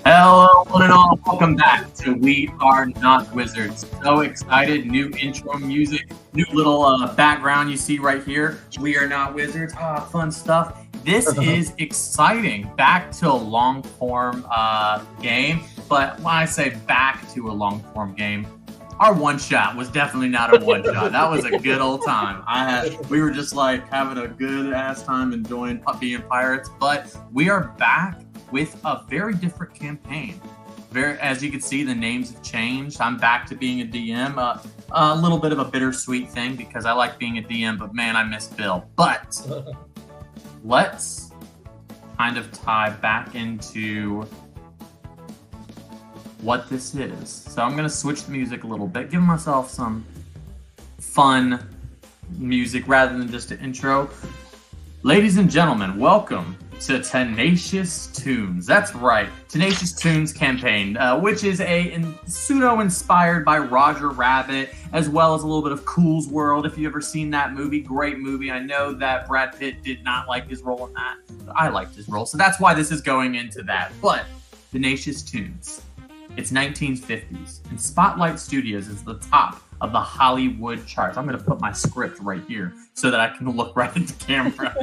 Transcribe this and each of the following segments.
Hello, one and all. Welcome back to We Are Not Wizards. So excited. New intro music, new little background you see right here. We Are Not Wizards. Fun stuff. This is exciting. Back to a long form game. But when I say back to a long form game, our one shot was definitely not a one shot. That was a good old time. We were just like having a good ass time enjoying being pirates. But we are back with a very different campaign. As you can see, the names have changed. I'm back to being a DM. A little bit of a bittersweet thing because I like being a DM, but man, I miss Bill. But let's kind of tie back into what this is. So I'm going to switch the music a little bit, give myself some fun music rather than just an intro. Ladies and gentlemen, welcome to Tenacious Toons. That's right, Tenacious Toons campaign, which is pseudo-inspired by Roger Rabbit, as well as a little bit of Cool's World. If you've ever seen that movie, great movie. I know that Brad Pitt did not like his role in that, but I liked his role, so that's why this is going into that. But Tenacious Toons, it's 1950s, and Spotlight Studios is the top of the Hollywood charts. I'm going to put my script right here so that I can look right at the camera.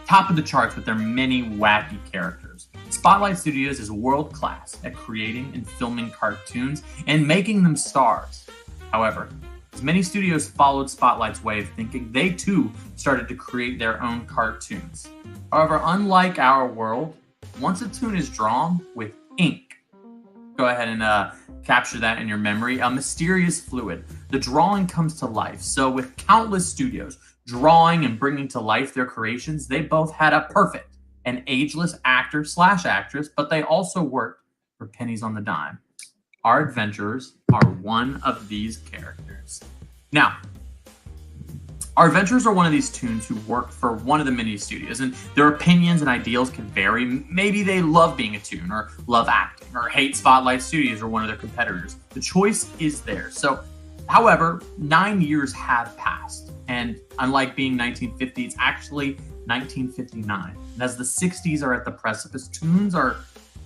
Top of the charts with their many wacky characters. Spotlight Studios is world-class at creating and filming cartoons and making them stars. However, as many studios followed Spotlight's way of thinking, they too started to create their own cartoons. However, unlike our world, once a toon is drawn with ink, go ahead and capture that in your memory, a mysterious fluid, the drawing comes to life. So with countless studios drawing and bringing to life their creations, they both had a perfect and ageless actor/actress, but they also worked for pennies on the dime. Our adventurers are one of these characters. Now, our adventurers are one of these toons who work for one of the many studios, and their opinions and ideals can vary. Maybe they love being a toon, or love acting, or hate Spotlight Studios or one of their competitors. The choice is theirs. So, however, 9 years have passed. And unlike being 1950, it's actually 1959. And as the 60s are at the precipice, toons are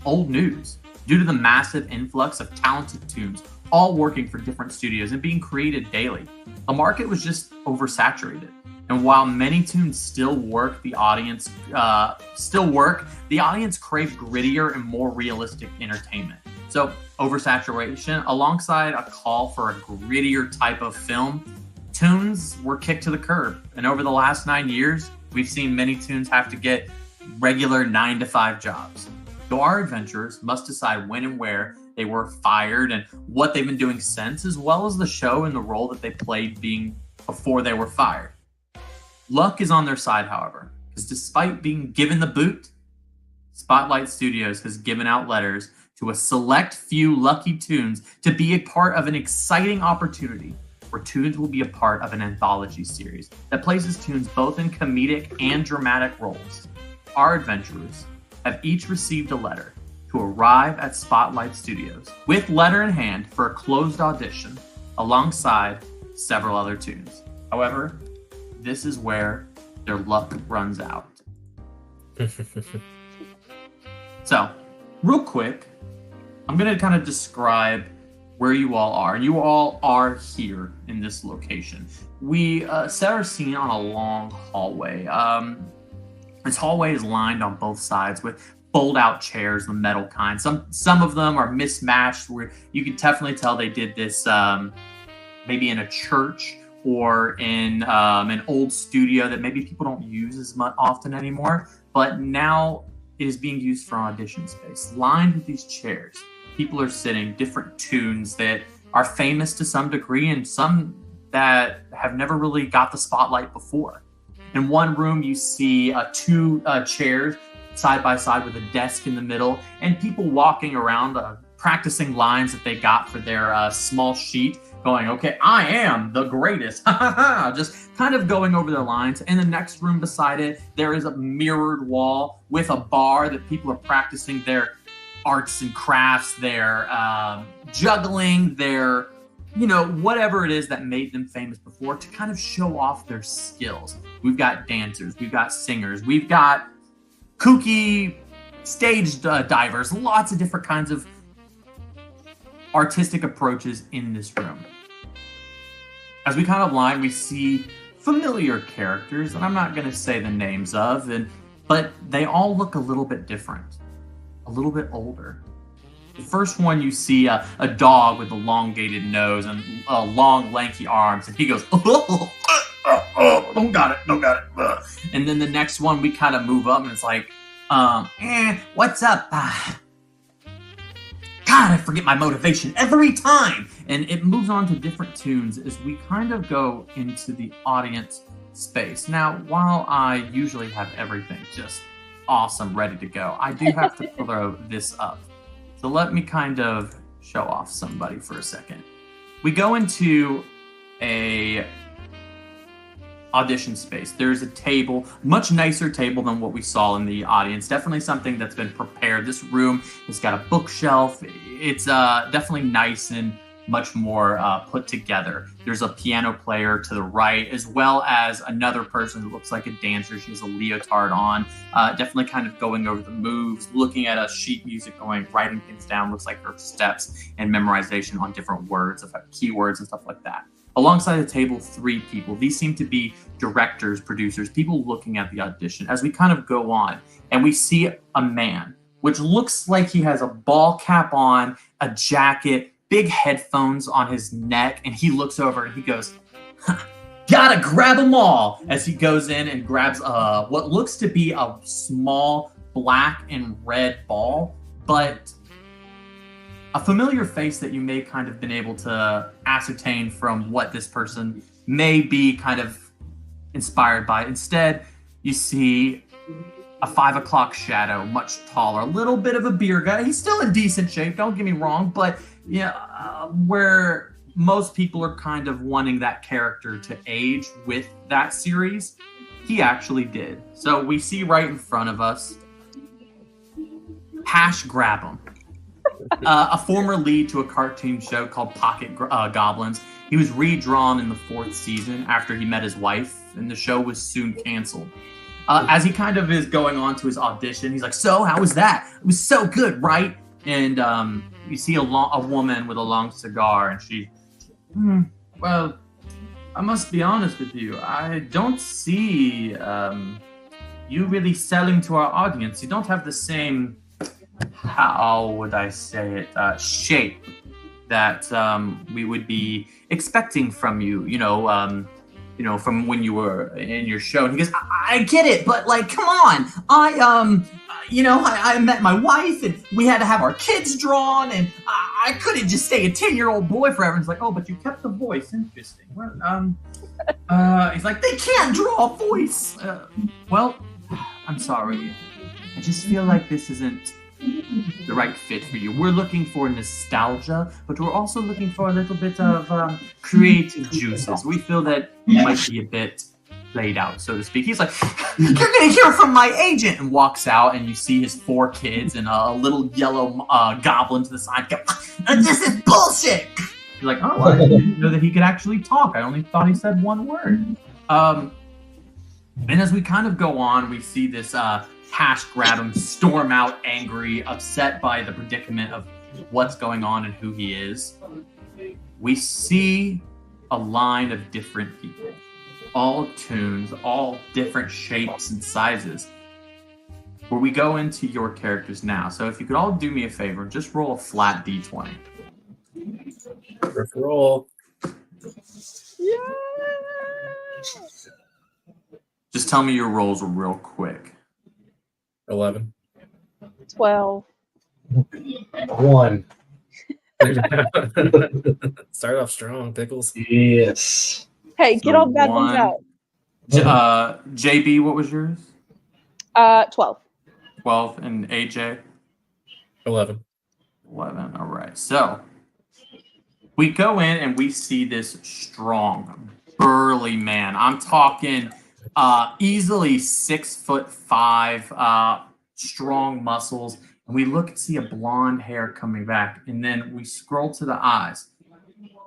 old news due to the massive influx of talented toons, all working for different studios and being created daily. The market was just oversaturated. And while many toons still work, the audience craved grittier and more realistic entertainment. So oversaturation, alongside a call for a grittier type of film, toons were kicked to the curb. And over the last 9 years, we've seen many toons have to get regular 9-to-5 jobs. So our adventurers must decide when and where they were fired and what they've been doing since, as well as the show and the role that they played before they were fired. Luck is on their side, however, because despite being given the boot, Spotlight Studios has given out letters to a select few lucky toons to be a part of an exciting opportunity where toons will be a part of an anthology series that places toons both in comedic and dramatic roles. Our adventurers have each received a letter to arrive at Spotlight Studios with letter in hand for a closed audition alongside several other toons. However, this is where their luck runs out. So, real quick, I'm going to kind of describe where you all are. And you all are here in this location. We set our scene on a long hallway. This hallway is lined on both sides with fold-out chairs, the metal kind. Some of them are mismatched, where you can definitely tell they did this maybe in a church or in an old studio that maybe people don't use as much often anymore. But now it is being used for audition space. Lined with these chairs, people are sitting, different toons that are famous to some degree and some that have never really got the spotlight before. In one room, you see two chairs side by side with a desk in the middle and people walking around practicing lines that they got for their small sheet, going, okay, I am the greatest, just kind of going over their lines. In the next room beside it, there is a mirrored wall with a bar that people are practicing their arts and crafts, their juggling, their, whatever it is that made them famous before, to kind of show off their skills. We've got dancers, we've got singers, we've got kooky stage divers, lots of different kinds of artistic approaches in this room. As we kind of line, we see familiar characters that I'm not going to say the names of, but they all look a little bit different, a little bit older. The first one, you see a dog with elongated nose and long, lanky arms, and he goes, don't got it. And then the next one, we kind of move up, and it's like, what's up? God, I forget my motivation every time. And it moves on to different tunes as we kind of go into the audience space. Now, while I usually have everything just awesome, ready to go, I do have to throw this up. So let me kind of show off somebody for a second. We go into a audition space. There's a table, much nicer table than what we saw in the audience. Definitely something that's been prepared. This room has got a bookshelf. It's definitely nice and much more put together. There's a piano player to the right, as well as another person who looks like a dancer. She has a leotard on, definitely kind of going over the moves, looking at a sheet music going, writing things down, looks like her steps and memorization on different words, keywords and stuff like that. Alongside the table, 3 people. These seem to be directors, producers, people looking at the audition. As we kind of go on, and we see a man, which looks like he has a ball cap on, a jacket, big headphones on his neck, and he looks over and he goes, gotta grab them all, as he goes in and grabs what looks to be a small black and red ball, but a familiar face that you may kind of been able to ascertain from what this person may be kind of inspired by. Instead, you see a 5 o'clock shadow, much taller, a little bit of a beer guy. He's still in decent shape, don't get me wrong, but where most people are kind of wanting that character to age with that series, he actually did. So we see right in front of us, Hash Grab'em. A former lead to a cartoon show called Pocket Goblins. He was redrawn in the 4th season after he met his wife, and the show was soon canceled. As he kind of is going on to his audition, he's like, so, how was that? It was so good, right? And you see a woman with a long cigar, and she, well, I must be honest with you. I don't see you really selling to our audience. You don't have the same, how would I say it, shape that we would be expecting from you, from when you were in your show. And he goes, I get it, but like, come on. I met my wife and we had to have our kids drawn and I couldn't just stay a 10-year-old boy forever. And he's like, oh, but you kept the voice. Interesting. Well, he's like, they can't draw a voice. Well, I'm sorry. I just feel like this isn't the right fit for you. We're looking for nostalgia, but we're also looking for a little bit of creative juices. We feel that you might be a bit played out, so to speak. He's like, you're gonna hear from my agent, and walks out, and you see his 4 kids and a little yellow goblin to the side go, this is bullshit! You're like, oh, I didn't know that he could actually talk. I only thought he said 1 word. And as we kind of go on, we see this Hash Grab'em storm out, angry, upset by the predicament of what's going on and who he is. We see a line of different people, all tunes, all different shapes and sizes, where we go into your characters now. So if you could all do me a favor, just roll a flat D20. First roll. Yeah. Just tell me your rolls real quick. 11. 12. 1. Start off strong, Pickles. Yes. Hey, get So all bad ones out. JB, what was yours? 12. 12. And AJ? 11. 11. All right. So we go in and we see this strong, burly man. I'm talking easily 6'5", strong muscles. And we look and see a blonde hair coming back. And then we scroll to the eyes.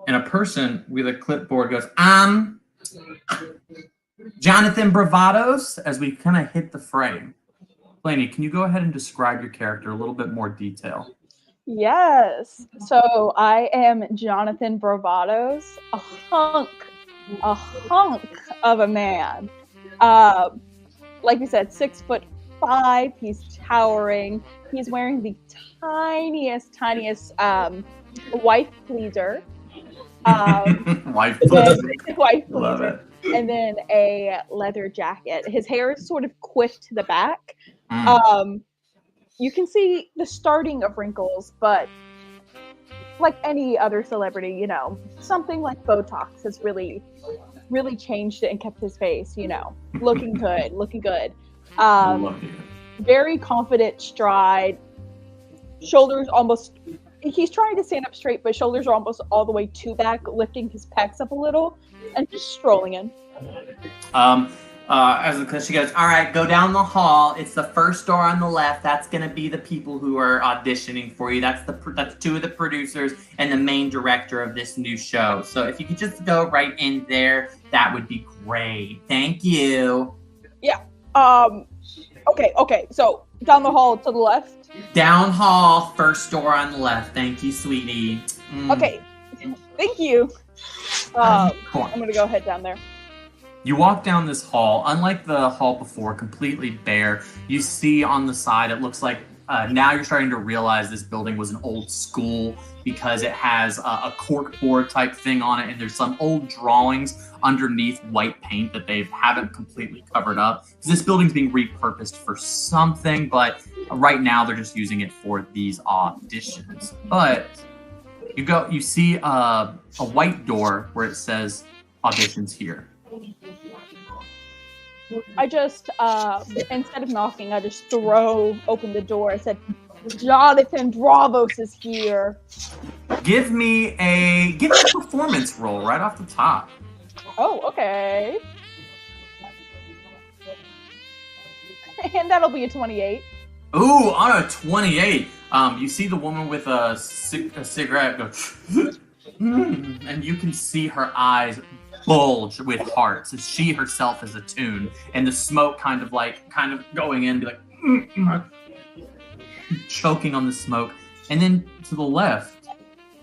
And a person with a clipboard goes, Jonathan Bravados, as we kind of hit the frame. Blaney, can you go ahead and describe your character a little bit more detail? Yes. So I am Jonathan Bravados, a hunk of a man. Like you said, 6'5". He's towering. He's wearing the tiniest wife pleaser. Wife, Wife love pleaser. it. And then a leather jacket. His hair is sort of quiffed to the back. You can see the starting of wrinkles, but like any other celebrity, you know, something like Botox has really changed it and kept his face, you know, looking good. Love you. Very confident stride, shoulders almost, he's trying to stand up straight, but shoulders are almost all the way to back, lifting his pecs up a little and just strolling in. As she goes, all right, go down the hall. It's the first door on the left. That's gonna be the people who are auditioning for you. That's two of the producers and the main director of this new show. So if you could just go right in there, that would be great. Thank you. Yeah. Okay. So down the hall to the left. Down hall, first door on the left. Thank you, sweetie. Okay. Thank you. I'm gonna go head down there. You walk down this hall. Unlike the hall before, completely bare. You see on the side, it looks like now you're starting to realize this building was an old school because it has a corkboard type thing on it, and there's some old drawings underneath white paint that they haven't completely covered up. This building's being repurposed for something, but right now they're just using it for these auditions. But you see a white door where it says auditions here. I just, instead of knocking, I just throw open the door. I said, Jonathan Bravos is here. Give me a performance roll right off the top. Oh, okay. And that'll be a 28. Ooh, on a 28. You see the woman with a cigarette go, and you can see her eyes bulge with hearts as she herself is attuned, and the smoke kind of going in, be like choking on the smoke. And then to the left,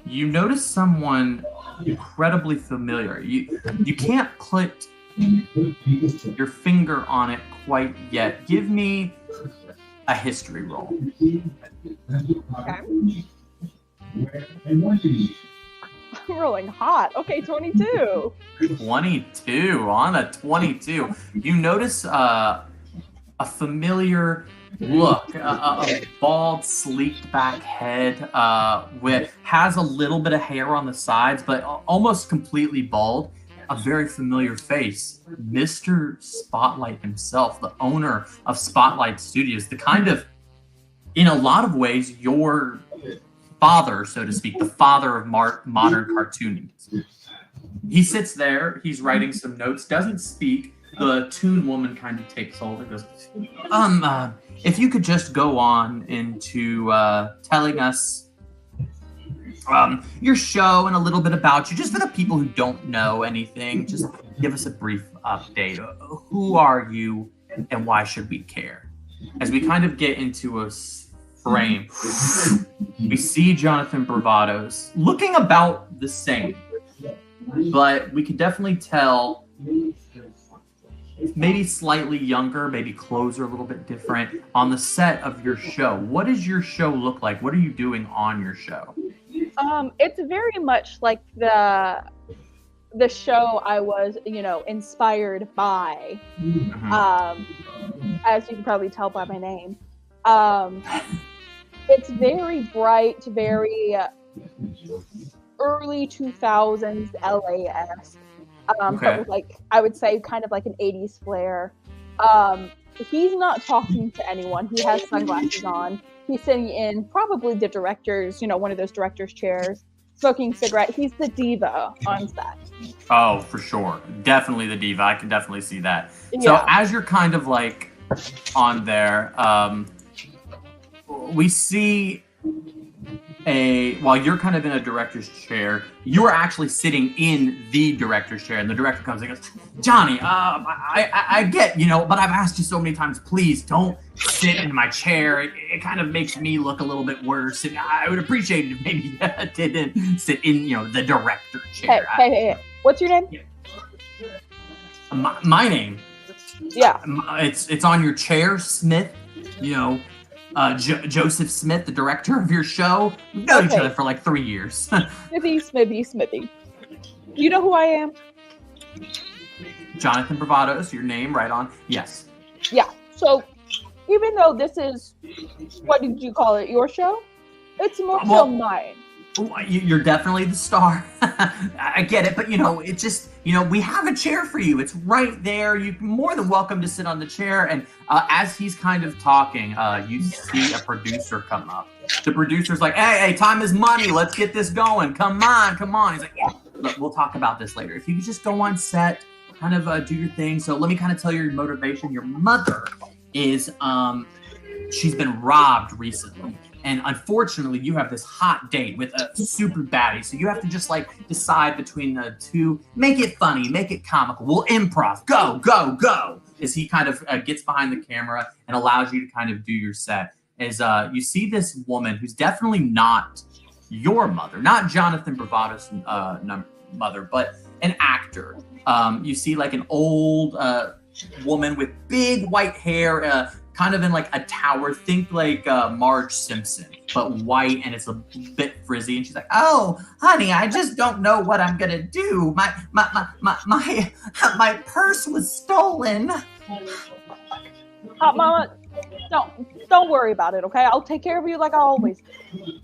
you notice someone incredibly familiar. You can't put your finger on it quite yet. Give me a history roll. Okay. I'm rolling hot. Okay, 22. 22. On a 22. You notice a familiar look, a bald, sleeked back head has a little bit of hair on the sides, but almost completely bald. A very familiar face. Mr. Spotlight himself, the owner of Spotlight Studios, the kind of, in a lot of ways, your father, so to speak, the father of modern cartooning. He sits there, he's writing some notes, doesn't speak. The Toon Woman kind of takes hold and goes, if you could just go on into telling us your show and a little bit about you, just for the people who don't know anything, just give us a brief update. Who are you and why should we care? As we kind of get into a frame, we see Jonathan Bravados looking about the same, but we could definitely tell maybe slightly younger, maybe clothes are a little bit different on the set of your show. What does your show look like? What are you doing on your show? It's very much like the show I was, inspired by. As you can probably tell by my name. It's very bright, very early 2000s LA-esque. But with, like, I would say kind of like an 80s flair. He's not talking to anyone. He has sunglasses on. He's sitting in probably the director's, one of those director's chairs, smoking a cigarette. He's the diva on set. Oh, for sure. Definitely the diva. I can definitely see that. Yeah. So as you're kind of like on there, we see while you're kind of in a director's chair, you are actually sitting in the director's chair, and the director comes and goes, Johnny, I get, but I've asked you so many times, please don't sit in my chair. It kind of makes me look a little bit worse, and I would appreciate it if maybe you didn't sit in, the director chair. Hey. What's your name? My name? Yeah. It's on your chair, Smith, Joseph Smith, the director of your show. We've known each other for like 3 years. Smithy. You know who I am? Jonathan Bravados, your name, right on. Yes. Yeah. So, even though this is, what did you call it, your show? It's more so mine. You're definitely the star. I get it, but it just, we have a chair for you. It's right there. You're more than welcome to sit on the chair. And as he's kind of talking, you see a producer come up. The producer's like, hey, time is money. Let's get this going. Come on. He's like, yeah, look, we'll talk about this later. If you could just go on set, kind of do your thing. So let me kind of tell you your motivation. Your mother is, she's been robbed recently. And unfortunately, you have this hot date with a super baddie. So you have to just decide between the two. Make it funny, make it comical. We'll improv. Go. As he kind of gets behind the camera and allows you to kind of do your set. As you see this woman who's definitely not your mother, not Jonathan Bravados' mother, but an actor. You see an old woman with big white hair, kind of in a tower. Think Marge Simpson, but white, and it's a bit frizzy. And she's like, "Oh, honey, I just don't know what I'm gonna do. My purse was stolen." Mama, don't worry about it, okay? I'll take care of you like I always do.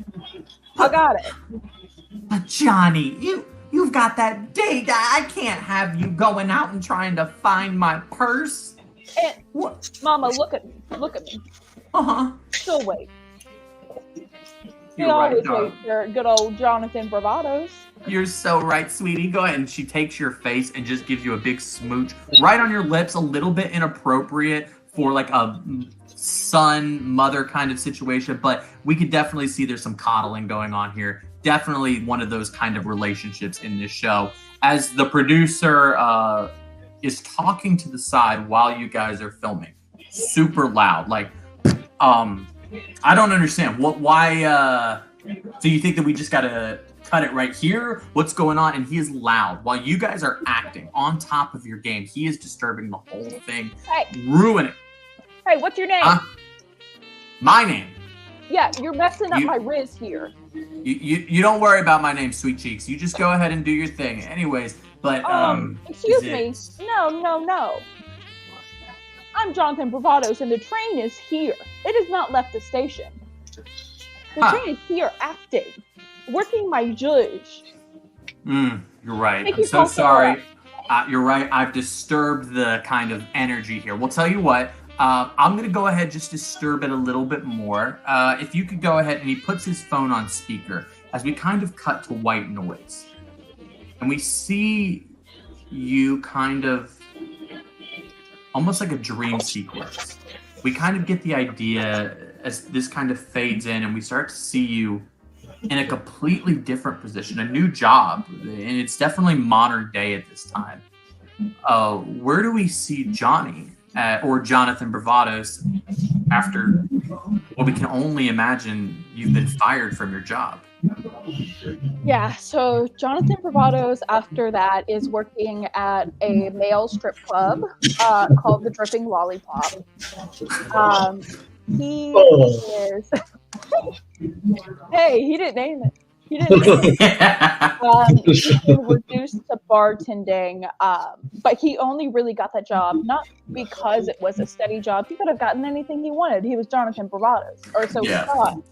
I got it. But Johnny, you've got that date. I can't have you going out and trying to find my purse. And, Mama, look at me. Still wait. We always wait for good old Jonathan Bravados. You're so right, sweetie. Go ahead. And she takes your face and just gives you a big smooch right on your lips, a little bit inappropriate for a son-mother kind of situation, but we could definitely see there's some coddling going on here. Definitely one of those kind of relationships in this show. As the producer is talking to the side while you guys are filming, super loud. I don't understand. Why do you think that we just gotta cut it right here? What's going on? And he is loud while you guys are acting on top of your game. He is disturbing the whole thing. Hey. Ruining it. Hey, what's your name? My name. Yeah, you're messing up my riz here. You don't worry about my name, Sweet Cheeks. You just go ahead and do your thing. Anyways, but excuse me. No. I'm Jonathan Bravados, and the train is here. It has not left the station. The train is here acting, working my judge. You're right. I'm so sorry. You're right. I've disturbed the kind of energy here. We'll tell you what. I'm going to go ahead, just disturb it a little bit more. If you could go ahead, and he puts his phone on speaker as we kind of cut to white noise. And we see you kind of almost like a dream sequence. We kind of get the idea as this kind of fades in, and we start to see you in a completely different position, a new job. And it's definitely modern day at this time. Where do we see Johnny? Or Jonathan Bravados after what we can only imagine you've been fired from your job? Yeah, so Jonathan Bravados after that is working at a male strip club called the Dripping Lollipop. He is... Hey, he didn't name it. He's been reduced to bartending, but he only really got that job not because it was a steady job. He could have gotten anything he wanted. He was Jonathan Bravados, or so we thought.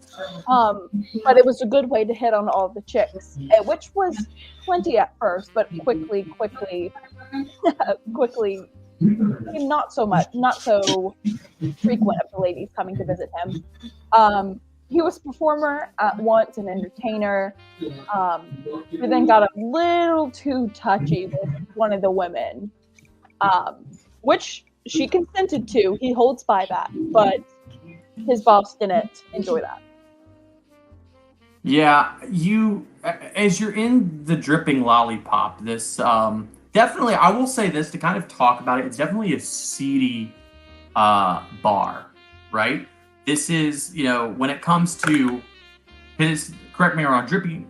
But it was a good way to hit on all the chicks, which was plenty at first, but quickly, not so frequent of the ladies coming to visit him. He was a performer at once, an entertainer. He then got a little too touchy with one of the women, which she consented to. He holds by that, but his boss didn't enjoy that. Yeah, you as you're in the dripping lollipop, this definitely I will say this to kind of talk about it. It's definitely a seedy bar, right? This is, when it comes to his correct me if I'm wrong,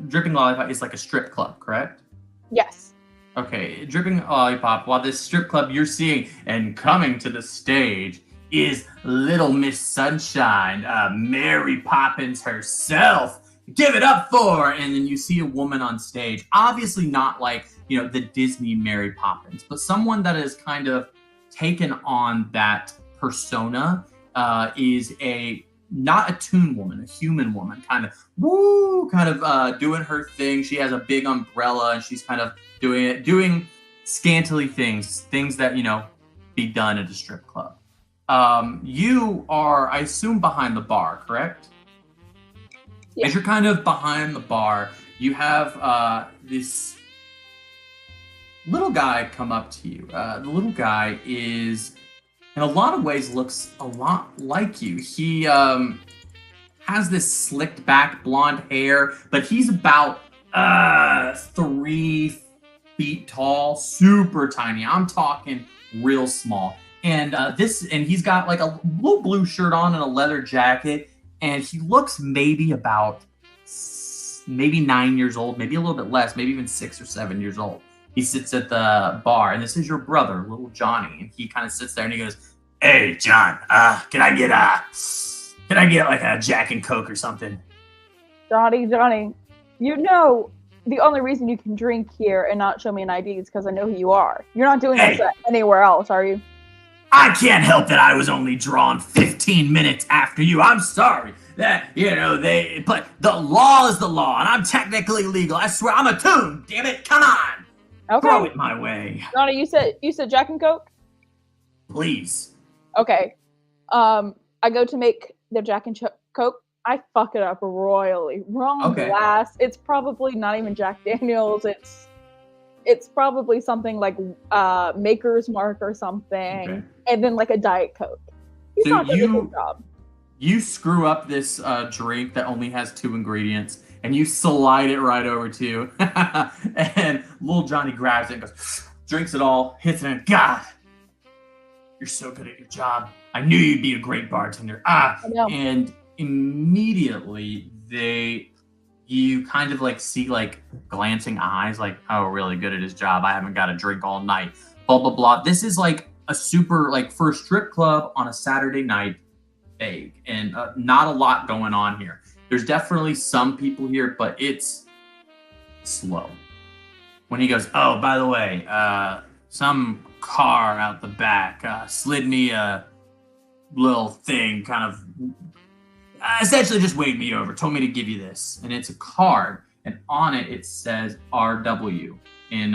dripping lollipop is like a strip club, correct? Yes. Okay, dripping lollipop. While this strip club you're seeing and coming to the stage is Little Miss Sunshine, Mary Poppins herself. Give it up for, and then you see a woman on stage. Obviously, not like the Disney Mary Poppins, but someone that has kind of taken on that persona. Is a not a toon woman, a human woman, kind of doing her thing. She has a big umbrella and she's kind of doing scantily things that be done at a strip club. You are, I assume, behind the bar, correct? Yeah. As you're kind of behind the bar, you have this little guy come up to you. The little guy is, in a lot of ways, looks a lot like you. He has this slicked back blonde hair, but he's about 3 feet tall, super tiny. I'm talking real small. And he's got like a little blue shirt on and a leather jacket, and he looks maybe 9 years old, maybe a little bit less, maybe even 6 or 7 years old. He sits at the bar, and this is your brother, little Johnny, and he kind of sits there and he goes, "Hey, John, can I get like a Jack and Coke or something?" Johnny, the only reason you can drink here and not show me an ID is because I know who you are. You're not doing this anywhere else, are you? I can't help that I was only drawn 15 minutes after you. I'm sorry that, but the law is the law, and I'm technically legal. I swear, I'm a toon. Damn it, come on. Okay. Throw it my way. Johnny, you said Jack and Coke? Please. Okay. I go to make the Jack and Coke. I fuck it up royally. Wrong glass. It's probably not even Jack Daniels. It's probably something like Maker's Mark or something, and then like a Diet Coke. He's not doing a good job. You screw up this drink that only has 2 ingredients, and you slide it right over to you. And little Johnny grabs it and goes, drinks it all, hits it, and God, you're so good at your job. I knew you'd be a great bartender. And immediately you kind of like see like glancing eyes, like, oh, really good at his job. I haven't got a drink all night. Blah, blah, blah. This is like a super, like, for a strip club on a Saturday night, vague, and not a lot going on here. There's definitely some people here, but it's slow. When he goes, oh, by the way, some car out the back slid me a little thing, kind of essentially just waved me over, told me to give you this. And it's a card, and on it says RW in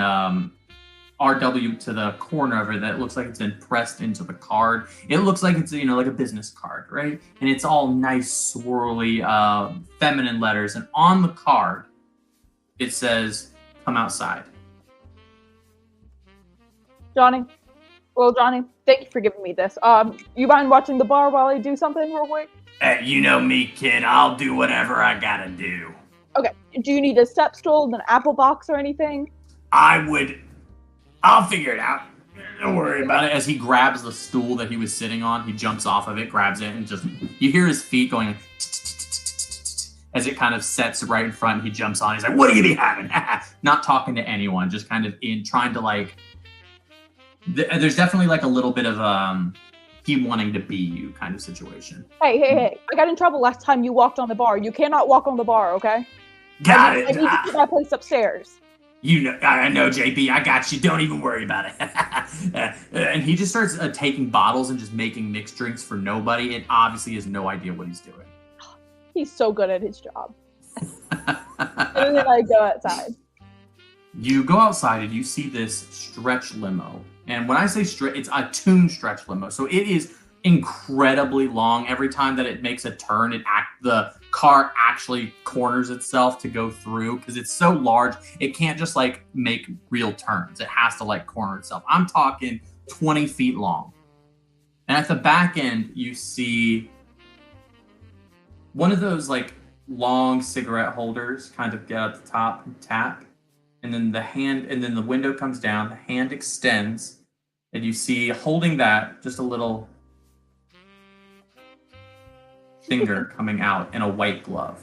RW to the corner of it that looks like it's been pressed into the card. It looks like it's, like a business card, right? And it's all nice, swirly, feminine letters. And on the card, it says, come outside. Johnny, thank you for giving me this. You mind watching the bar while I do something real quick? You know me, kid. I'll do whatever I gotta do. Okay. Do you need a step stool, an apple box, or anything? I'll figure it out. Don't worry about it. As he grabs the stool that he was sitting on, he jumps off of it, grabs it, and you hear his feet going as it kind of sets right in front. He jumps on. He's like, what do you be having? Not talking to anyone, just kind of trying to like, there's definitely like a little bit of he wanting to be you kind of situation. Hey. I got in trouble last time you walked on the bar. You cannot walk on the bar, okay? Got it. I need to keep my place upstairs. I know, JP. I got you. Don't even worry about it. And he just starts taking bottles and just making mixed drinks for nobody, and obviously has no idea what he's doing. He's so good at his job. And then I go outside. You go outside and you see this stretch limo. And when I say stretch, it's a toon stretch limo. So it is incredibly long. Every time that it makes a turn, the car actually corners itself to go through because it's so large. It can't just like make real turns. It has to like corner itself. I'm talking 20 feet long. And at the back end, you see one of those like long cigarette holders kind of get at the top and tap. And then the window comes down, the hand extends, and you see holding that just a little finger coming out in a white glove.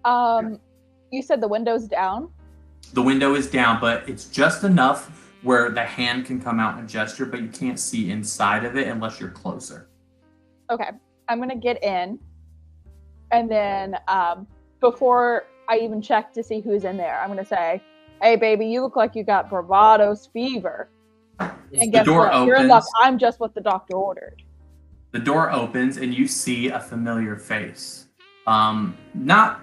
You said the window's down? The window is down, but it's just enough where the hand can come out and gesture, but you can't see inside of it unless you're closer. Okay, I'm gonna get in, and then before I even check to see who's in there, I'm gonna say, "Hey, baby, you look like you got bravado's fever." And guess door what? You're in luck. opens. I'm just what the doctor ordered. The door opens and you see a familiar face. Not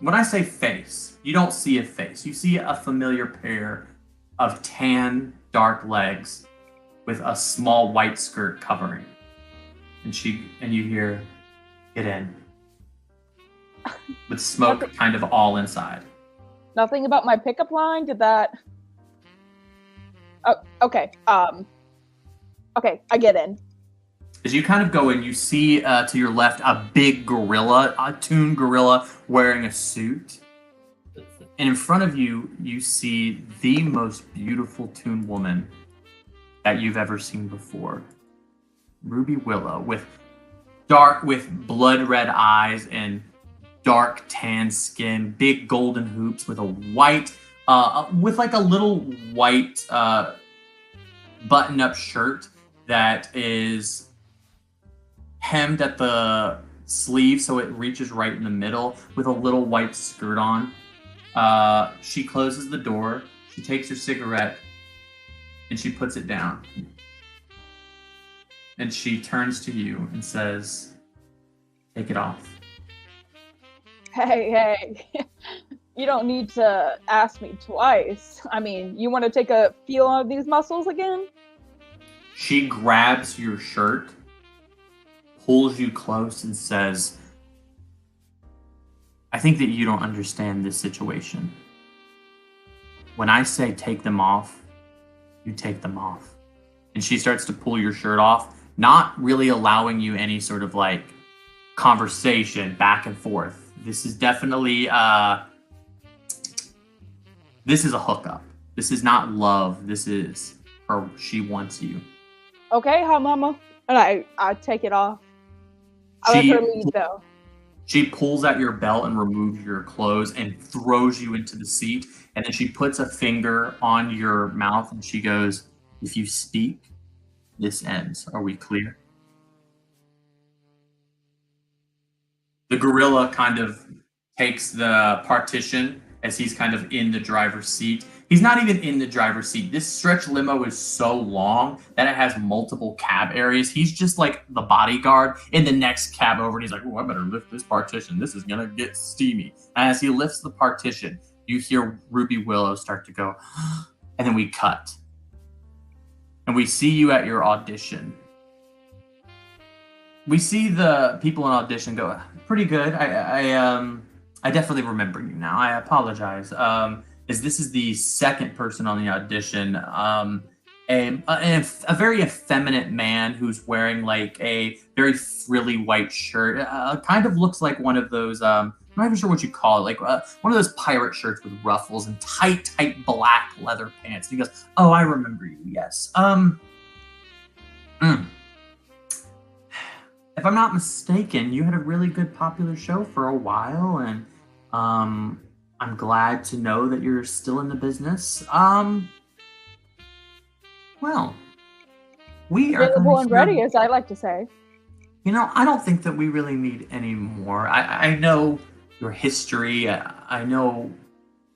when I say face, you don't see a face. You see a familiar pair of tan, dark legs with a small white skirt covering. And you hear, "Get in." With smoke kind of all inside. Nothing about my pickup line? Did that... Oh, okay. Okay, I get in. As you kind of go in, you see to your left a big gorilla, a toon gorilla wearing a suit. And in front of you, you see the most beautiful toon woman that you've ever seen before. Ruby Willow with blood red eyes and dark tan skin, big golden hoops with a white, with like a little white button-up shirt that is hemmed at the sleeve so it reaches right in the middle with a little white skirt on. She closes the door, she takes her cigarette, and she puts it down. And she turns to you and says, "Take it off." Hey, you don't need to ask me twice. I mean, you want to take a feel of these muscles again? She grabs your shirt, pulls you close, and says, "I think that you don't understand this situation. When I say take them off, you take them off." And she starts to pull your shirt off, not really allowing you any sort of like conversation back and forth. This is definitely this is a hookup. This is not love. This is her. She wants you. Okay, hi, mama. And I take it off. I let her leave, though. She pulls out your belt and removes your clothes and throws you into the seat. And then she puts a finger on your mouth and she goes, "If you speak, this ends. Are we clear?" The gorilla kind of takes the partition as he's kind of in the driver's seat. He's not even in the driver's seat. This stretch limo is so long that it has multiple cab areas. He's just like the bodyguard in the next cab over, and he's like, "Oh, I better lift this partition. This is gonna get steamy." And as he lifts the partition, you hear Ruby Willow start to go, and then we cut. And we see you at your audition. We see the people in audition go, "Pretty good. I definitely remember you now. I apologize. As this is the second person on the audition, a very effeminate man who's wearing like a very frilly white shirt. Kind of looks like one of those, I'm not even sure what you call it, like one of those pirate shirts with ruffles and tight black leather pants." And he goes, "Oh, I remember you, yes. If I'm not mistaken, you had a really good popular show for a while, and I'm glad to know that you're still in the business. Well, we are Available and ready, as I like to say. You know, I don't think that we really need any more. I know your history. I know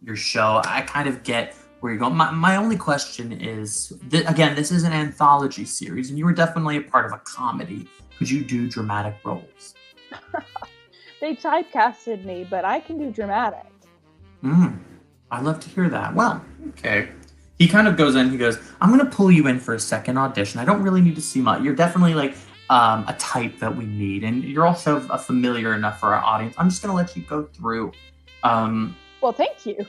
your show. I kind of get where you're going. My only question is, again, this is an anthology series, and you were definitely a part of a comedy. Could you do dramatic roles?" They typecasted me, but I can do dramatic. I'd love to hear that. Well, okay. He kind of goes in, he goes, "I'm going to pull you in for a second audition. I don't really need to see much. You're definitely like a type that we need, and you're also a familiar enough for our audience. I'm just going to let you go through." Well, thank you.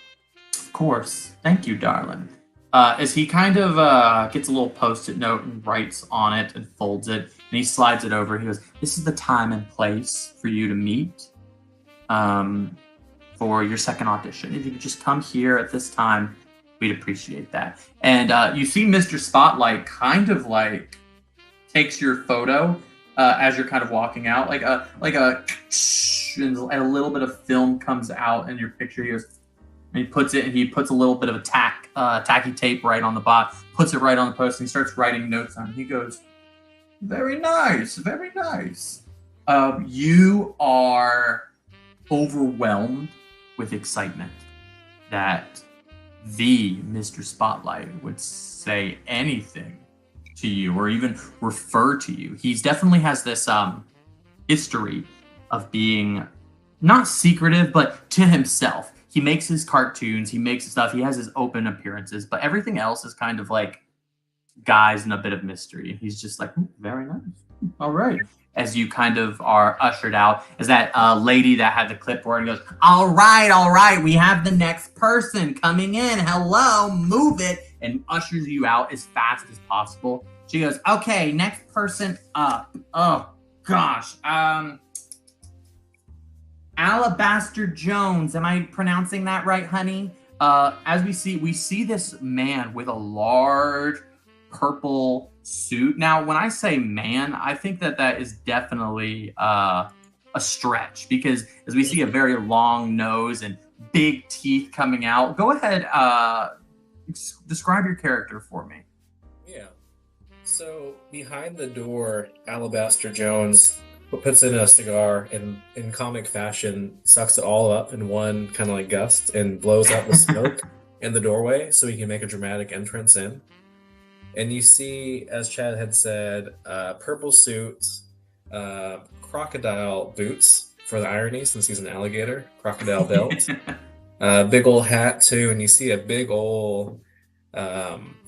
Of course. Thank you, darling. As he kind of gets a little post-it note and writes on it and folds it, and he slides it over. He goes, "This is the time and place for you to meet. for your second audition. If you could just come here at this time, we'd appreciate that. And you see Mr. Spotlight kind of like takes your photo as you're kind of walking out, like a and a little bit of film comes out in your picture. He goes, and he puts a little bit of a tacky tape right on the bot, puts it right on the post, and he starts writing notes on it. He goes, very nice, very nice. You are overwhelmed with excitement that the Mr. Spotlight would say anything to you or even refer to you. He's definitely has this history of being not secretive, but to himself. He makes his cartoons, he makes stuff, he has his open appearances, but everything else is kind of like guise and a bit of mystery. He's just like, very nice. All right. As you kind of are ushered out, as that lady that had the clipboard and goes, all right, we have the next person coming in. Hello, move it, and ushers you out as fast as possible. She goes, okay, next person up. Oh, gosh. Alabaster Jones. Am I pronouncing that right, honey? As we see this man with a large purple suit. Now, when I say man, I think that is definitely a stretch, because as we see a very long nose and big teeth coming out. Go ahead, describe your character for me. Yeah. So behind the door, Alabaster Jones puts in a cigar and in comic fashion sucks it all up in one kind of like gust and blows out the smoke in the doorway so he can make a dramatic entrance in. And you see, as Chad had said, purple suit, crocodile boots for the irony, since he's an alligator, crocodile belt, big old hat too, and you see a big old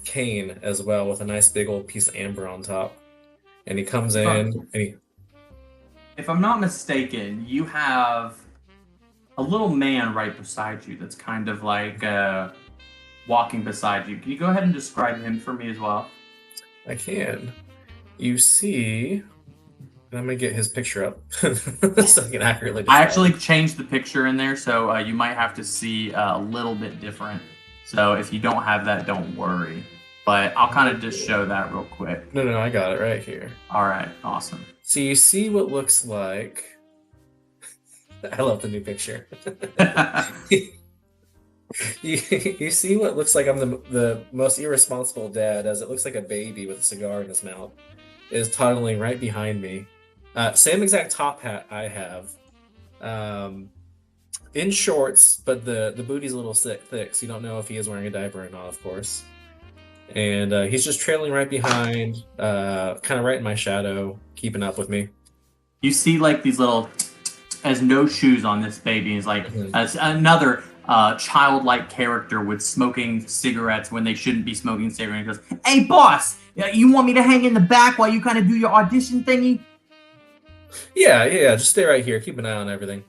cane as well with a nice big old piece of amber on top. And he comes in and he... If I'm not mistaken, you have a little man right beside you that's kind of like walking beside you. Can you go ahead and describe him for me as well? I can. You see... I'm going to get his picture up so I can accurately describe. I actually changed the picture in there, so you might have to see a little bit different. So if you don't have that, don't worry. But I'll kind of just show that real quick. No, I got it right here. All right, awesome. So you see what looks like... I love the new picture. you see what looks like I'm the most irresponsible dad, as it looks like a baby with a cigar in his mouth is toddling right behind me. Same exact top hat I have. In shorts, but the booty's a little thick, so you don't know if he is wearing a diaper or not, of course. And he's just trailing right behind, kind of right in my shadow, keeping up with me. You see like these little, has no shoes on this baby. He's like as another childlike character with smoking cigarettes when they shouldn't be smoking cigarettes. He goes, hey boss, you want me to hang in the back while you kind of do your audition thingy? Yeah, just stay right here, keep an eye on everything.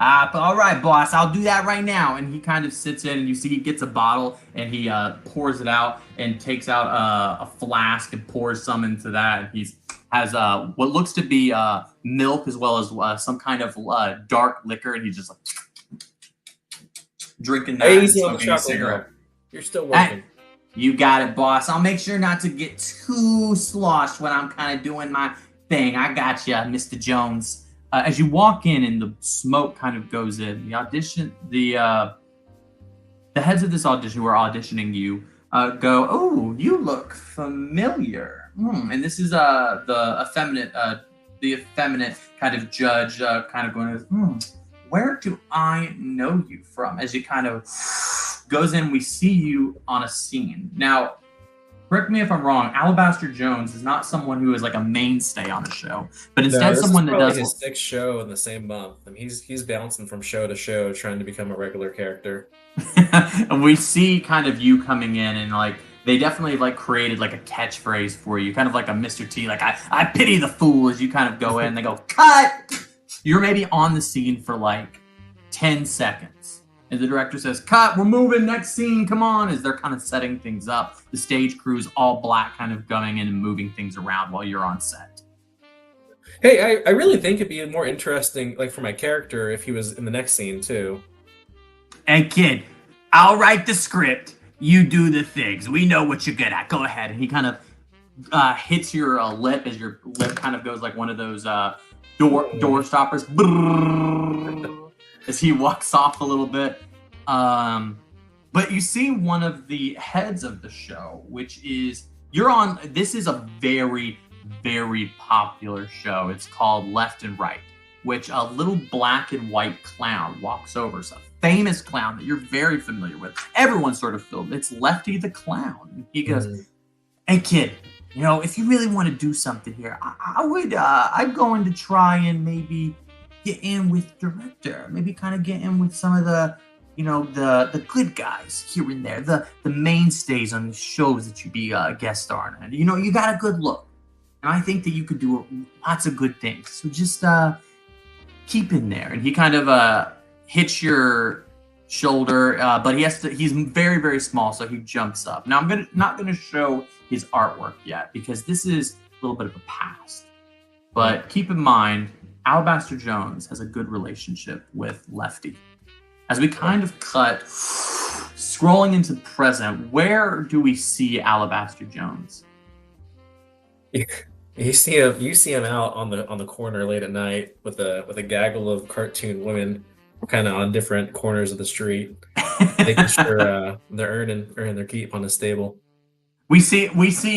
All right, boss, I'll do that right now. And he kind of sits in, and you see he gets a bottle, and he pours it out and takes out a flask and pours some into that. And he has what looks to be milk as well as some kind of dark liquor, and he's just like drinking that and smoking a cigarette. You're still working. You got it, boss. I'll make sure not to get too sloshed when I'm kind of doing my thing. I got you, Mr. Jones. As you walk in and the smoke kind of goes in, the audition, the heads of this audition who are auditioning you go, oh, you look familiar. And this is the effeminate kind of judge kind of going, where do I know you from? As you kind of goes in, we see you on a scene. Now, correct me if I'm wrong, Alabaster Jones is not someone who is like a mainstay on the show, but instead someone that does his sixth show in the same month. I mean, he's bouncing from show to show trying to become a regular character. And we see kind of you coming in, and like they definitely like created like a catchphrase for you, kind of like a Mr. T, like I pity the fool, as you kind of go in, they go, cut! You're maybe on the scene for like 10 seconds. And the director says, cut, we're moving, next scene, come on, as they're kind of setting things up. The stage crew's all black, kind of going in and moving things around while you're on set. Hey, I really think it'd be more interesting, like for my character, if he was in the next scene too. Hey, kid, I'll write the script. You do the things. We know what you're good at. Go ahead. And he kind of hits your lip as your lip kind of goes like one of those door stoppers. As he walks off a little bit. But you see one of the heads of the show, which is this is a very, very popular show. It's called Left and Right, which a little black and white clown walks over. It's a famous clown that you're very familiar with. Everyone's sort of filmed. It's Lefty the Clown. He goes, "Hey kid, if you really want to do something here, I'm going to try and maybe get in with director, maybe kind of get in with some of the the good guys here and there, the mainstays on the shows that you be guest starring. And you got a good look, and I think that you could do lots of good things. So just keep in there." And he kind of hits your shoulder, but he's very, very small, so he jumps up. Now I'm not gonna show his artwork yet because this is a little bit of a past. But keep in mind, Alabaster Jones has a good relationship with Lefty. As we kind of cut, scrolling into the present, where do we see Alabaster Jones? You see him out on the corner late at night with a gaggle of cartoon women, kind of on different corners of the street, making sure they're earning their keep on the stable. We see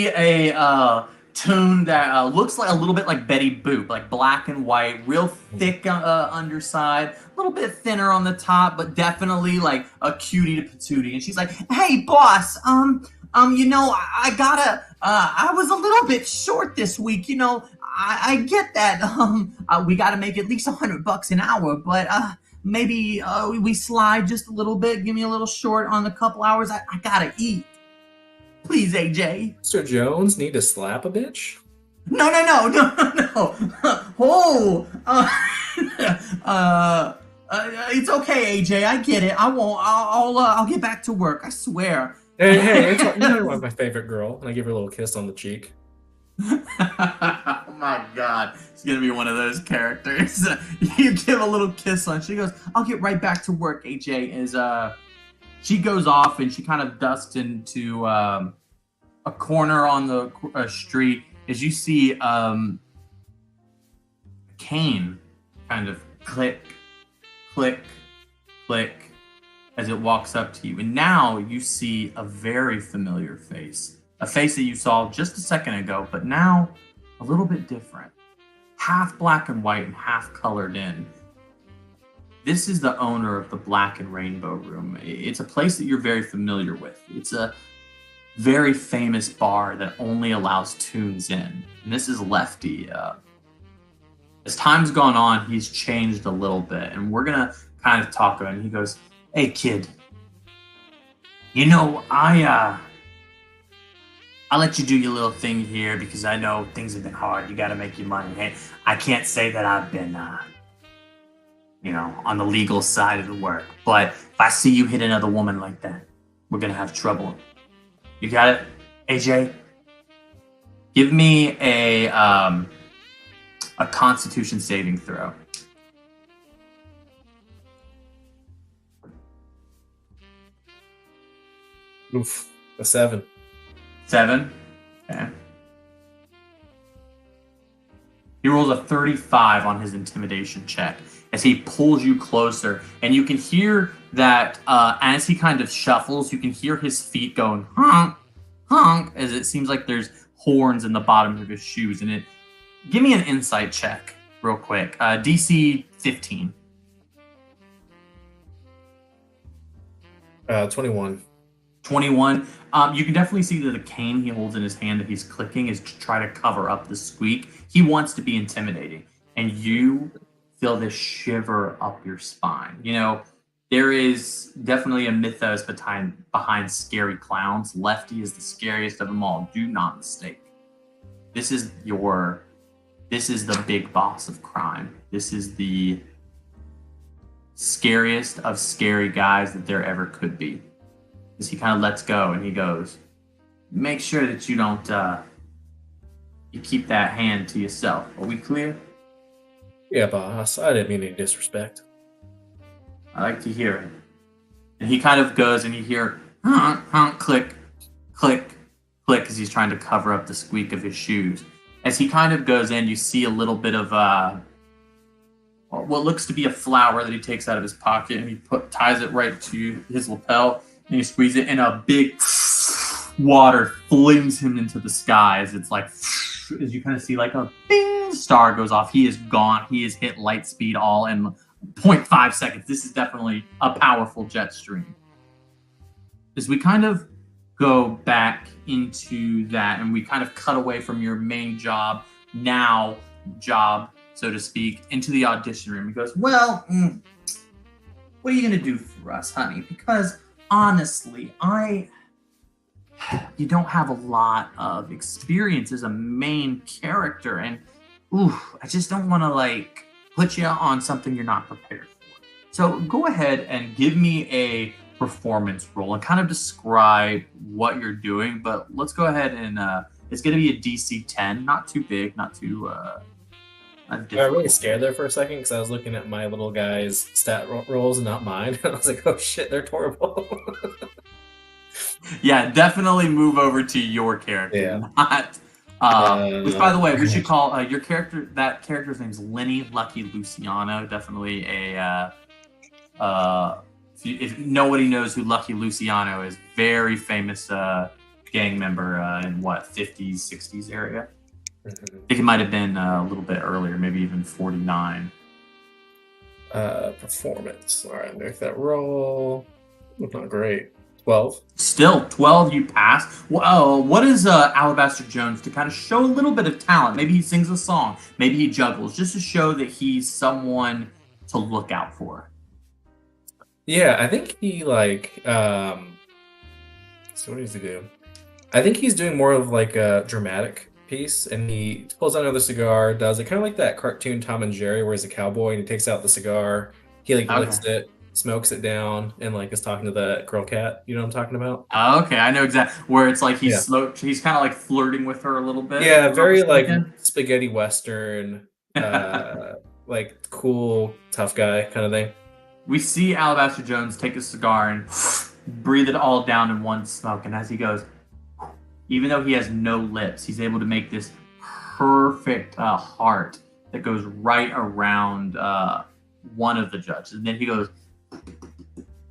a tune that looks like a little bit like Betty Boop, like black and white, real thick underside, a little bit thinner on the top, but definitely like a cutie to patootie. And she's like, "Hey, boss, I gotta, I was a little bit short this week. I get that. We gotta make at least $100 an hour, but maybe we slide just a little bit. Give me a little short on a couple hours. I gotta eat. Please, AJ." Mr. Jones need to slap a bitch? No. Oh, it's okay, AJ. I get it. I won't. I'll get back to work. I swear. Hey, you know my favorite girl, and I give her a little kiss on the cheek. Oh my God, it's gonna be one of those characters. You give a little kiss on. She goes, "I'll get right back to work." AJ is she goes off and she kind of dusts into a corner on the street as you see Kane kind of click, click, click as it walks up to you. And now you see a very familiar face, a face that you saw just a second ago, but now a little bit different, half black and white and half colored in. This is the owner of the Black and Rainbow Room. It's a place that you're very familiar with. It's a very famous bar that only allows tunes in. And this is Lefty. As time's gone on, he's changed a little bit. And we're going to kind of talk about it. And he goes, "Hey, kid. I let you do your little thing here because I know things have been hard. You got to make your money. Hey, I can't say that I've been on the legal side of the work. But if I see you hit another woman like that, we're going to have trouble. You got it, AJ? Give me a Constitution saving throw." Oof, a 7. 7? Okay. He rolls a 35 on his intimidation check as he pulls you closer. And you can hear that as he kind of shuffles, you can hear his feet going honk, honk, as it seems like there's horns in the bottom of his shoes. And give me an insight check real quick. DC 15. 21. 21. You can definitely see that the cane he holds in his hand that he's clicking is to try to cover up the squeak. He wants to be intimidating, and you feel this shiver up your spine. There is definitely a mythos behind scary clowns. Lefty is the scariest of them all. Do not mistake. This is the big boss of crime. This is the scariest of scary guys that there ever could be. As he kind of lets go and he goes, "Make sure that you don't you keep that hand to yourself. Are we clear?" Yeah, boss. I didn't mean any disrespect. I like to hear it. And he kind of goes and you hear click, click, click as he's trying to cover up the squeak of his shoes. As he kind of goes in, you see a little bit of what looks to be a flower that he takes out of his pocket and he ties it right to his lapel and he squeezes it and a big water flings him into the skies. It's like as you kind of see like a bing star goes off. He is gone. He has hit light speed all in 0.5 seconds. This is definitely a powerful jet stream. As we kind of go back into that and we kind of cut away from your main job, so to speak, into the audition room. He goes, well, what are you going to do for us, honey? Because honestly, you don't have a lot of experience as a main character. And I just don't want to like put you on something you're not prepared for. So go ahead and give me a performance roll and kind of describe what you're doing. But let's go ahead and it's going to be a DC 10, not too big, not too I got really scared there for a second because I was looking at my little guy's stat rolls and not mine. I was like, oh shit, they're horrible. Yeah, definitely move over to your character. Yeah. Not, which, by the way, we should call your character. That character's name is Lenny Lucky Luciano. Definitely a. If nobody knows who Lucky Luciano is, very famous gang member in what 50s, 60s area. I think it might have been a little bit earlier, maybe even 49. Performance. All right, make that roll. Not great. 12. Still 12, you pass. Well, what is Alabaster Jones to kind of show a little bit of talent? Maybe he sings a song, maybe he juggles, just to show that he's someone to look out for. Yeah, I think he like. So what does he do? I think he's doing more of like a dramatic piece, and he pulls out another cigar. Does it kind of like that cartoon Tom and Jerry, where he's a cowboy and he takes out the cigar. He like licks it, smokes it down, and like is talking to the girl cat. You know what I'm talking about? Okay, I know exactly where it's like he's he's kind of like flirting with her a little bit. Yeah, very like spaghetti western, like cool tough guy kind of thing. We see Alabaster Jones take a cigar and breathe it all down in one smoke, and as he goes, even though he has no lips, he's able to make this perfect heart that goes right around one of the judges. And then he goes,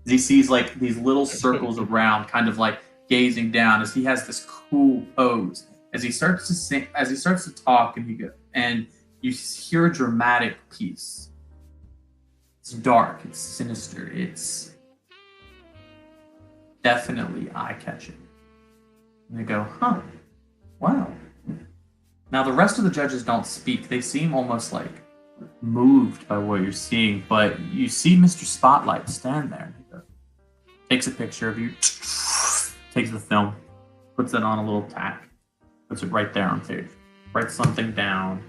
he sees like these little circles around, kind of like gazing down as he has this cool pose. As he starts to sing, as he starts to talk, and you hear a dramatic piece. It's dark, it's sinister, it's definitely eye-catching. And they go, wow. Now the rest of the judges don't speak. They seem almost like moved by what you're seeing, but you see Mr. Spotlight stand there. He goes, takes a picture of you, takes the film, puts it on a little tack, puts it right there on stage, writes something down.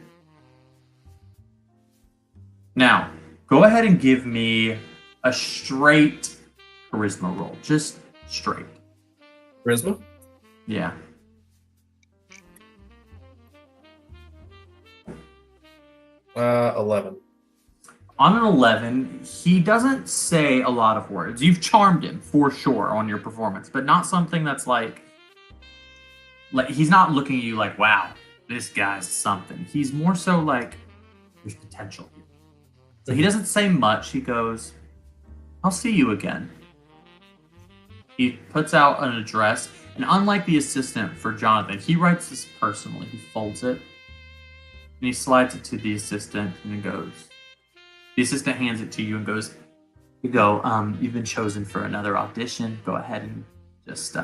Now, go ahead and give me a straight charisma roll. Just straight. Charisma? Yeah. Uh, 11. On an 11, he doesn't say a lot of words. You've charmed him for sure on your performance, but not something that's like he's not looking at you like, wow, this guy's something. He's more so like, there's potential here. So he doesn't say much. He goes, I'll see you again. He puts out an address, and unlike the assistant for Jonathan, he writes this personally. He folds it, and he slides it to the assistant, and it goes. The assistant hands it to you and goes, you go, you've been chosen for another audition. Go ahead and just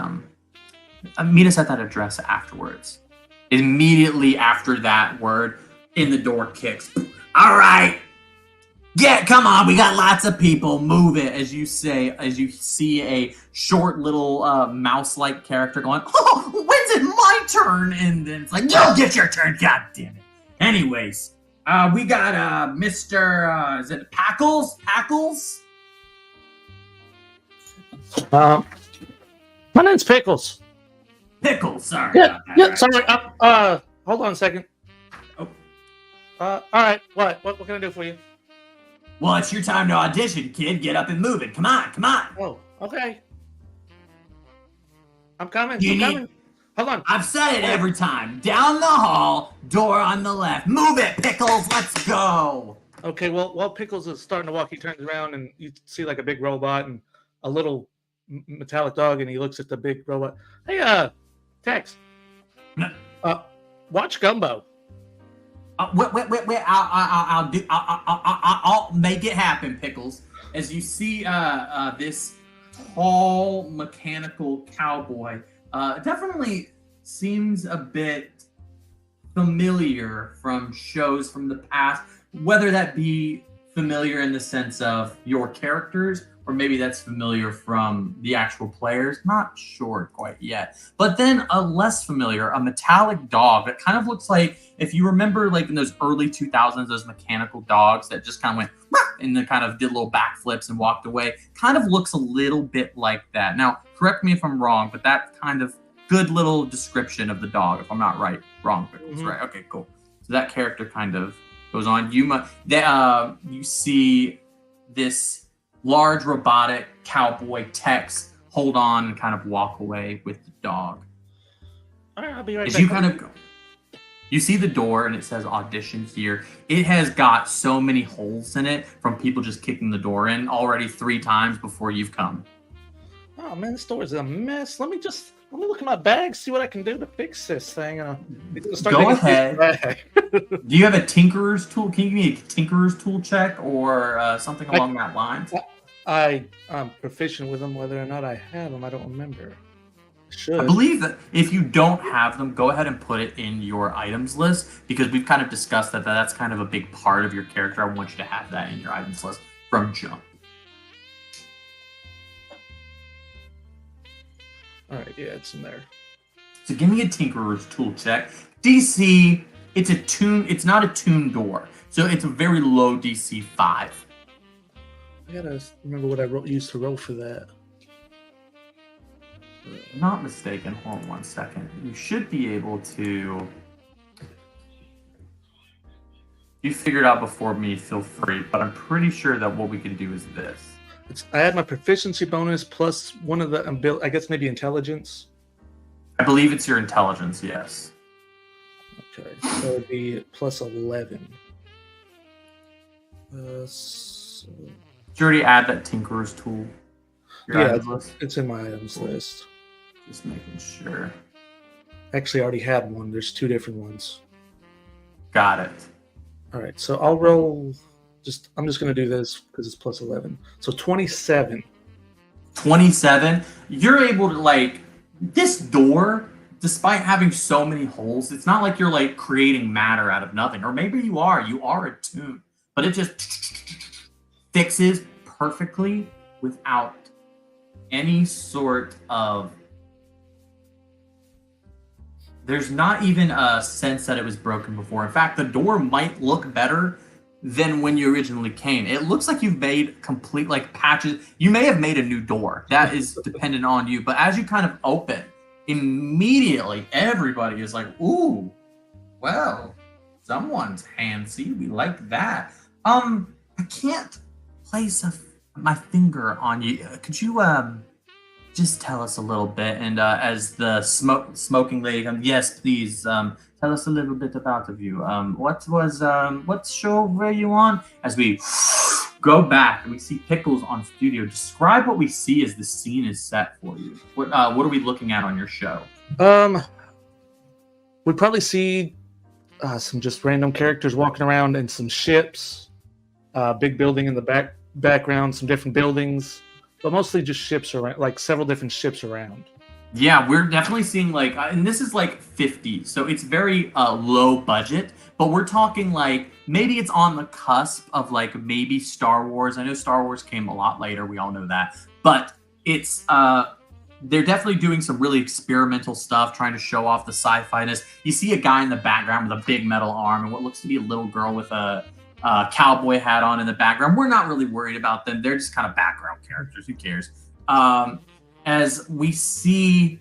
meet us at that address afterwards. Immediately after that word, in the door kicks. All right. Yeah, come on, we got lots of people. Move it, as you see a short little mouse-like character going, oh, when's it my turn? And then it's like, you'll get your turn, god damn it. Anyways, we got Mr. Is it Packles? Packles? My name's Pickles. Pickles, sorry. Yeah, about that, right? sorry. Hold on a second. Oh. All right. What can I do for you? Well, it's your time to audition, kid. Get up and move it. Come on, come on. Oh, okay. I'm coming. You I'm need- coming. Hold on. I've said it every time. Down the hall, door on the left. Move it, Pickles. Let's go. Okay, well, while Pickles is starting to walk, he turns around and you see like a big robot and a little metallic dog, and he looks at the big robot. Hey, Tex. No. Watch Gumbo. Wait. I'll make it happen, Pickles. As you see, this tall mechanical cowboy definitely seems a bit familiar from shows from the past, whether that be familiar in the sense of your characters or maybe that's familiar from the actual players. Not sure quite yet. But then a less familiar, a metallic dog that kind of looks like, if you remember like in those early 2000s, those mechanical dogs that just kind of went and then kind of did little backflips and walked away, kind of looks a little bit like that. Now, correct me if I'm wrong, but that kind of good little description of the dog, if I'm not wrong, Pickles, right? Okay, cool. So that character kind of goes on. You see this large robotic cowboy Tex hold on and kind of walk away with the dog. All right, I'll be right As back. you kind of go, you see the door and it says audition here. It has got so many holes in it from people just kicking the door in already 3 times before you've come. Oh man, this door is a mess. Let me look at my bag, see what I can do to fix this thing. Go ahead. Do you have a tinkerer's tool? Can you give me a tinkerer's tool check or something along that line? I'm proficient with them. Whether or not I have them, I don't remember. Should. I believe that if you don't have them, go ahead and put it in your items list because we've kind of discussed that that's kind of a big part of your character. I want you to have that in your items list from jump. All right, yeah, it's in there. So give me a tinkerer's tool check. DC, it's not a tune door. So it's a very low DC 5. I gotta remember what I used to roll for that. Not mistaken. Hold on 1 second. You should be able to. You figured out before me, feel free, but I'm pretty sure that what we can do is this. I had my proficiency bonus plus one of the, I guess maybe intelligence. I believe it's your intelligence, yes. Okay, so it would be plus 11. So... Did you already add that Tinkerer's tool? Yeah, it's in my items list. Just making sure. Actually, I already had one. There's 2 different ones. Got it. All right, so I'll roll. I'm just going to do this because it's plus 11. So 27. 27. You're able to this door, despite having so many holes, it's not like you're creating matter out of nothing. Or maybe you are attuned, but it just fixes perfectly without any sort of. There's not even a sense that it was broken before. In fact, the door might look better than when you originally came. It looks like you've made complete patches. You may have made a new door. That is dependent on you. But as you kind of open, immediately everybody is like, ooh, well, someone's handsy. We like that. I can't place my finger on you. Could you just tell us a little bit? And as the smoking lady comes, yes, please. Tell us a little bit about you. What show were you on? As we go back and we see Pickles on studio, describe what we see as the scene is set for you. What are we looking at on your show? We'd probably see some just random characters walking around and some ships, big building in the background, some different buildings, but mostly just ships around, several different ships around. Yeah, we're definitely seeing and this is 50, so it's very low budget, but we're talking maybe it's on the cusp of maybe Star Wars. I know Star Wars came a lot later, we all know that, but it's they're definitely doing some really experimental stuff, trying to show off the sci-fi-ness. You see a guy in the background with a big metal arm and what looks to be a little girl with a cowboy hat on in the background. We're not really worried about them. They're just kind of background characters. Who cares? As we see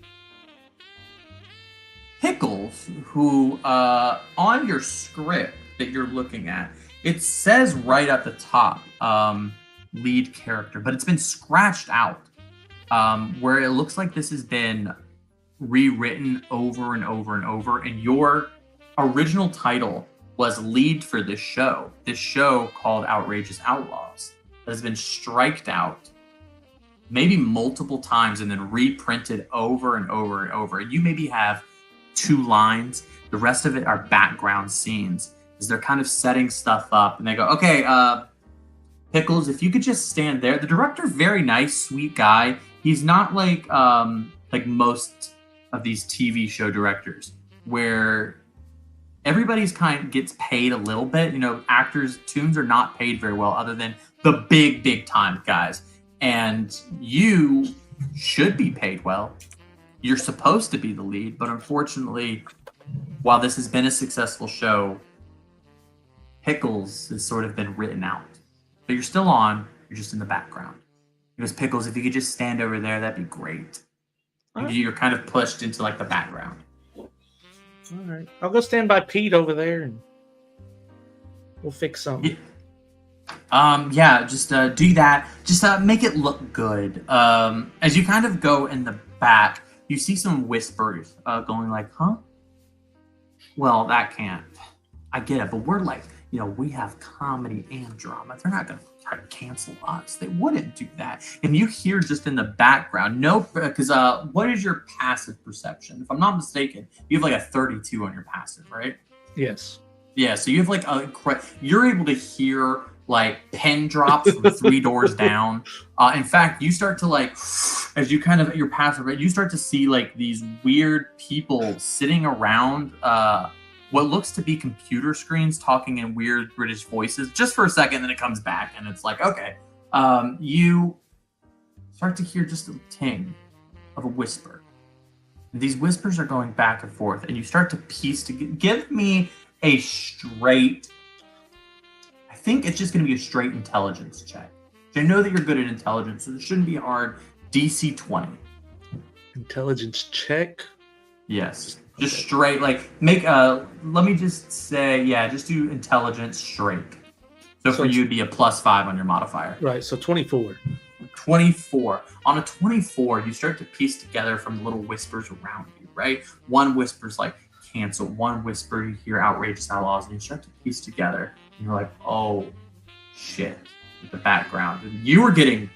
Pickles, who on your script, that you're looking at, it says right at the top, lead character, but it's been scratched out, where it looks like this has been rewritten over and over and over. And your original title was lead for this show called Outrageous Outlaws, that has been striked out maybe multiple times and then reprinted over and over and over. You maybe have 2 lines. The rest of it are background scenes, because they're kind of setting stuff up, and they go, okay, Pickles, if you could just stand there. The director, very nice, sweet guy. He's not like most of these TV show directors, where everybody's kind of gets paid a little bit. You know, actors, tunes are not paid very well, other than the big time guys. And you should be paid well. You're supposed to be the lead, but unfortunately, while this has been a successful show, Pickles has sort of been written out. But you're still on, you're just in the background. He goes, Pickles, if you could just stand over there, that'd be great. Right. You're kind of pushed into like the background. All right. I'll go stand by Pete over there and we'll fix something. Just do that. Just make it look good. As you kind of go in the back, you see some whispers going like, huh? Well, that can't. I get it, but we're like, you know, we have comedy and drama. They're not going to try to cancel us. They wouldn't do that. And you hear just in the background, because what is your passive perception? If I'm not mistaken, you have like a 32 on your passive, right? Yes. Yeah, so you have like you're able to hear like pin drops from 3 doors down. In fact, you start to like, as you kind of your passive, you start to see like these weird people sitting around what looks to be computer screens talking in weird British voices just for a second, then it comes back and it's like, okay. You start to hear just a ting of a whisper. And these whispers are going back and forth, and you start to piece give me a straight, I think it's just going to be a straight intelligence check. I know that you're good at intelligence, so this shouldn't be hard. DC 20. Intelligence check? Yes. Just straight, like, make let me just say, just do intelligence straight. So for you, it'd be a +5 on your modifier. Right, so 24. 24. On a 24, you start to piece together from little whispers around you, right? One whisper's like, cancel. One whisper, you hear Outrageous Outlaws, and you start to piece together. And you're like, oh, shit. In the background. And you were getting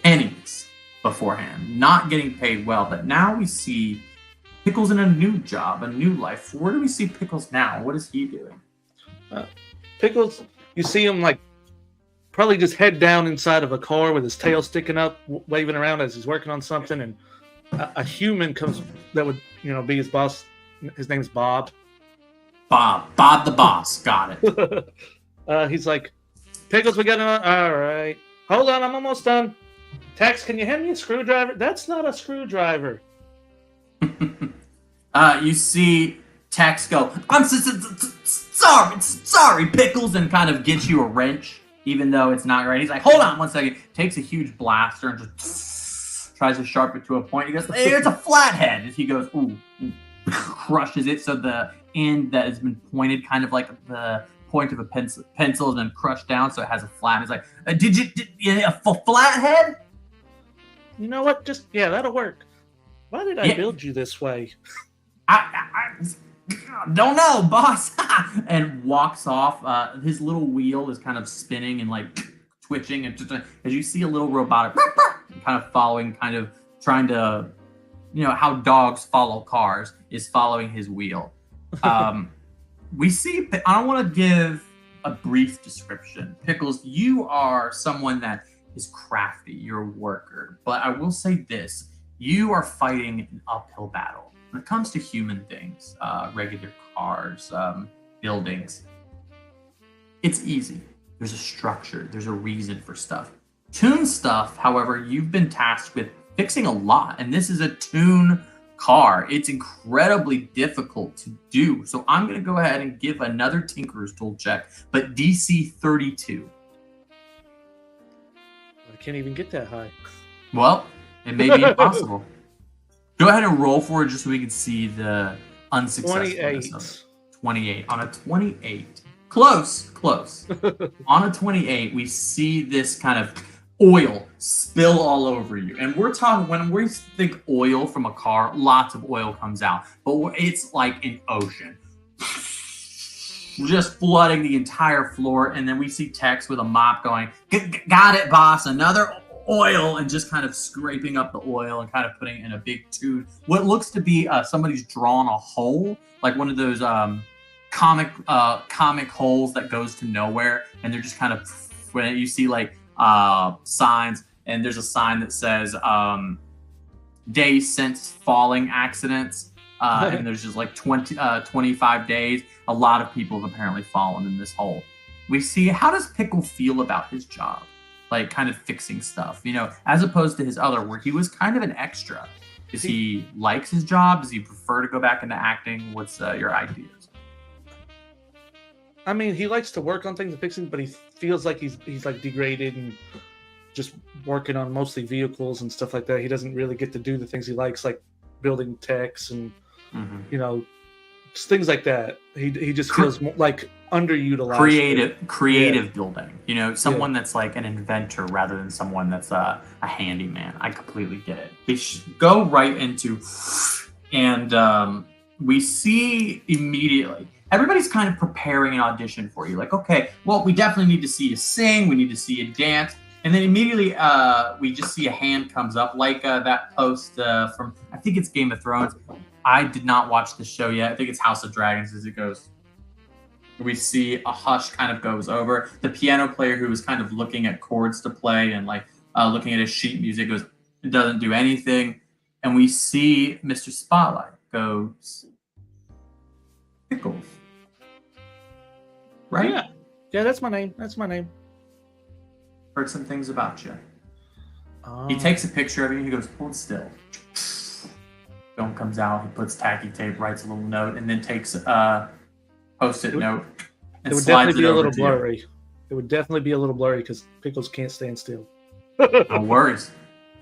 pennies beforehand, not getting paid well, but now we see Pickles in a new job, a new life. Where do we see Pickles now? What is he doing? Pickles, you see him like probably just head down inside of a car with his tail sticking up, waving around as he's working on something, and a human comes that would, be his boss. His name's Bob. Bob the boss. Got it. He's like, Pickles, we got all right. Hold on, I'm almost done. Tex, can you hand me a screwdriver? That's not a screwdriver. You see Tex go, I'm sorry, Pickles, and kind of gets you a wrench, even though it's not right. He's like, hold on 1 second. Takes a huge blaster and just tries to sharpen it to a point. He goes, hey, it's a flathead. And he goes, ooh, crushes it. So the end that has been pointed, kind of like the point of a pencil has been crushed down, so it has a flat. He's like, did you a flathead? You know what? That'll work. Why did I build you this way? I don't know, boss. And walks off. His little wheel is kind of spinning and like twitching, and just as you see a little robotic kind of following, kind of trying to, how dogs follow cars, is following his wheel. We see. I don't want to give a brief description. Pickles, you are someone that is crafty. You're a worker, but I will say this. You are fighting an uphill battle. When it comes to human things, regular cars, buildings, it's easy. There's a structure. There's a reason for stuff. Tune stuff, however, you've been tasked with fixing a lot. And this is a tune car. It's incredibly difficult to do. So I'm going to go ahead and give another Tinkerer's Tool check, but DC 32. I can't even get that high. Well, it may be impossible. Go ahead and roll for it just so we can see the unsuccessful. 28. 28. On a 28, Close. On a 28, we see this kind of oil spill all over you. And we're talking, when we think oil from a car, lots of oil comes out. But it's like an ocean. Just flooding the entire floor. And then we see Tex with a mop going, got it, boss, another oil, and just kind of scraping up the oil and kind of putting it in a big tube. What looks to be somebody's drawn a hole, like one of those comic holes that goes to nowhere, and they're just kind of, when you see like signs, and there's a sign that says days since falling accidents, and there's just like 25 days. A lot of people have apparently fallen in this hole. We see, how does Pickle feel about his job? Like kind of fixing stuff, you know, as opposed to his other, where he was kind of an extra. Does he likes his job? Does he prefer to go back into acting? What's your ideas? I mean, he likes to work on things and fixing, but he feels like he's like degraded and just working on mostly vehicles and stuff like that. He doesn't really get to do the things he likes, like building techs and you know, just things like that. He just feels like underutilized. Creative building. You know, someone that's like an inventor rather than someone that's a handyman. I completely get it. We go right into, and we see immediately. Everybody's kind of preparing an audition for you. Like, okay, well, we definitely need to see you sing. We need to see you dance. And then immediately we just see a hand comes up, like that post from, I think it's Game of Thrones. I did not watch the show yet. I think it's House of Dragons as it goes. We see a hush kind of goes over. The piano player who was kind of looking at chords to play and like looking at his sheet music goes, it doesn't do anything. And we see Mr. Spotlight goes, Pickles. Right? Yeah, that's my name. Heard some things about you. He takes a picture of you and he goes, hold still. Film comes out, he puts tacky tape, writes a little note, and then takes a post-it note and it would slides definitely be it a over little to you. blurry. It would definitely be a little blurry because Pickles can't stand still. No worries.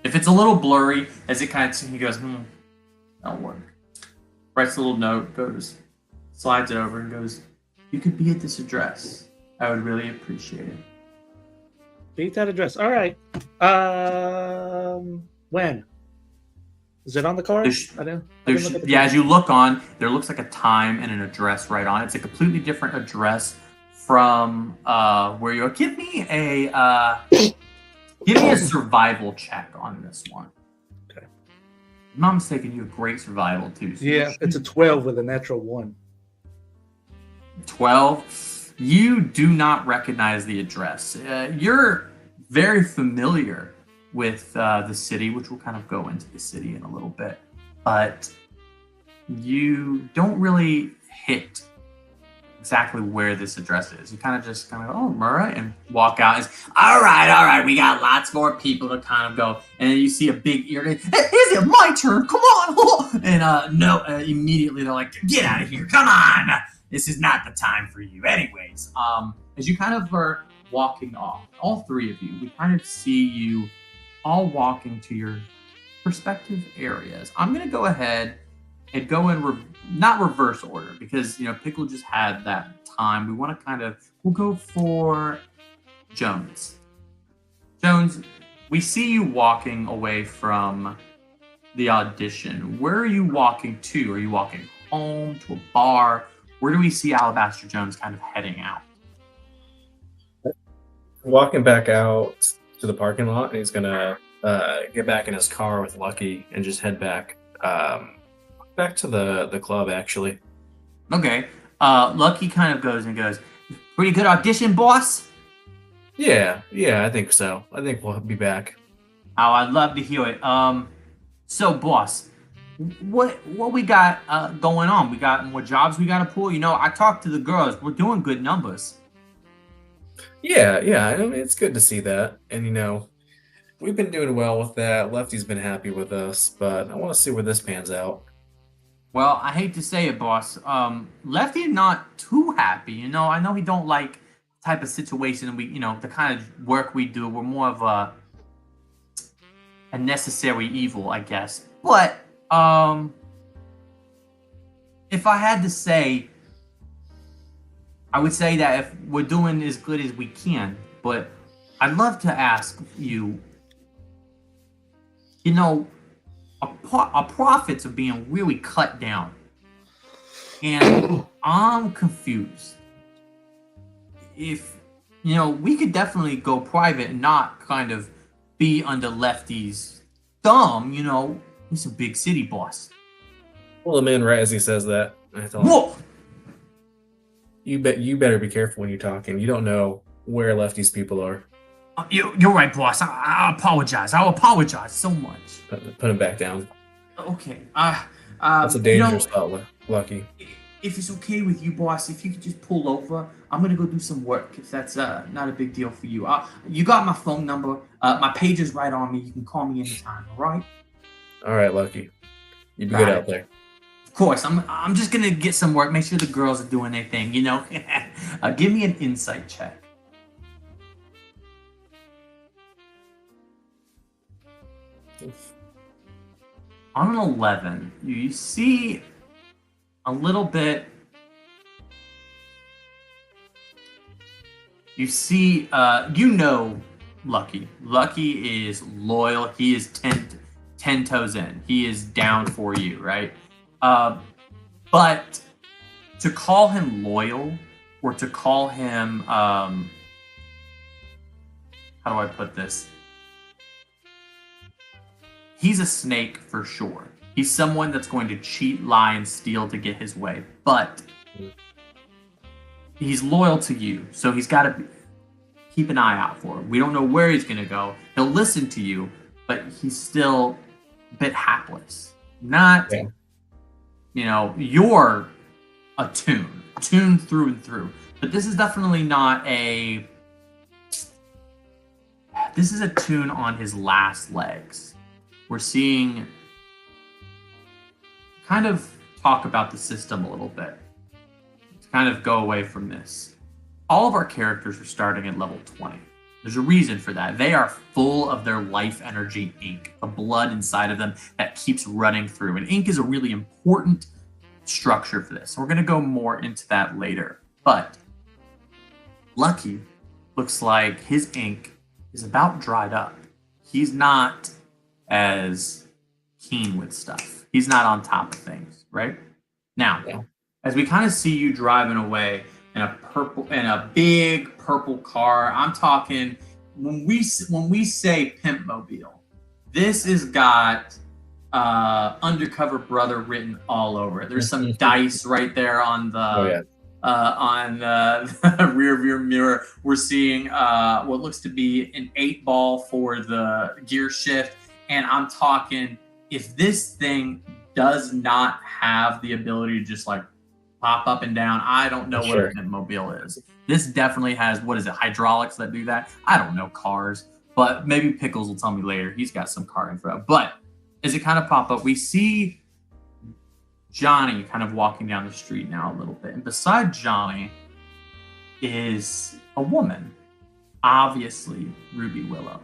If it's a little blurry, as it kind of, he goes, that'll work. Writes a little note, goes, slides it over, and goes, you could be at this address. I would really appreciate it. Beat that address. All right. When? Is it on the card? As you look on, there looks like a time and an address right on it. It's a completely different address from where you're. Give me a survival check on this one. Okay. If I'm not mistaken, you have great survival too. So yeah, it's a 12 with a natural 1. 12. You do not recognize the address. You're very familiar with the city, which we'll kind of go into the city in a little bit, but you don't really hit exactly where this address is. You kind of just kind of go, oh, Murrah, and walk out. It's, all right, we got lots more people to kind of go, and then you see a big ear, hey, is it my turn? Come on! And immediately they're like, get out of here, come on! This is not the time for you. Anyways, as you kind of are walking off, all three of you, we kind of see you all walking to your respective areas. I'm going to go ahead and go in, not reverse order, because, you know, Pickle just had that time. We want to we'll go for Jones. Jones, we see you walking away from the audition. Where are you walking to? Are you walking home, to a bar? Where do we see Alabaster Jones kind of heading out? Walking back out to the parking lot, and he's gonna get back in his car with Lucky and just head back to the club, actually. Okay. Lucky kind of goes, pretty good audition, boss? Yeah, I think so. I think we'll be back. Oh, I'd love to hear it. So, boss, what we got going on? We got more jobs we got to pull? You know, I talked to the girls. We're doing good numbers. Yeah. I mean, it's good to see that. And, you know, we've been doing well with that. Lefty's been happy with us, but I want to see where this pans out. Well, I hate to say it, boss. Lefty not too happy. You know, I know he don't like the type of situation we, you know, the kind of work we do. We're more of a necessary evil, I guess. But if I had to say, I would say that if we're doing as good as we can, but I'd love to ask you, our profits are being really cut down. And I'm confused. If, we could definitely go private and not kind of be under Lefty's thumb, he's a big city boss. Well, the man right as he says that, I thought, Whoa! you better be careful when you're talking. You don't know where Lefty's people are. You're right, boss. I apologize. I apologize so much. Put him back down. Okay. That's a dangerous spot, Lucky. If it's okay with you, boss, if you could just pull over, I'm gonna go do some work. If that's not a big deal for you. You got my phone number. My page is right on me. You can call me anytime. All right. All right, Lucky. You be Got good it. out there. Of course. I'm just gonna get some work. Make sure the girls are doing their thing. Give me an insight check. On an 11, you see a little bit. You see, Lucky. Lucky is loyal. He is 10 toes in. He is down for you, right? But to call him loyal or to call him, how do I put this? He's a snake for sure. He's someone that's going to cheat, lie, and steal to get his way. But he's loyal to you, so he's got to keep an eye out for him. We don't know where he's going to go. He'll listen to you, but he's still a bit hapless. Not, you're a tune through and through. But this is definitely not a... This is a tune on his last legs. We're seeing kind of talk about the system a little bit. To kind of go away from this. All of our characters are starting at level 20. There's a reason for that. They are full of their life energy ink, the blood inside of them that keeps running through. And ink is a really important structure for this. We're going to go more into that later. But Lucky looks like his ink is about dried up. He's not as keen with stuff. He's not on top of things, right? Now, as we kind of see you driving away in a big purple car, I'm talking when we say pimp mobile, this has got Undercover Brother written all over it. There's some dice right there on the rear view mirror. We're seeing what looks to be an 8-ball for the gear shift. And I'm talking, if this thing does not have the ability to just like pop up and down, I don't know what a pimp mobile is. This definitely has, hydraulics that do that? I don't know cars, but maybe Pickles will tell me later. He's got some car info. But as it kind of pop up, we see Johnny kind of walking down the street now a little bit. And beside Johnny is a woman, obviously Ruby Willow.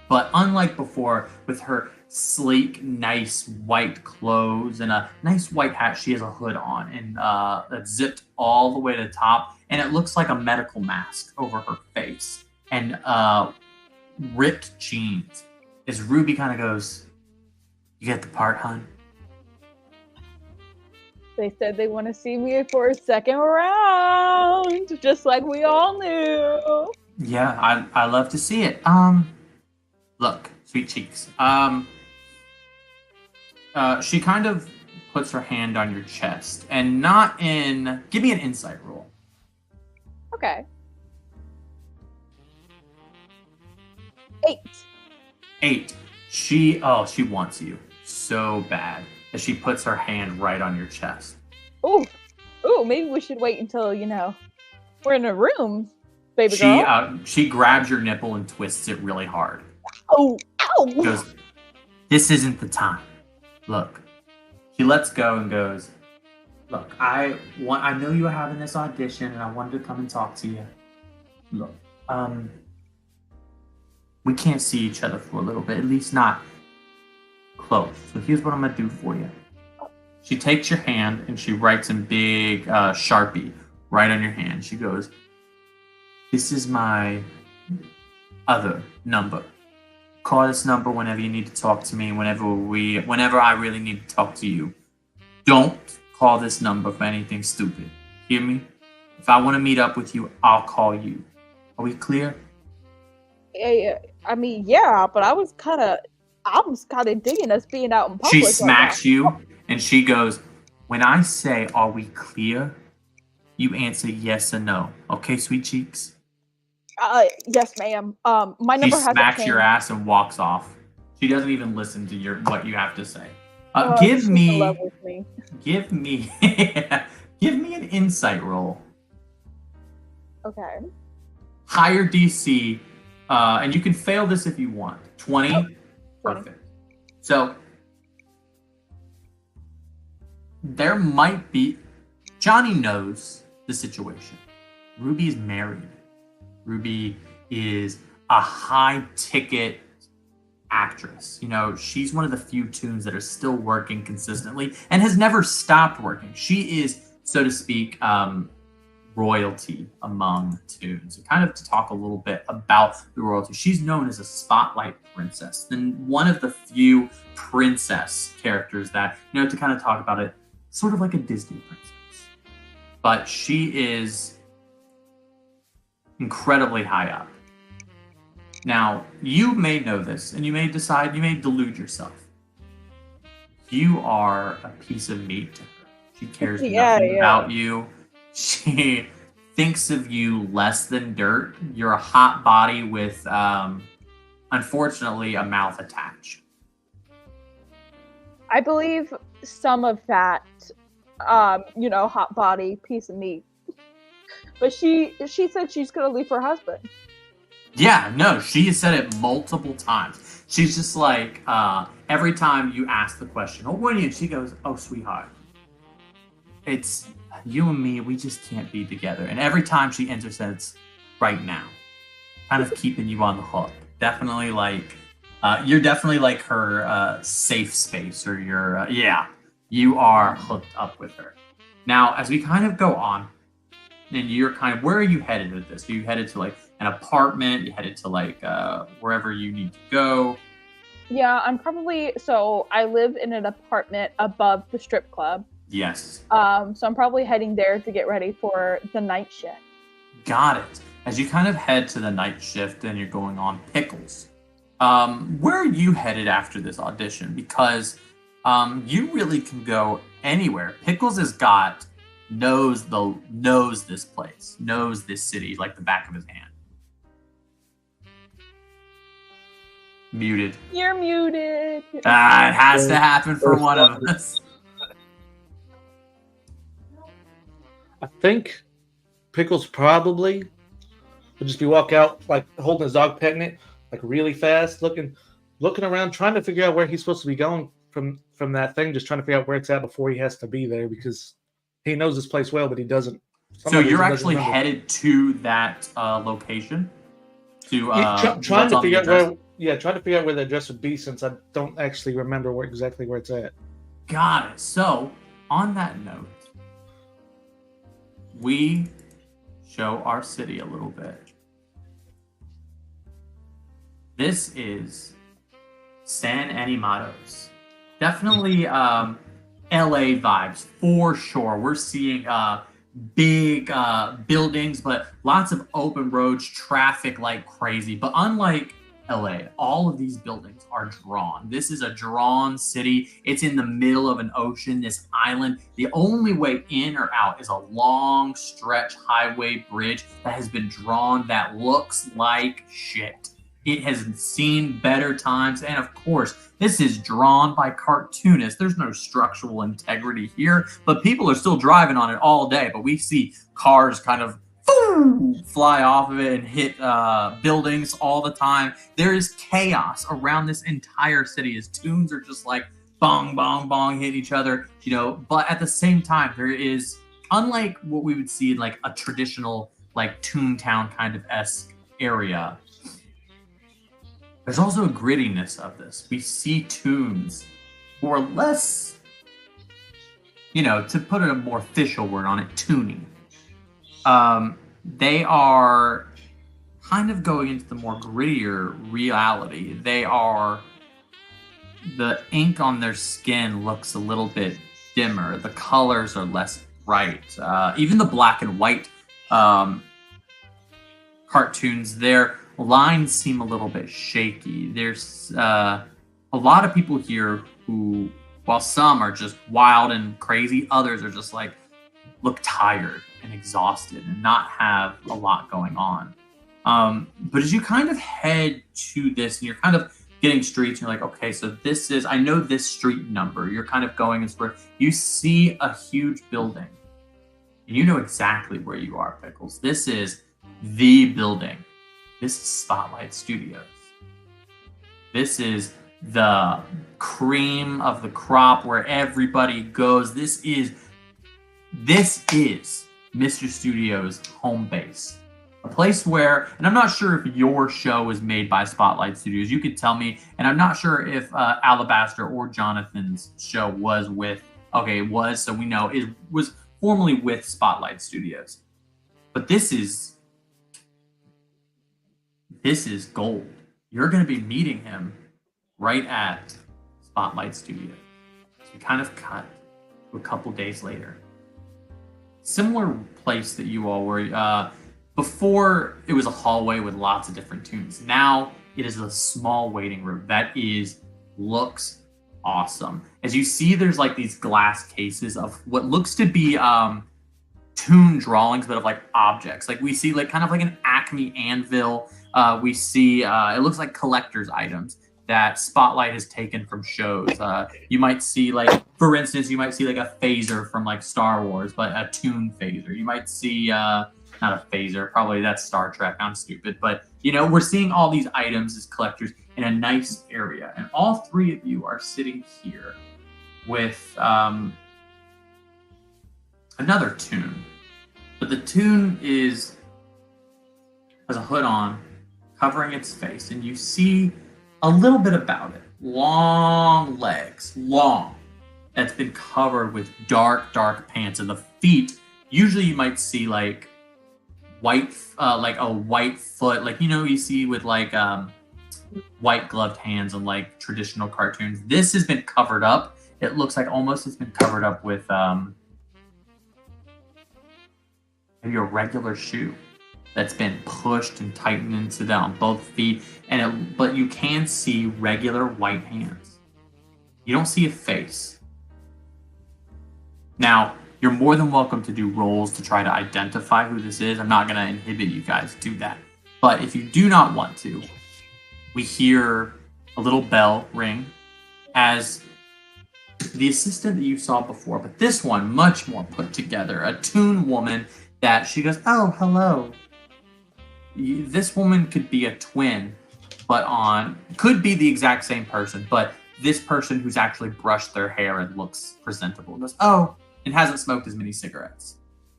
But unlike before, with her sleek, nice white clothes and a nice white hat, she has a hood on and that's zipped all the way to the top. And it looks like a medical mask over her face. And ripped jeans. As Ruby kind of goes, "You get the part, hon?" They said they want to see me for a second round, just like we all knew. Yeah, I love to see it. Look, sweet cheeks. She kind of puts her hand on your chest, and not in. Give me an insight roll. Okay. 8. 8. She wants you so bad that she puts her hand right on your chest. Ooh, maybe we should wait until, we're in a room, baby girl. She grabs your nipple and twists it really hard. Oh, ow! She goes, "This isn't the time. Look." He lets go and goes, "Look, I know you were having this audition and I wanted to come and talk to you. Look, we can't see each other for a little bit, at least not close. So here's what I'm gonna do for you." She takes your hand and she writes in big Sharpie, right on your hand. She goes, "This is my other number. Call this number whenever you need to talk to me, whenever I really need to talk to you. Don't call this number for anything stupid. Hear me? If I want to meet up with you, I'll call you. Are we clear?" I mean, yeah, but I was kind of digging us being out in public. She smacks you, and she goes, "When I say, are we clear? You answer yes or no. Okay, sweet cheeks?" Yes, ma'am. My She number hasn't smacks changed. your ass and walks off. She doesn't even listen to what you have to say. She's Give in love with me. give me an insight roll. Okay. Higher DC, and you can fail this if you want. 20? Perfect. So, there might be... Johnny knows the situation. Ruby is married. Ruby is a high-ticket actress. You know, she's one of the few tunes that are still working consistently and has never stopped working. She is, so to speak, royalty among tunes. And kind of to talk a little bit about the royalty. She's known as a spotlight princess, and one of the few princess characters that, you know, to kind of talk about it, sort of like a Disney princess. But she is incredibly high up. Now, you may know this, and you may delude yourself. You are a piece of meat to her. She cares nothing about you. She thinks of you less than dirt. You're a hot body with, unfortunately, a mouth attached. I believe some of that, hot body, piece of meat. But she said she's gonna leave her husband. Yeah, no, she has said it multiple times. She's just like, every time you ask the question, "Oh, when are you?" She goes, "Oh, sweetheart, it's you and me, we just can't be together." And every time she ends her sentence, "right now," kind of keeping you on the hook. Definitely like, you're definitely like her safe space, or your, you are hooked up with her. Now, as we kind of go on, and you're kind of, where are you headed with this? Are you headed to like an apartment? You headed to like wherever you need to go? Yeah, I live in an apartment above the strip club. Yes. So I'm probably heading there to get ready for the night shift. Got it. As you kind of head to the night shift and you're going on, Pickles, where are you headed after this audition? Because you really can go anywhere. Pickles knows this place, knows this city like the back of his hand. Muted. You're muted. It has to happen for one of us. I think Pickles probably would just be walk out like holding his dog, petting it like really fast, looking around, trying to figure out where he's supposed to be going from that thing, just trying to figure out where it's at before he has to be there, because he knows this place well, but he doesn't. So you're actually headed to that location? Trying to figure out where the address would be, since I don't actually remember exactly where it's at. Got it. So, on that note, we show our city a little bit. This is San Animados. Definitely LA vibes, for sure. We're seeing big buildings, but lots of open roads, traffic like crazy. But unlike LA, all of these buildings are drawn. This is a drawn city. It's in the middle of an ocean, this island. The only way in or out is a long stretch highway bridge that has been drawn that looks like shit. It has seen better times, and of course, this is drawn by cartoonists. There's no structural integrity here, but people are still driving on it all day. But we see cars kind of fly off of it and hit buildings all the time. There is chaos around this entire city as tunes are just like bong, bong, bong, hit each other, but at the same time, there is, unlike what we would see in like a traditional like Toontown kind of esque area, there's also a grittiness of this. We see tunes who are less, to put a more official word on it, toony. They are kind of going into the more grittier reality. The ink on their skin looks a little bit dimmer. The colors are less bright. Even the black and white cartoons, their lines seem a little bit shaky. There's a lot of people here who, while some are just wild and crazy, others are just like look tired and exhausted and not have a lot going on. But as you kind of head to this and you're kind of getting streets, you're like, okay, so this is, I know this street number. You're kind of going as where you see a huge building. And you know exactly where you are, Pickles. This is the building. This is Spotlight Studios. This is the cream of the crop where everybody goes. This is Mr. Studio's home base. A place where, and I'm not sure if your show is made by Spotlight Studios. You could tell me, and I'm not sure if Alabaster or Jonathan's show was with, okay, it was, so we know it was formerly with Spotlight Studios. But this is gold. You're going to be meeting him right at Spotlight Studios. So you kind of cut to a couple days later. Similar place that you all were. Before, it was a hallway with lots of different tunes. Now, it is a small waiting room that looks awesome. As you see, there's like these glass cases of what looks to be tune drawings, but of like objects. Like we see like kind of like an Acme anvil. We see, it looks like collector's items that Spotlight has taken from shows. You might see like, for instance, you might see like a phaser from like Star Wars, but a tune phaser. You might see, not a phaser, probably that's Star Trek, I'm stupid. But, you know, we're seeing all these items as collectors in a nice area. And all three of you are sitting here with another tune. But the tune has a hood on, covering its face. And you see a little bit about it. Long legs, long. That's been covered with dark pants. And the feet, usually you might see like white, like a white foot, like, you know, you see with like white gloved hands on like traditional cartoons. This has been covered up. It looks like almost it's been covered up with maybe a regular shoe that's been pushed and tightened into on both feet, but you can see regular white hands. You don't see a face. Now, you're more than welcome to do rolls to try to identify who this is. I'm not going to inhibit you guys to do that. But if you do not want to, we hear a little bell ring as the assistant that you saw before, but this one much more put together, a tune woman that she goes, oh, hello. This woman could be a twin, but could be the exact same person, but this person who's actually brushed their hair and looks presentable goes, oh, and hasn't smoked as many cigarettes.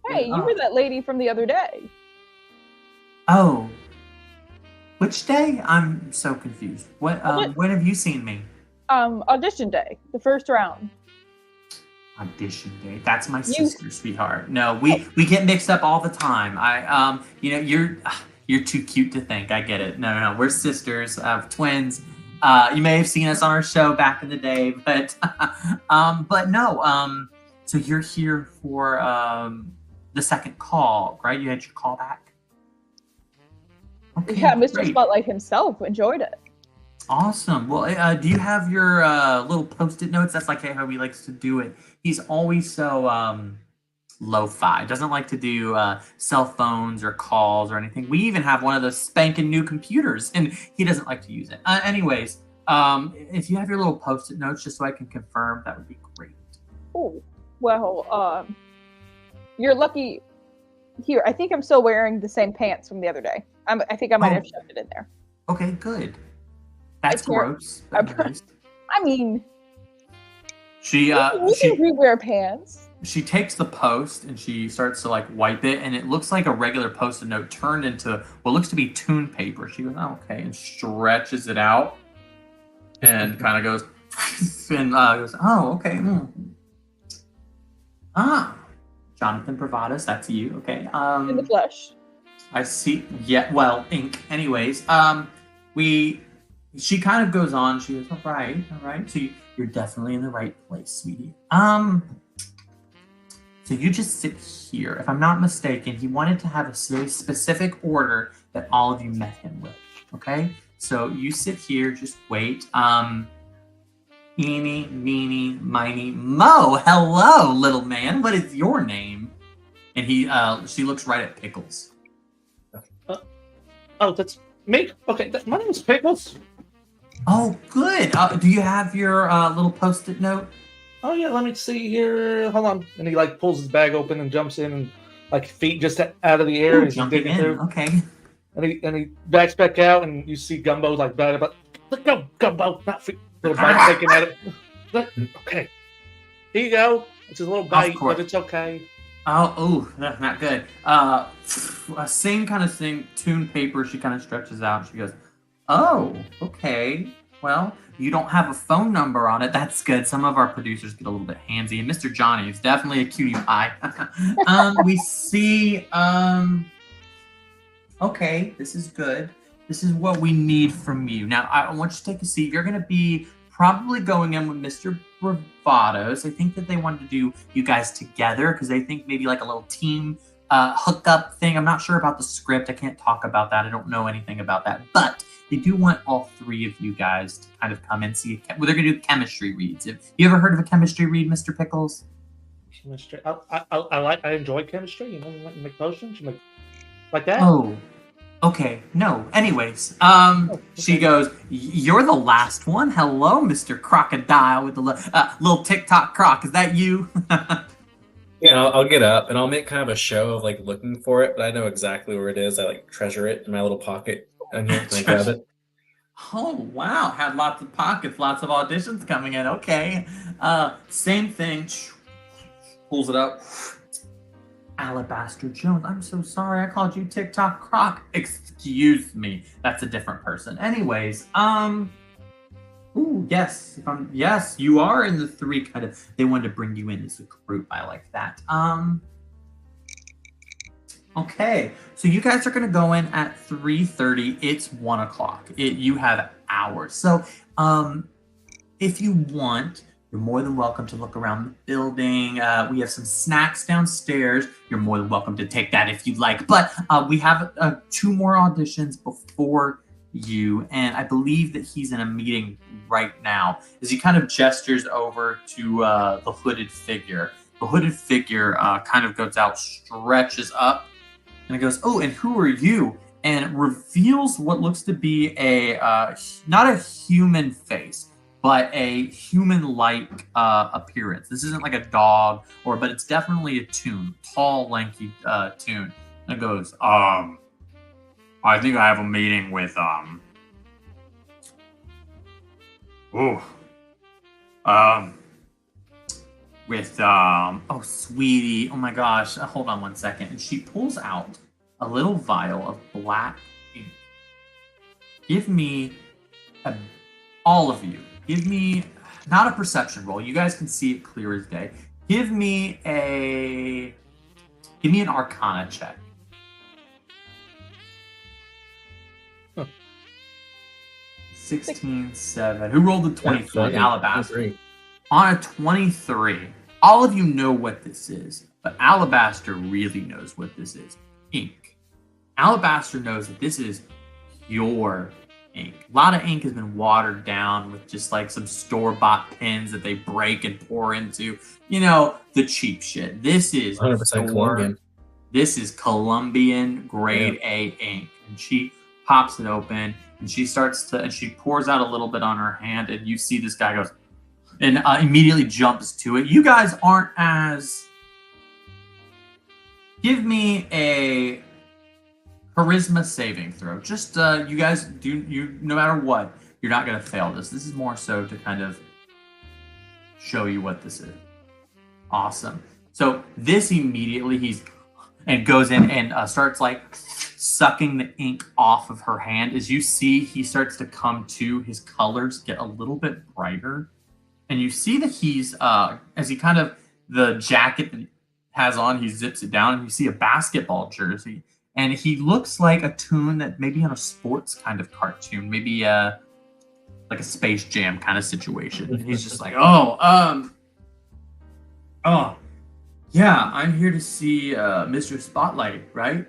Hey, you were that lady from the other day. Oh. Which day? I'm so confused. When have you seen me? Audition day, the first round. Audition day. That's my sister, sweetheart. No, we get mixed up all the time. You're too cute to think. I get it. No. We're sisters, twins. You may have seen us on our show back in the day, but no. So you're here for the second call, right? You had your call back. Okay, yeah, Mr. great. Spotlight himself enjoyed it. Awesome. Well, do you have your little Post-it notes? That's like how he likes to do it. He's always so lo-fi. Doesn't like to do cell phones or calls or anything. We even have one of those spanking new computers, and he doesn't like to use it. Anyways, if you have your little Post-it notes, just so I can confirm, that would be great. Oh, well, you're lucky. Here, I think I'm still wearing the same pants from the other day. I think I might have shoved it in there. Okay, good. That's gross. I mean, she we can rewear pants. She takes the post and she starts to like wipe it, and it looks like a regular Post-it note turned into what looks to be tune paper. She goes, oh, okay, and stretches it out and kind of goes and goes, oh, okay. Jonathan Bravados, that's you. Okay. In the flesh. I see. Yeah. Well, ink. Anyways, she kind of goes on. She goes, all right. So you're definitely in the right place, sweetie. So you just sit here. If I'm not mistaken, he wanted to have a very specific order that all of you met him with. Okay. So you sit here. Just wait. Eeny, meeny, miny, mo. Hello, little man. What is your name? And she looks right at Pickles. Oh, that's me? Okay, my name is Pickles. Oh, good. Do you have your little post-it note? Oh, yeah, let me see here. Hold on. And he, like, pulls his bag open and jumps in and, like, feet just out of the air. Ooh, and he's jumping digging in. through. Okay. And he backs back out, and you see Gumbo, like, bad about, let go, Gumbo, not feet. Little bite taken at it. Okay. Here you go. It's a little bite, but it's okay. Oh, that's not good. Same kind of thing, tune paper, she kind of stretches out. She goes, oh, okay. Well, you don't have a phone number on it. That's good. Some of our producers get a little bit handsy. And Mr. Johnny is definitely a cutie pie. We see, okay, this is good. This is what we need from you. Now, I want you to take a seat. You're going to be probably going in with Mr. Bravados. I think that they wanted to do you guys together because they think maybe like a little team hookup thing. I'm not sure about the script. I can't talk about that. I don't know anything about that. But they do want all three of you guys to kind of come and see. Well, they're going to do chemistry reads. Have you ever heard of a chemistry read, Mr. Pickles? Chemistry. I enjoy chemistry. You know, you make potions, you make like that. Oh. Okay, no. Anyways, she goes, you're the last one. Hello, Mr. Crocodile with the little TikTok croc. Is that you? Yeah, I'll get up and I'll make kind of a show of like looking for it, but I know exactly where it is. I like treasure it in my little pocket and I grab it. Oh, wow. Had lots of pockets, lots of auditions coming in. Okay. Same thing. Pulls it up. Alabaster Jones. I'm so sorry. I called you TikTok Croc. Excuse me. That's a different person. Anyways, ooh, yes. Yes, you are in the three kind of. They wanted to bring you in as a group. I like that. Okay. So you guys are gonna go in at 3:30. It's 1 o'clock. You have hours. So, if you want. You're more than welcome to look around the building. We have some snacks downstairs. You're more than welcome to take that if you'd like. But we have 2 more auditions before you, and I believe that he's in a meeting right now. As he kind of gestures over to the hooded figure. The hooded figure kind of goes out, stretches up, and it goes, oh, and who are you? And it reveals what looks to be a not a human face, but a human-like appearance. This isn't like a dog, but it's definitely a toon, tall, lanky toon. And it goes, I think I have a meeting with, oh, sweetie, oh my gosh, hold on 1 second. And she pulls out a little vial of black ink. Give me, all of you, give me, not a perception roll. You guys can see it clear as day. Give me an Arcana check. Huh. 16, 7. Who rolled the 23? Alabaster. 23. On a 23, all of you know what this is, but Alabaster really knows what this is. Ink. Alabaster knows that this is your ink. A lot of ink has been watered down with just like some store-bought pens that they break and pour into, the cheap shit. This is 100% Colombian. This is Colombian grade A ink. And she pops it open and she she pours out a little bit on her hand, and you see this guy goes and immediately jumps to it. You guys aren't as. Give me a charisma saving throw. Just you guys do no matter what, you're not gonna fail this. This is more so to kind of show you what this is. Awesome. So this immediately goes in and starts like sucking the ink off of her hand. As you see, he starts to come to, his colors get a little bit brighter, and you see that he's as he kind of the jacket that has on, he zips it down, and you see a basketball jersey. And he looks like a toon that maybe on a sports kind of cartoon, maybe like a Space Jam kind of situation. And he's just like, oh, yeah, I'm here to see Mr. Spotlight, right?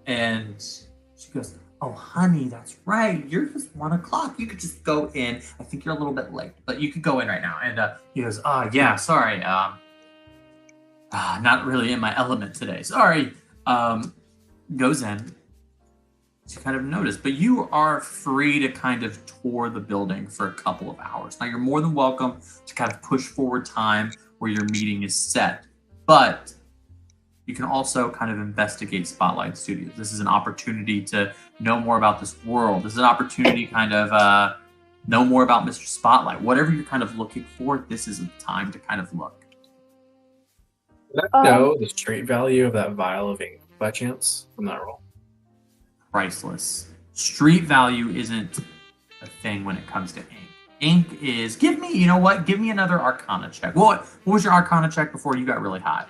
And she goes, oh, honey, that's right. You're just 1 o'clock. You could just go in. I think you're a little bit late, but you could go in right now. And he goes, oh, yeah, sorry. Not really in my element today. Sorry. Goes in. You kind of notice, but you are free to kind of tour the building for a couple of hours. Now, you're more than welcome to kind of push forward time where your meeting is set, but you can also kind of investigate Spotlight Studios. This is an opportunity to know more about this world. This is an opportunity to kind of know more about Mr. Spotlight. Whatever you're kind of looking for, this is the time to kind of look. Did I know the street value of that vial of ink by chance from that roll? Priceless. Street value isn't a thing when it comes to ink. Ink is, give me another Arcana check. What was your Arcana check before you got really high?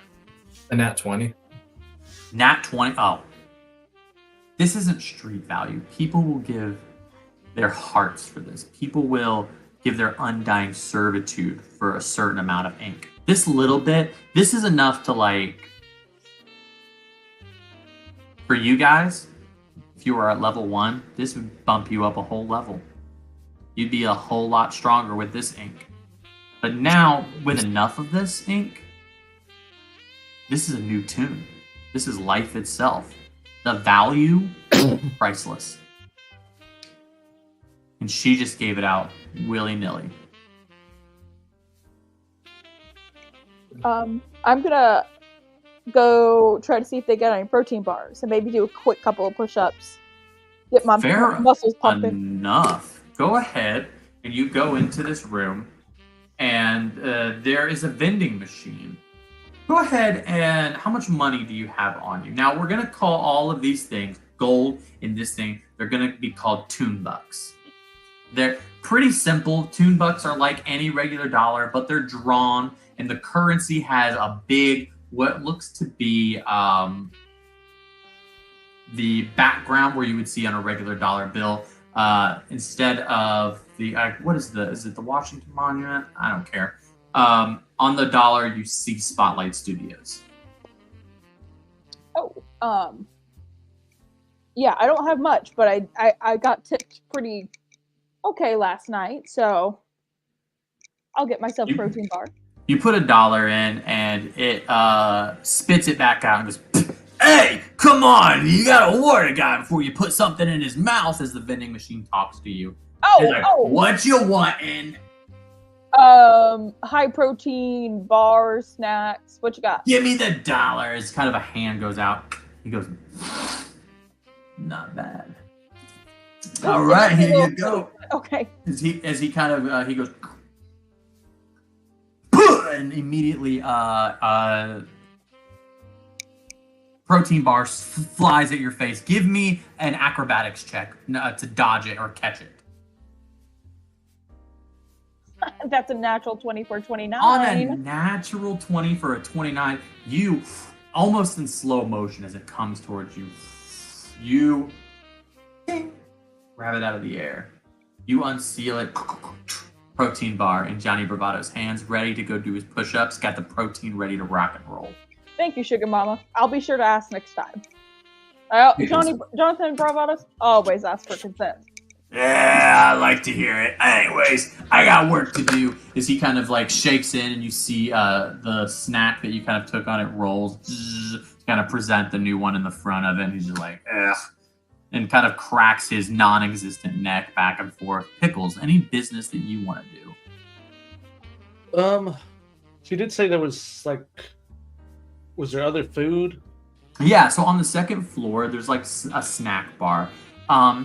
A nat 20. Nat 20. Oh. This isn't street value. People will give their hearts for this. People will give their undying servitude for a certain amount of ink. This little bit, this is enough to like, for you guys, if you were at level 1, this would bump you up a whole level. You'd be a whole lot stronger with this ink. But now, with enough of this ink, this is a new toon. This is life itself. The value, priceless. And she just gave it out willy-nilly. I'm gonna go try to see if they got any protein bars and maybe do a quick couple of push-ups. Get my muscles pumping. Enough. Go ahead and you go into this room and there is a vending machine. Go ahead and how much money do you have on you? Now we're gonna call all of these things gold in this thing. They're gonna be called toon bucks. They're pretty simple. Toon bucks are like any regular dollar, but they're drawn and the currency has a big, what looks to be the background where you would see on a regular dollar bill instead of the, is it the Washington Monument? I don't care. On the dollar, you see Spotlight Studios. Yeah, I don't have much, but I got tipped pretty okay last night, so I'll get myself a protein bar. You put $1 in, and it spits it back out and goes, hey, come on, you gotta warn a guy before you put something in his mouth as the vending machine talks to you. What you wantin'? High protein bars, snacks. What you got? Give me the $1. It's kind of a hand goes out. He goes, not bad. All right, here you go. Okay. As he kind of he goes, and immediately protein bar flies at your face. Give me an acrobatics check to dodge it or catch it. That's a natural 20 for a 29. On a natural 20 for a 29, you almost in slow motion as it comes towards you, you grab it out of the air. You unseal it, protein bar in Johnny Bravado's hands, ready to go do his push-ups, got the protein ready to rock and roll. Thank you, Sugar Mama. I'll be sure to ask next time. Jonathan Bravados always asks for consent. Yeah, I like to hear it. Anyways, I got work to do. As he kind of like shakes in and you see the snack that you kind of took on it rolls, kind of present the new one in the front of it, and he's just like, ugh, and kind of cracks his non-existent neck back and forth. Pickles, any business that you want to do? She did say there was like, was there other food? Yeah, so on the second floor, there's like a snack bar.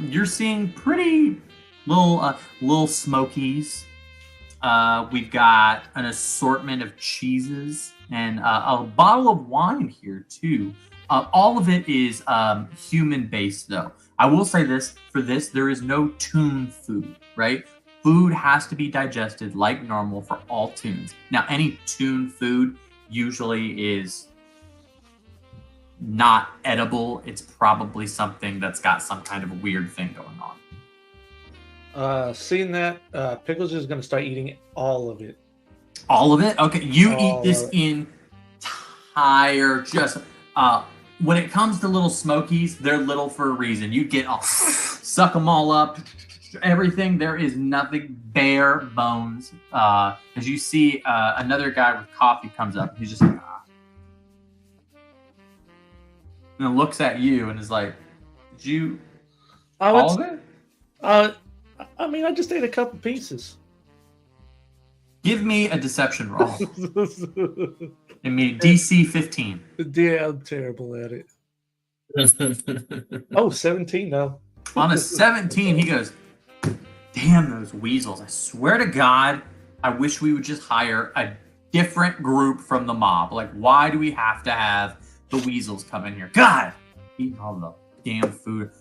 You're seeing pretty little Smokies. We've got an assortment of cheeses and a bottle of wine here too. All of it is human-based, though. I will say this, for this, there is no toon food, right? Food has to be digested like normal for all toons. Now, any toon food usually is not edible, it's probably something that's got some kind of a weird thing going on. Seeing that, Pickles is going to start eating all of it. All of it? Okay, you All eat this of it. entire just when it comes to little smokies, they're little for a reason. You get all suck them all up, everything. There is nothing, bare bones. As you see, another guy with coffee comes up. He's just like, and then looks at you and is like, "Did you all of it? I mean, I just ate a couple pieces. Give me a deception roll." I mean, DC 15. Yeah, I'm terrible at it. Oh, 17 though. On a 17, he goes, "Damn those weasels. I swear to God, I wish we would just hire a different group from the mob. Like, why do we have to have the weasels come in here? God, eating all the damn food.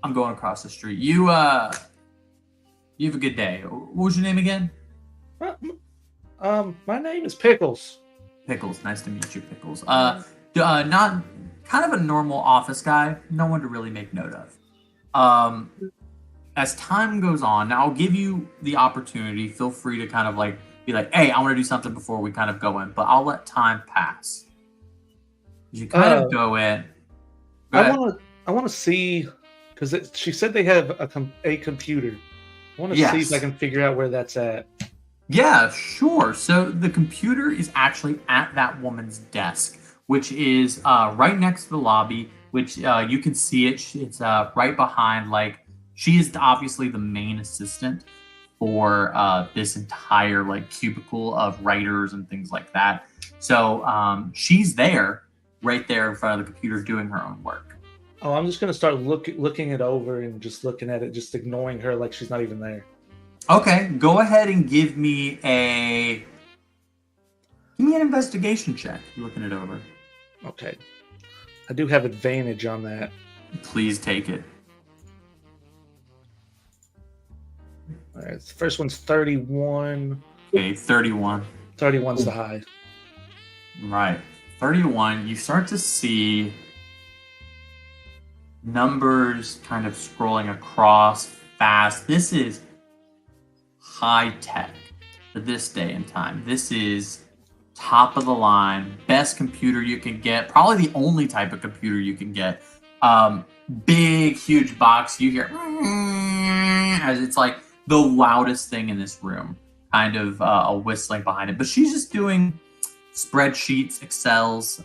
I'm going across the street. You have a good day. What was your name again?" My name is Pickles. Pickles. Nice to meet you, Pickles. Not kind of a normal office guy. No one to really make note of. As time goes on, now I'll give you the opportunity. Feel free to kind of like be like, "Hey, I want to do something before we kind of go in," but I'll let time pass. You kind of go in. Go ahead. I want to see because she said they have a computer. I want to see if I can figure out where that's at. Yeah, sure. So the computer is actually at that woman's desk, which is right next to the lobby, which you can see it. It's right behind, like, she is obviously the main assistant for this entire, like, cubicle of writers and things like that. So she's there, right there in front of the computer doing her own work. Oh, I'm just going to start looking it over and just looking at it, just ignoring her like she's not even there. Okay, go ahead and give me an investigation check. You're looking it over. Okay. I do have advantage on that. Please take it. All right, the first one's 31. Okay, 31. 31's the high. Right. 31, you start to see numbers kind of scrolling across fast. This is high tech for this day and time. This is top of the line, best computer you can get, probably the only type of computer you can get. Big, huge box. You hear as it's like the loudest thing in this room, kind of a whistling behind it. But she's just doing spreadsheets, Excels,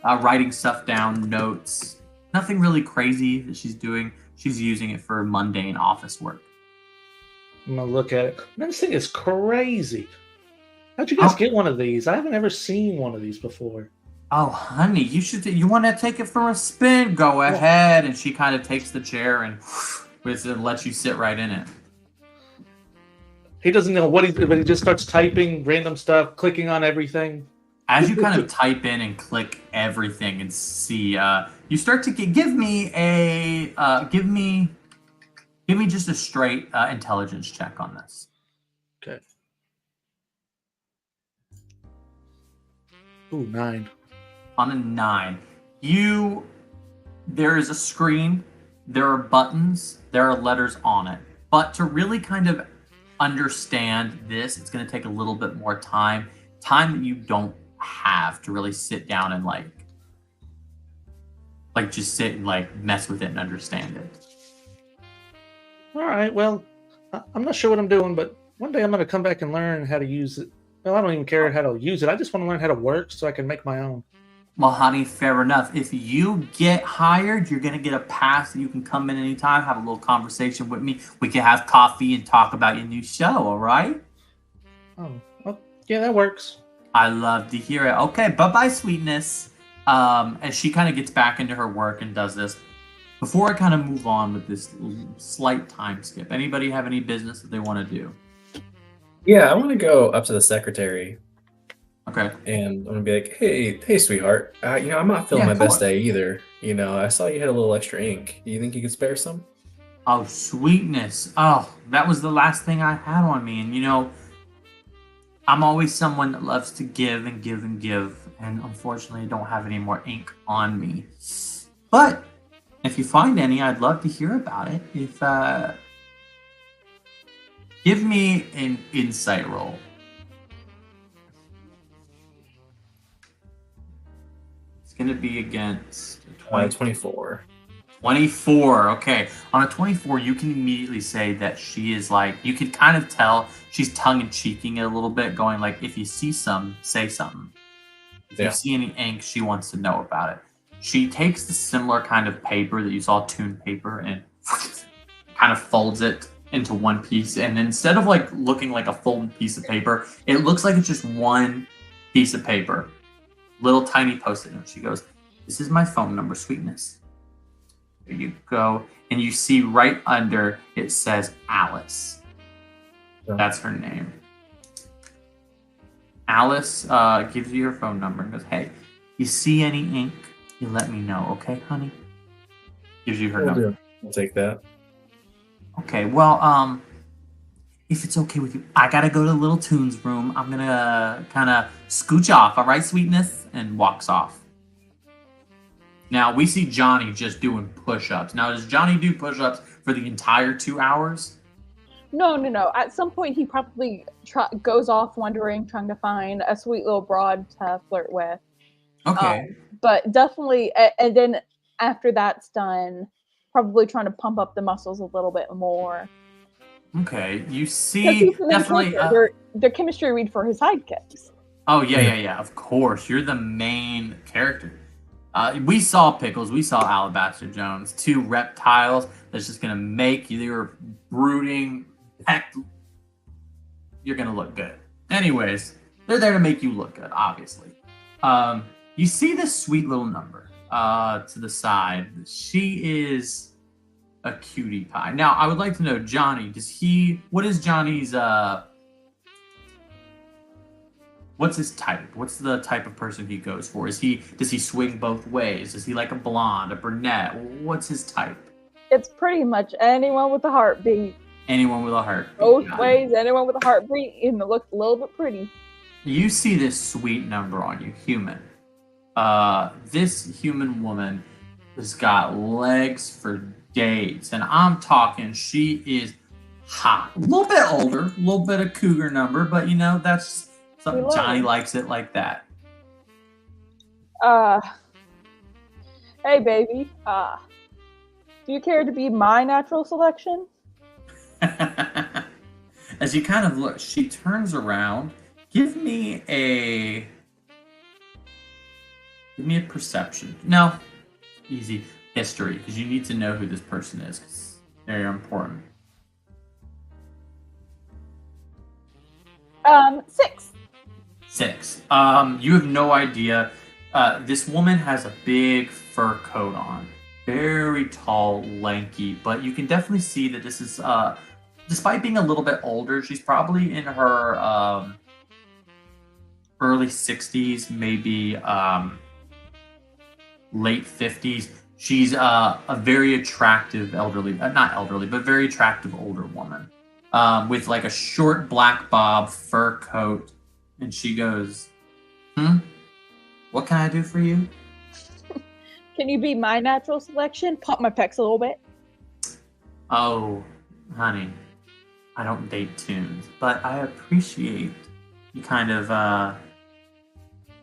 writing stuff down, notes. Nothing really crazy that she's doing. She's using it for mundane office work. I'm gonna look at it. Man, this thing is crazy. How'd you guys get one of these? I haven't ever seen one of these before. Oh, honey, you should. You want to take it for a spin? Go ahead. And she kind of takes the chair and lets you sit right in it. He doesn't know what but he just starts typing random stuff, clicking on everything. As you kind of type in and click everything and see, you start to give me just a straight intelligence check on this. Okay. Ooh, 9. On a 9, there is a screen, there are buttons, there are letters on it. But to really kind of understand this, it's going to take a little bit more time that you don't have to really sit down and like just sit and like mess with it and understand it. All right, well, I'm not sure what I'm doing, but one day I'm going to come back and learn how to use it. Well, I don't even care how to use it. I just want to learn how to work so I can make my own. Well, honey, fair enough. If you get hired, you're going to get a pass that you can come in anytime, have a little conversation with me. We can have coffee and talk about your new show, all right? Oh, well, yeah, that works. I love to hear it. Okay, bye-bye, sweetness. As she kind of gets back into her work and does this. Before I kind of move on with this slight time skip, anybody have any business that they want to do? Yeah, I want to go up to the secretary. Okay. And I'm gonna be like, hey, sweetheart. I'm not feeling my best day either. I saw you had a little extra ink. Do you think you could spare some? Oh, sweetness. Oh, that was the last thing I had on me. And I'm always someone that loves to give and give and give. And unfortunately, I don't have any more ink on me. But if you find any, I'd love to hear about it. Give me an insight roll. It's going to be against 24. 24. Okay. On a 24, you can immediately say that she is like, you can kind of tell she's tongue-in-cheeking it a little bit, going like, if you see some, say something. If you see any ink, she wants to know about it. She takes the similar kind of paper that you saw, tune paper, and kind of folds it into one piece. And instead of like looking like a full piece of paper, it looks like it's just one piece of paper. Little tiny post-it note. She goes, "This is my phone number, Sweetness." There you go. And you see right under it says Alice. That's her name. Alice gives you her phone number and goes, "Hey, you see any ink, you let me know, okay, honey?" Gives you her number. I'll take that. Okay, well, if it's okay with you, I gotta go to Little Toon's room. I'm gonna kind of scooch off, all right, Sweetness? And walks off. Now, we see Johnny just doing push-ups. Now, does Johnny do push-ups for the entire 2 hours? No. At some point, he probably goes off wandering, trying to find a sweet little broad to flirt with. Okay. But definitely, and then after that's done, probably trying to pump up the muscles a little bit more. Okay, you see, definitely... They're chemistry read for his sidekicks. Oh, yeah, of course. You're the main character. We saw Pickles, we saw Alabaster Jones, two reptiles that's just going to make your brooding heck. You're going to look good. Anyways, they're there to make you look good, obviously. You see this sweet little number to the side. She is a cutie pie. Now, I would like to know, Johnny, what is Johnny's, what's his type? What's the type of person he goes for? Does he swing both ways? Is he like a blonde, a brunette? What's his type? It's pretty much anyone with a heartbeat. Anyone with a heartbeat. Both ways, anyone with a heartbeat, and it looks a little bit pretty. You see this sweet number on you, human. This human woman has got legs for days, and I'm talking, she is hot. A little bit older, a little bit of cougar number, but that's something Johnny likes it like that. Hey baby, do you care to be my natural selection? As you kind of look, she turns around. Give me a perception. No, easy. History, because you need to know who this person is. It's very important. 6. 6. You have no idea. This woman has a big fur coat on. Very tall, lanky, but you can definitely see that this is, despite being a little bit older, she's probably in her early 60s, maybe late 50s. She's a very attractive not elderly, but very attractive older woman with like a short black bob fur coat. And she goes, "What can I do for you?" Can you be my natural selection? Pump my pecs a little bit. Oh, honey, I don't date tunes, but I appreciate you kind of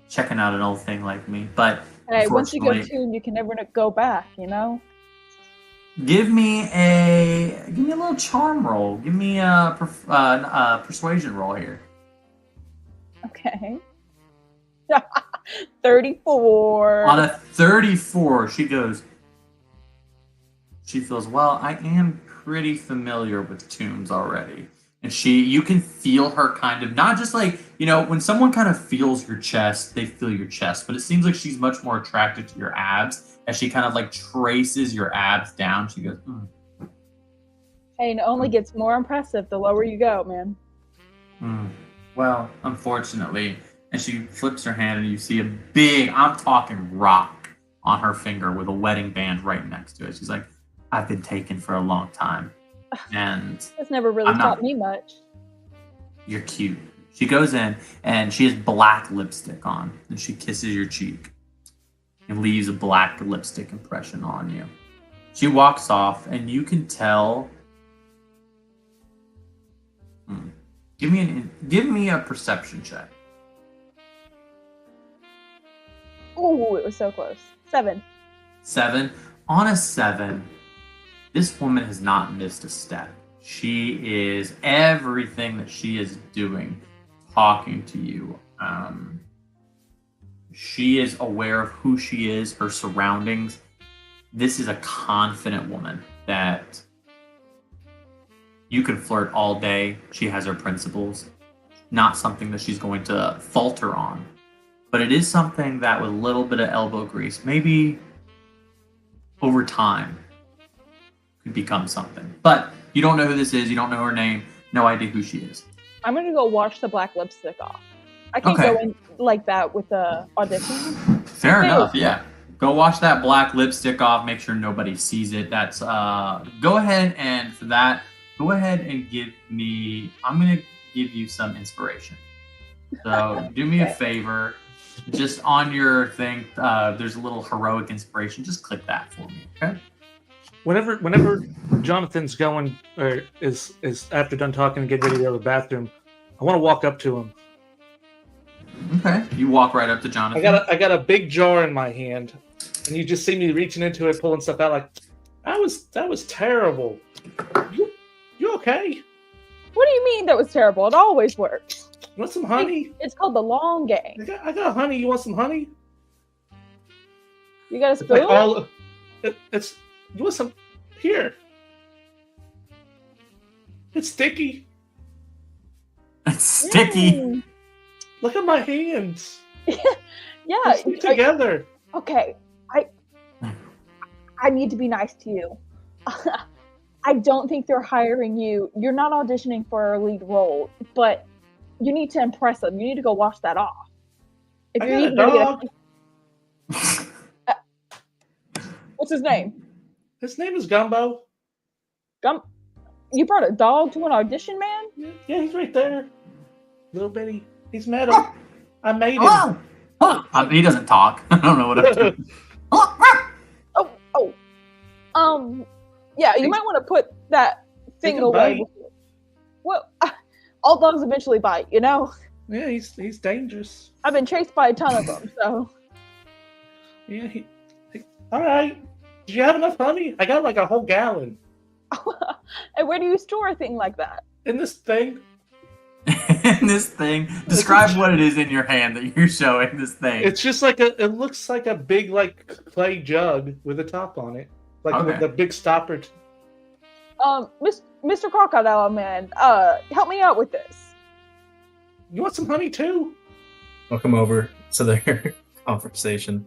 checking out an old thing like me. But hey, once you go tune, you can never go back, Give me a little charm roll. Give me a persuasion roll here. Okay. 34. On a 34, she feels, well, I am pretty familiar with tunes already. And you can feel her kind of, not just like, when someone kind of feels your chest, they feel your chest, but it seems like she's much more attracted to your abs as she kind of like traces your abs down. She goes, Hey, and it only gets more impressive the lower you go, man. Well, unfortunately. And she flips her hand and you see a big, I'm talking rock on her finger with a wedding band right next to it. She's like, I've been taken for a long time. And that's never really taught me much. You're cute. She goes in and she has black lipstick on, and she kisses your cheek and leaves a black lipstick impression on you. She walks off, and you can tell. Give me a perception check. Oh, it was so close. 7. 7. On a 7, this woman has not missed a step. She is everything that she is doing, talking to you. She is aware of who she is, her surroundings. This is a confident woman that you can flirt all day. She has her principles. Not something that she's going to falter on. But it is something that with a little bit of elbow grease, maybe over time, could become something. But you don't know who this is. You don't know her name. No idea who she is. I'm going to go wash the black lipstick off. I can't Okay. go in like that with the audition. Fair enough, yeah. Go wash that black lipstick off. Make sure nobody sees it. That's go ahead and for that, go ahead and give me. I'm gonna give you some inspiration. So do me a favor. Just on your thing, there's a little heroic inspiration. Just click that for me, okay? Whenever Jonathan's going or is after done talking and getting ready to go to the bathroom, I want to walk up to him. Okay. You walk right up to Jonathan. I got a big jar in my hand, and you just see me reaching into it, pulling stuff out. Like that was terrible. You okay? What do you mean that was terrible? It always works. You want some honey? It's called the long game. I got honey. You want some honey? You got a It's spoon? like all. It's you want some here. It's sticky. It's sticky. Mm. Look at my hands. Yeah. Let's stick together. Okay. I need to be nice to you. I don't think they're hiring you. You're not auditioning for a lead role, but you need to impress them. You need to go wash that off. If I you're got a even gonna dog. what's his name? His name is Gumbo. You brought a dog to an audition, man? Yeah, he's right there. Little bitty. He's metal. I made him. Hello. Hello. He doesn't talk. I don't know what I'm doing. Yeah, you might want to put that thing can away. bite. Well, all dogs eventually bite, you know? Yeah, he's dangerous. I've been chased by a ton of them, so. Yeah, all right. Did you have enough honey? I got like a whole gallon And where do you store a thing like that? in this thing. This thing. Describe what it is in your hand that you're showing. This thing. It's just like it looks like a big like clay jug with a top on it, like with Okay. the big stopper. Mr. Crocodile Man, help me out with this. You want some honey too? I'll come over to their conversation.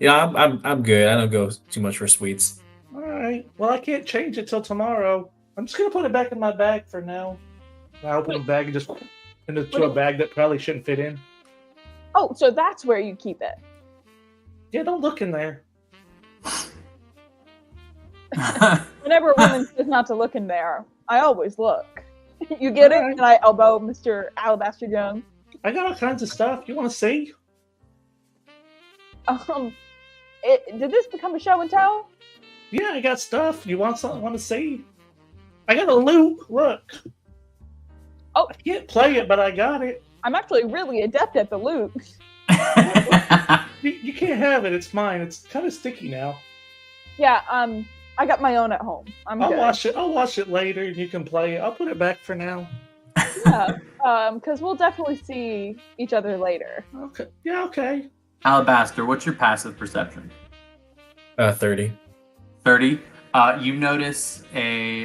Yeah, I'm good. I don't go too much for sweets. All right. Well, I can't change it till tomorrow. I'm just gonna put it back in my bag for now. I open the bag and just into a bag that probably shouldn't fit in. Oh, so that's where you keep it. Yeah, don't look in there. Whenever a woman says not to look in there, I always look. You get it? Alright. And I elbow Mr. Alabaster Jones. I got all kinds of stuff. You want to see? Did this become a show and tell? Yeah, I got stuff. You want something? Want to see? I got a loop. Look. Oh. I can't play it, but I got it. I'm actually really adept at the loop. You can't have it. It's mine. It's kind of sticky now. Yeah, I got my own at home. I'm I'll good. wash it later, and you can play it. I'll put it back for now. Yeah, because we'll definitely see each other later. Okay. Yeah. Okay. Alabaster, what's your passive perception? 30. 30. You notice the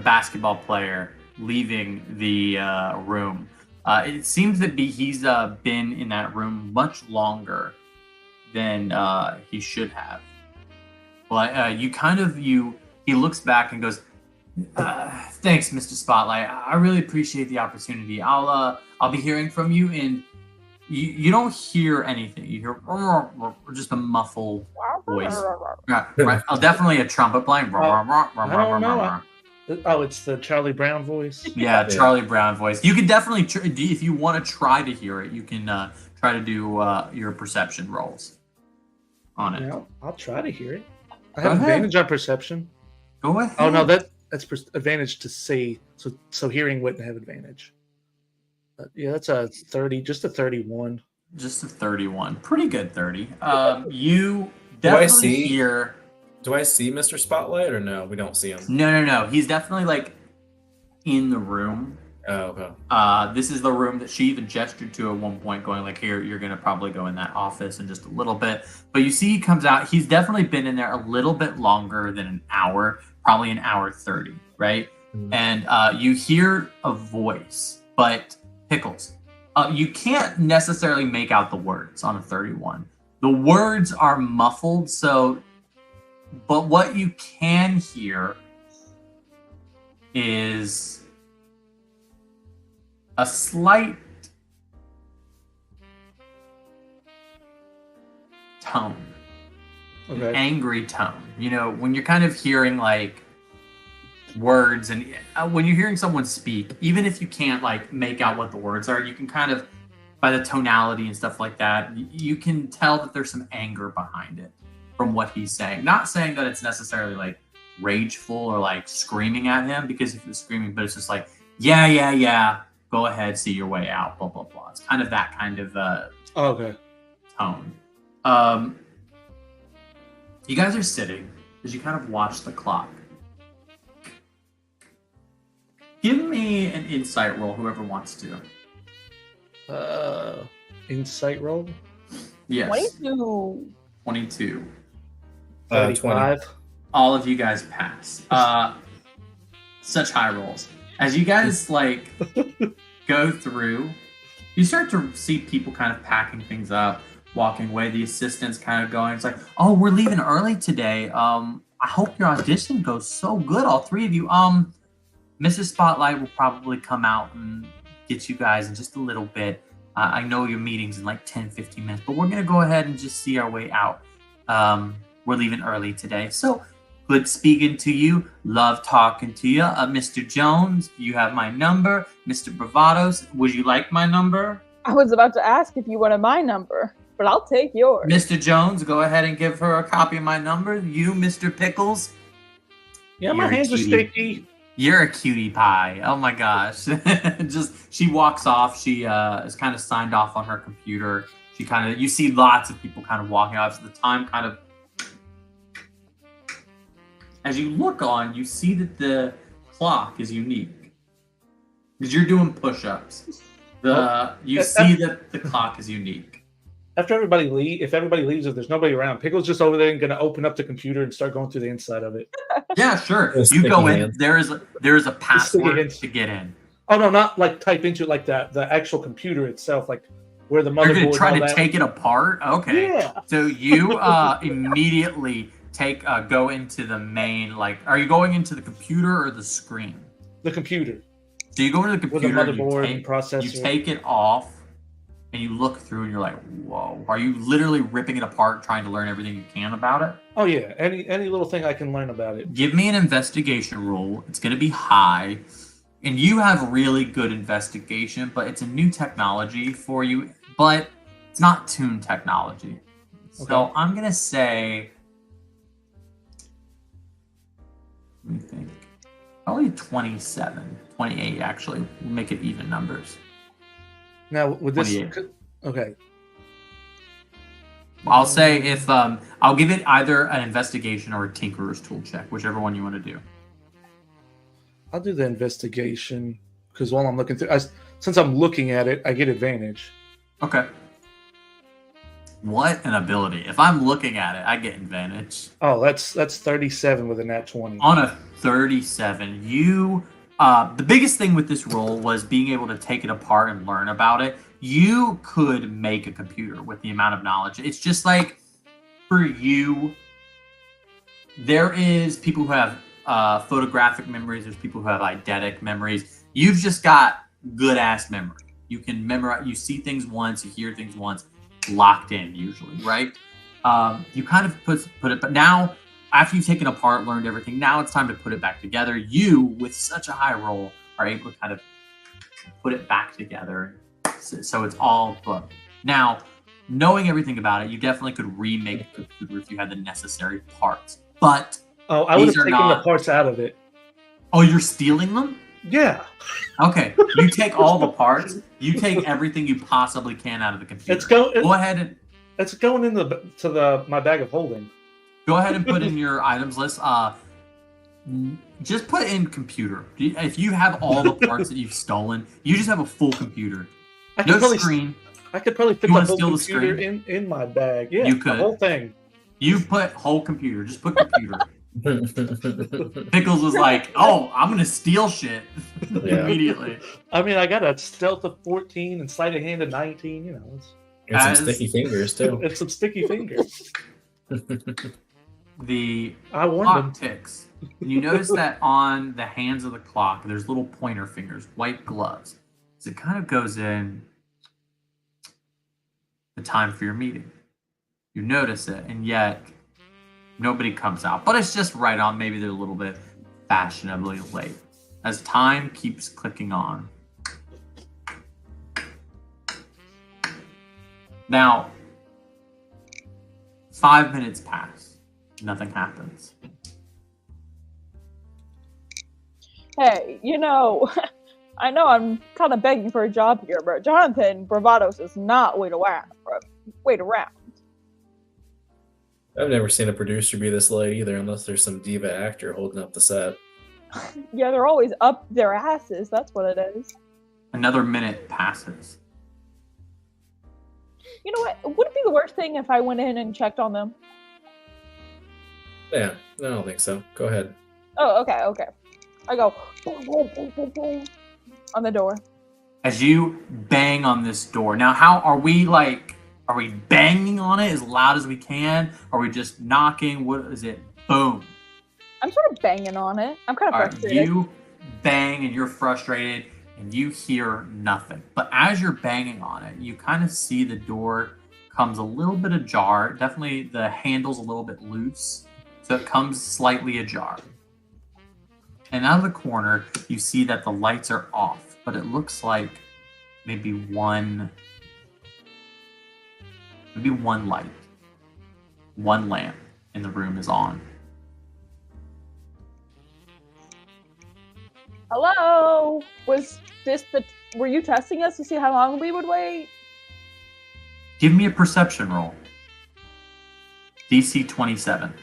basketball player leaving the room. It seems that he's been in that room much longer than he should have. Well, he looks back and goes, "Thanks, Mr. Spotlight. I really appreciate the opportunity. I'll be hearing from you." And you don't hear anything. You hear just a muffled voice. Right. Definitely a trumpet playing. I don't know. Oh, it's the Charlie Brown voice. Yeah, Charlie Brown voice. You can definitely, if you want to try to hear it, you can try to do your perception rolls on it. Yeah, I'll try to hear it. I Go have ahead. advantage on perception. Go ahead. Oh no, that's advantage to see. So hearing wouldn't have advantage. Yeah, that's a 30, just a 31. Just a 31. Pretty good 30. You definitely hear. Do I see Mr. Spotlight or no? We don't see him. No. He's definitely like in the room. Oh, okay. This is the room that she even gestured to at one point, going like, "Here, you're gonna probably go in that office in just a little bit." But you see, he comes out. He's definitely been in there a little bit longer than an hour, probably an hour 30, right? Mhm. And you hear a voice, but Pickles, you can't necessarily make out the words on a 31. The words are muffled, so. But what you can hear is a slight tone, an Okay. angry tone. You know, when you're kind of hearing like words and when you're hearing someone speak, even if you can't like make out what the words are, you can kind of, by the tonality and stuff like that, you can tell that there's some anger behind it from what he's saying. Not saying that it's necessarily like rageful or like screaming at him, because if it's screaming, but it's just like, yeah, go ahead, see your way out, blah, blah, blah. It's kind of that kind of Okay. tone. You guys are sitting as you kind of watch the clock. Give me an insight roll, whoever wants to. Insight roll. Yes. 22. 22. 35. All of you guys pass. Such high rolls. As you guys like go through, you start to see people kind of packing things up, walking away. The assistant's kind of going, it's like, "Oh, we're leaving early today. I hope your audition goes so good, all three of you. Mrs. Spotlight will probably come out and get you guys in just a little bit. I know your meeting's in like 10-15 minutes, but we're gonna go ahead and just see our way out. We're leaving early today. So good speaking to you. Love talking to you. Mr. Jones, you have my number. Mr. Bravados, would you like my number? I was about to ask if you wanted my number, but I'll take yours. Mr. Jones, go ahead and give her a copy of my number. You, Mr. Pickles, Yeah, my You're hands are cutie. sticky. you're a cutie pie. Oh my gosh. Just, she walks off. She is kind of signed off on her computer. She kind of, you see lots of people kind of walking off. So the time kind of, as you look on, you see that the clock is unique. Because you're doing push-ups. You see that the clock is unique. After everybody leave, if everybody leaves, if there's nobody around, Pickle's just over there and gonna open up the computer and start going through the inside of it. Yeah, sure. Those You go sticky in. hands. There is a password hands. to get in. Oh no, not like type into it, like the actual computer itself, like where the You're motherboard. gonna try and to all that. take it apart. Okay. Yeah. So you immediately go into the main. Like, are you going into the computer or the screen? The computer So you go into the with the computer. motherboard and You processor. take it off, and you look through, and you're like, "Whoa!" Are you literally ripping it apart, trying to learn everything you can about it? Oh yeah, any little thing I can learn about it. Give me an investigation roll. It's going to be high. And you have really good investigation, but it's a new technology for you, but it's not tuned technology. So Okay. I'm going to say, let me think, probably 27, 28 actually. We'll make it even numbers. Now with this, 28. okay, I'll say if, I'll give it either an investigation or a tinkerer's tool check, whichever one you want to do. I'll do the investigation because while I'm looking through, since I'm looking at it, I get advantage. Okay. What an ability. If I'm looking at it, I get advantage. Oh, that's 37 with a nat 20. On a 37, you the biggest thing with this role was being able to take it apart and learn about it. You could make a computer with the amount of knowledge. It's just like for you, there is people who have photographic memories, there's people who have eidetic memories. You've just got good ass memory. You can memorize, you see things once, you hear things once, locked in usually, right? You kind of put it, but now after you've taken apart, learned everything, now it's time to put it back together. You, with such a high roll, are able to kind of put it back together, so it's all booked. Now, knowing everything about it, you definitely could remake the computer if you had the necessary parts. But I would have these are taken the not- parts out of it. oh, you're stealing them? Yeah, Okay, you take all the parts. You take everything you possibly can out of the computer. Go ahead and it's going in my bag of holding. go ahead and put in your items list. Just put in computer. If you have all the parts that you've stolen, you just have a full computer. I No could probably screen. I could probably fit You the wanna whole steal the computer screen? in my bag. Yeah, You could. the whole thing. You put whole computer. Just put computer. Pickles was like, "Oh, I'm gonna steal shit Yeah. immediately." I mean, I got a stealth of 14 and sleight of hand of 19. You know, And some As- sticky fingers too. it's some sticky fingers. The I warned clock them. ticks. And you notice that on the hands of the clock, there's little pointer fingers, white gloves. So it kind of goes in the time for your meeting. You notice it, and yet nobody comes out. But it's just right on. Maybe they're a little bit fashionably late. As time keeps clicking on. Now, 5 minutes pass. Nothing happens. Hey, I know I'm kind of begging for a job here, but Jonathan Bravados does not wait around. I've never seen a producer be this late either, unless there's some diva actor holding up the set. Yeah, they're always up their asses. That's what it is. Another minute passes. You know what? Would it be the worst thing if I went in and checked on them? Yeah, I don't think so. Go ahead. Oh, okay. I go boom, boom, boom, boom, boom, on the door. As you bang on this door. Now, how are we are we banging on it as loud as we can? Are we just knocking? What is it? Boom. I'm sort of banging on it. I'm kind of All right, frustrated. you bang and you're frustrated and you hear nothing. But as you're banging on it, you kind of see the door comes a little bit ajar. Definitely the handle's a little bit loose. So it comes slightly ajar. And out of the corner, you see that the lights are off, but it looks like maybe one light, one lamp in the room is on. Hello? Were you testing us to see how long we would wait? Give me a perception roll. DC 27. I'm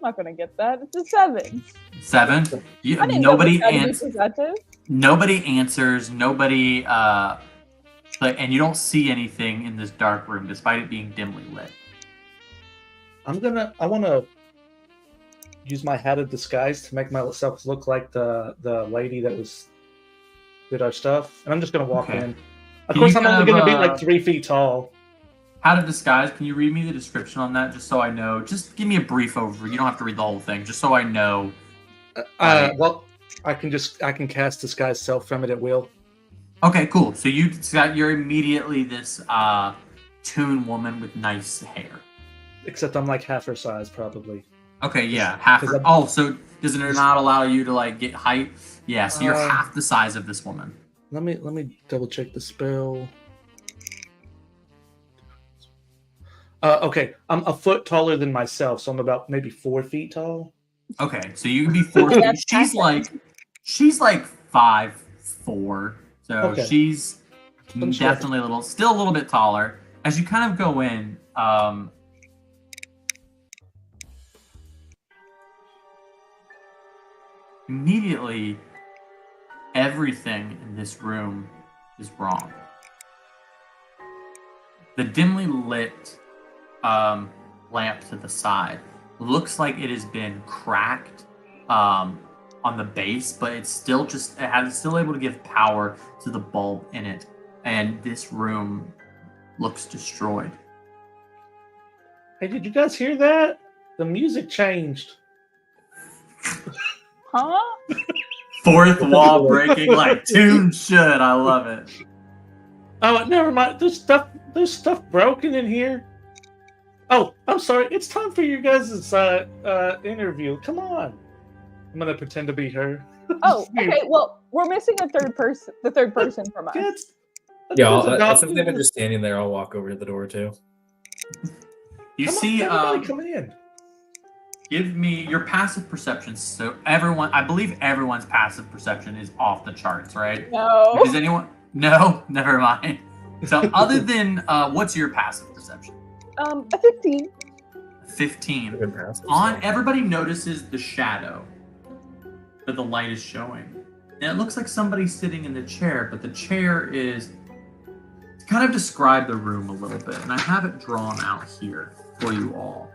not gonna get that. It's a 7. 7. I didn't Nobody know answers. perceptive. Nobody answers. Nobody. And you don't see anything in this dark room, despite it being dimly lit. I want to use my hat of disguise to make myself look like the lady that did our stuff, and I'm just gonna walk Okay. in. Of Can course, you I'm only kind gonna of, be like 3 feet tall. How to disguise? Can you read me the description on that, just so I know? Just give me a brief overview. You don't have to read the whole thing, just so I know. Well, I can cast disguise self from it at will. Okay, cool. So you're immediately this toon woman with nice hair. Except I'm like half her size, probably. Okay, yeah, half. 'Cause I'm- Oh, so does it not allow you to get height? Yeah, so you're Uh, half the size of this woman. Let me double check the spell. Okay, I'm a foot taller than myself, so I'm about maybe 4 feet tall. Okay, so you can be 4 feet. That's She's like 5'4", so Okay. she's I'm sure. definitely still a little bit taller. As you kind of go in, immediately everything in this room is wrong. The dimly lit lamp to the side looks like it has been cracked on the base, but it's still still able to give power to the bulb in it, and this room looks destroyed. Hey, did you guys hear that? The music changed. Huh? Fourth wall breaking like tune should. I love it. Oh, never mind. There's stuff broken in here. Oh, I'm sorry. It's time for you guys' interview. Come on. I'm gonna pretend to be her. Oh, okay. Well, we're missing a third person. The third person from us. That's, Since they've been just standing there, I'll walk over to the door too. You come see, on, everybody come in. give me your passive perception. So everyone, I believe everyone's passive perception is off the charts, right? No. Does anyone? No, never mind. So other than what's your passive perception? A 15. 15. Good pass. On everybody notices the shadow that the light is showing. And it looks like somebody's sitting in the chair, but the chair is to kind of describe the room a little bit. And I have it drawn out here for you all.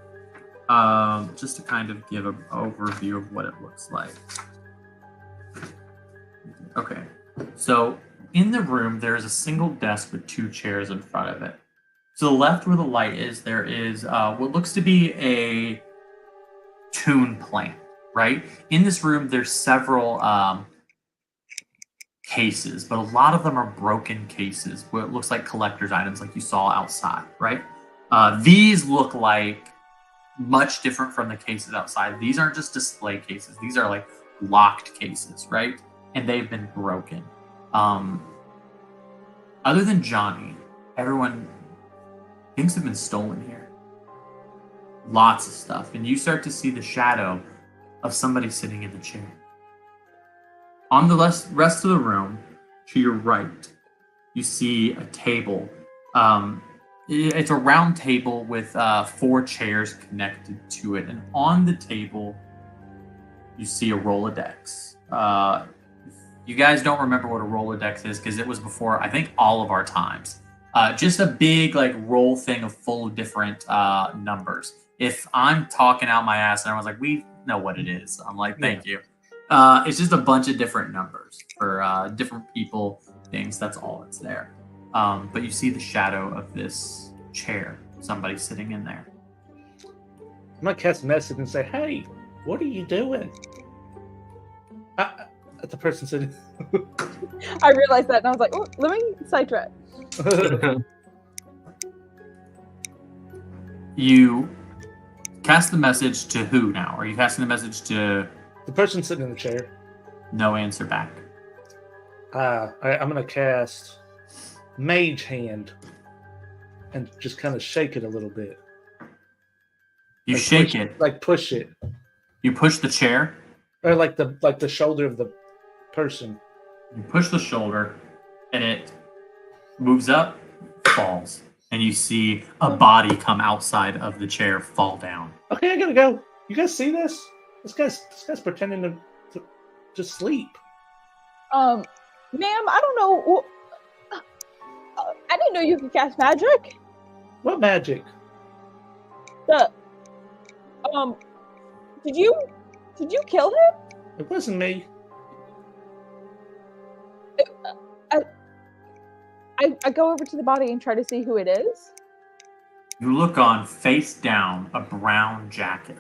Just to kind of give an overview of what it looks like. Okay. So in the room, there is a single desk with 2 chairs in front of it. To the left where the light is, there is what looks to be a tune plant, right? In this room, there's several cases, but a lot of them are broken cases where it looks like collector's items like you saw outside, right? These look like much different from the cases outside. These aren't just display cases. These are like locked cases, right? And they've been broken. Other than Johnny, everyone, things have been stolen here. Lots of stuff. And you start to see the shadow of somebody sitting in the chair. On the rest of the room, to your right, you see a table. It's a round table with 4 chairs connected to it. And on the table, you see a Rolodex. You guys don't remember what a Rolodex is because it was before, I think, all of our times. Just a big like roll thing full of different numbers. If I'm talking out my ass and everyone's like, we know what it is, I'm like, thank you. It's just a bunch of different numbers for different people, things. That's all that's there. But you see the shadow of this chair, somebody sitting in there. I'm gonna cast a message and say, "Hey, what are you doing?" The person sitting. I realized that and I was like, oh, let me sidetrack. You cast the message to who now? Are you casting the message to The person sitting in the chair. no answer back? I'm gonna cast Mage Hand and just kind of shake it a little bit. You Like shake push, it. like push it, You push the chair. or like the shoulder of the person. You push the shoulder, and it moves up, falls, and you see a body come outside of the chair, fall down. Okay, I gotta go. You guys see this? This guy's pretending to just sleep. Ma'am, I don't know. I didn't know you could cast magic. What magic? Did you kill him? It wasn't me. I go over to the body and try to see who it is. You look on face down, a brown jacket.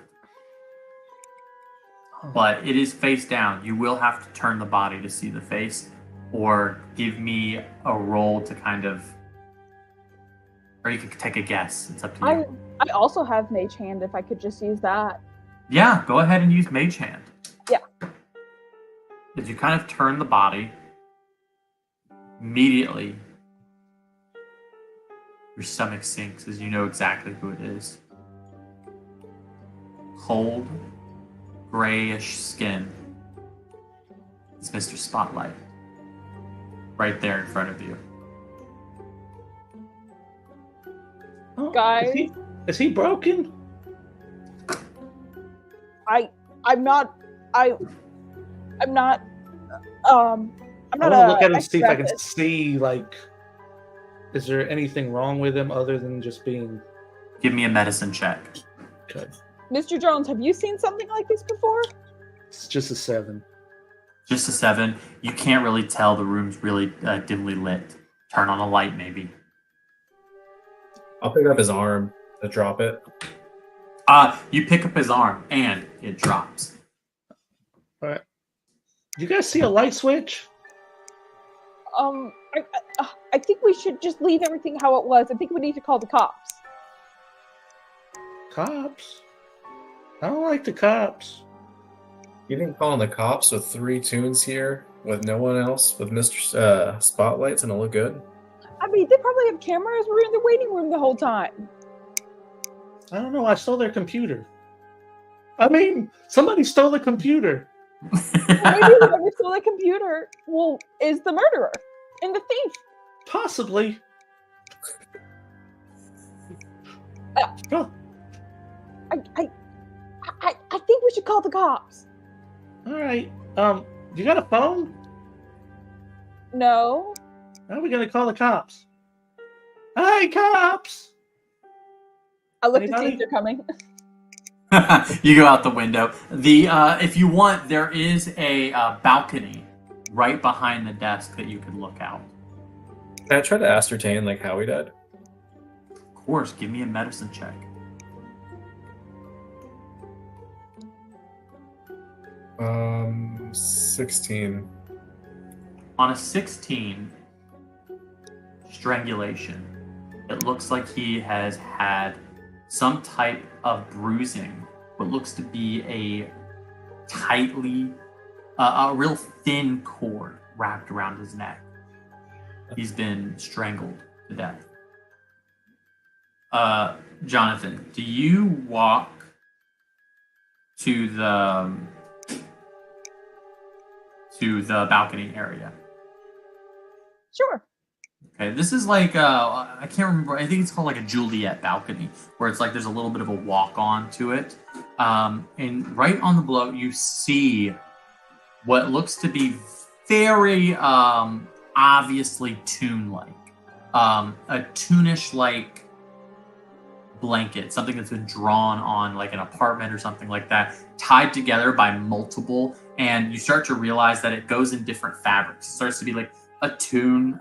But it is face down. You will have to turn the body to see the face, or give me a roll to kind of, or you could take a guess. It's up to you. I also have Mage Hand if I could just use that. Yeah, go ahead and use Mage Hand. Yeah. As you kind of turn the body, immediately your stomach sinks as you know exactly who it is. Cold, grayish skin. It's Mr. Spotlight. Right there in front of you. Oh, Guys. Is he broken? I'm not I a want to look at him, see if I can expert. see, like, is there anything wrong with him other than just being Give me a medicine check. good? Mr. Jones, have you seen something like this before? It's just a 7. Just a 7. You can't really tell. The room's really dimly lit. Turn on a light, maybe. I'll pick up his arm to drop it. You pick up his arm, and it drops. All right. You guys see a light switch? I think we should just leave everything how it was. I think we need to call the cops. Cops? I don't like the cops. You didn't call on the cops with 3 tunes here, with no one else, with Mr. Spotlights, and it'll look good? I mean, they probably have cameras. We're in the waiting room the whole time. I don't know. I stole their computer. I mean, somebody stole the computer. Maybe whoever stole the computer is the murderer and the thief. Possibly. Oh, I think we should call the cops. all right. You got a phone? No. How are we gonna call the cops? Hey, cops! I look to see Anybody? if they're coming. You go out the window. If you want, there is a balcony right behind the desk that you can look out. Can I try to ascertain like how he died? Of course, give me a medicine check. Um, 16. On a 16, strangulation. It looks like he has had some type of bruising, what looks to be a real thin cord wrapped around his neck. He's been strangled to death. Jonathan, do you walk to the balcony area? Sure. Okay, this is like I can't remember. I think it's called like a Juliet balcony, where it's like there's a little bit of a walk on to it, and right on the below you see what looks to be very obviously tune-like, a tunish like blanket, something that's been drawn on like an apartment or something like that, tied together by multiple, and you start to realize that it goes in different fabrics. It starts to be like a tune